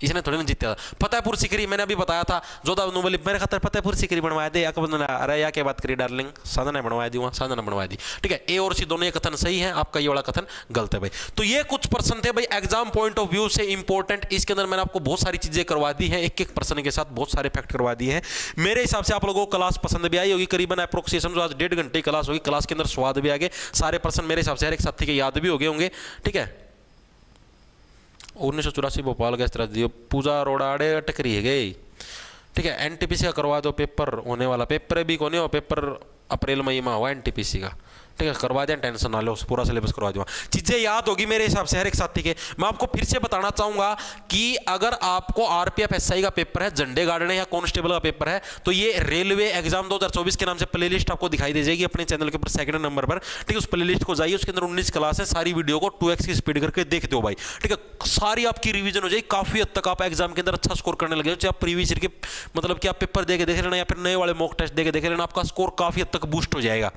इसने थोड़ी ना जीता था। फतेहपुर सीकरी मैंने अभी बताया था, जोधा बोली मेरे खातर फतेहपुर सीकरी बनवाया दे, अकबर ने अरे या क्या बात करी डार्लिंग, साधना बनवाया दी, वहाँ साधना बनवा दी। ठीक है, ए और सी दोनों ये कथन सही है, आपका ये वाला कथन गलत है भाई। तो ये कुछ प्रश्न थे भाई एग्जाम पॉइंट ऑफ व्यू से इंपॉर्टेंट, इसके अंदर मैंने आपको बहुत सारी चीजें करवा दी हैं, एक एक प्रश्न के साथ बहुत सारे फैक्ट करवा दिए हैं। मेरे हिसाब से आप लोगों को क्लास पसंद भी आई होगी, करीबन अप्रोक्सिएशन जो आज 1.5 घंटे क्लास होगी, क्लास के अंदर स्वाद भी आ गए, सारे प्रश्न मेरे हिसाब से हर एक साथी के याद भी हो गए होंगे। ठीक है, 1984 भोपाल गैस दियो, पूजा रोड़ाड़े टकरी है गई। ठीक है, NTPC का करवा दो पेपर, होने वाला पेपर भी कौन हो, पेपर अप्रैल मई में हुआ NTPC का। ठीक है, करवा दें, टेंशन ना लो, पूरा सिलेबस करवा दूंगा, चीजें याद होगी मेरे हिसाब से हर एक साथी के। मैं आपको फिर से बताना चाहूंगा कि अगर आपको RPF SI का पेपर है, झंडे गाड़ने या कांस्टेबल का पेपर है, तो ये रेलवे एग्जाम 2024 के नाम से प्लेलिस्ट आपको दिखाई दे जाएगी अपने चैनल के ऊपर 2nd नंबर पर। ठीक है, उस प्लेलिस्ट को जाइए, उसके अंदर 19 क्लास है, सारी वीडियो को 2x की स्पीड करके देख दो भाई। ठीक है, सारी आपकी रिवीजन हो जाएगी, काफी हद तक आप एग्जाम के अंदर अच्छा स्कोर करने लगे, चाहे आप प्रीवियस ईयर के मतलब कि आप पेपर दे के देख लेना या फिर नए वाले मॉक टेस्ट दे के देख लेना, आपका स्कोर काफी हद तक बूस्ट हो जाएगा।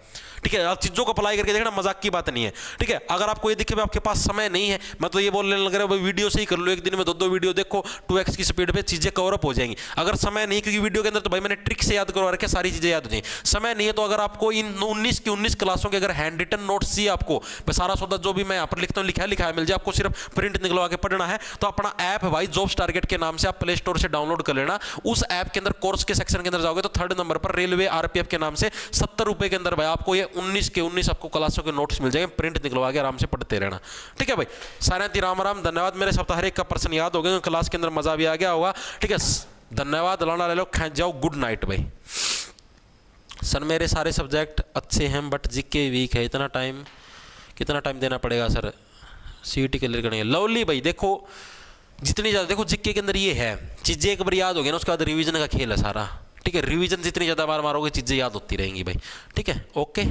ठीक है, आप चीजों को अप्लाई करके देखना, मजाक की बात नहीं है। ठीक है, अगर आपको ये दिखे आपके पास समय नहीं है, मैं तो ये बोलने लग रहा हूं वीडियो से ही कर लो, एक दिन में 2-2 वीडियो देखो, 2x की स्पीड पे चीजें कवर अप हो जाएंगी। अगर समय नहीं, क्योंकि वीडियो के अंदर तो भाई मैंने ट्रिक से याद करवा रखे, सारी चीजें याद हो जाएंगी। समय नहीं है तो अगर आपको इन 19 की 19 क्लासों के अगर हैंड रिटन नोट्स चाहिए, आपको सारा सौदा जो भी मैं यहाँ पर लिखता हूँ लिखा है मिल जाए, आपको सिर्फ प्रिंट निकलवा के पढ़ना है, तो अपना ऐप है भाई जॉब्स टारगेट के नाम से आप प्ले स्टोर से डाउनलोड कर लेना। उस ऐप के अंदर कोर्स के सेक्शन के अंदर जाओगे तो 3rd नंबर पर रेलवे RPF के नाम से 70 रुपए के अंदर भाई आपको ये 19 के 19 आपको क्लासों के नोट्स मिल जाएंगे, प्रिंट निकलवा के आराम से पढ़ते रहना। ठीक है भाई, सारे राम राम, धन्यवाद। मेरे सप्ताह हर एक का प्रश्न याद हो गया, क्लास के अंदर मजा भी आ गया होगा। ठीक है, धन्यवाद, लाना ले लो, खेच जाओ, गुड नाइट भाई। सर मेरे सारे सब्जेक्ट अच्छे हैं बट जीके वीक है, कितना टाइम देना पड़ेगा सर CET क्लियर करने? लवली भाई देखो, जितनी ज़्यादा देखो जीके के अंदर ये है, चीज़ें एक बार याद हो गया ना, उसके बाद रिवीजन का खेल है सारा। ठीक है, रिवीजन जितनी ज़्यादा बार मारोगे चीज़ें याद होती रहेंगी भाई। ठीक है, ओके।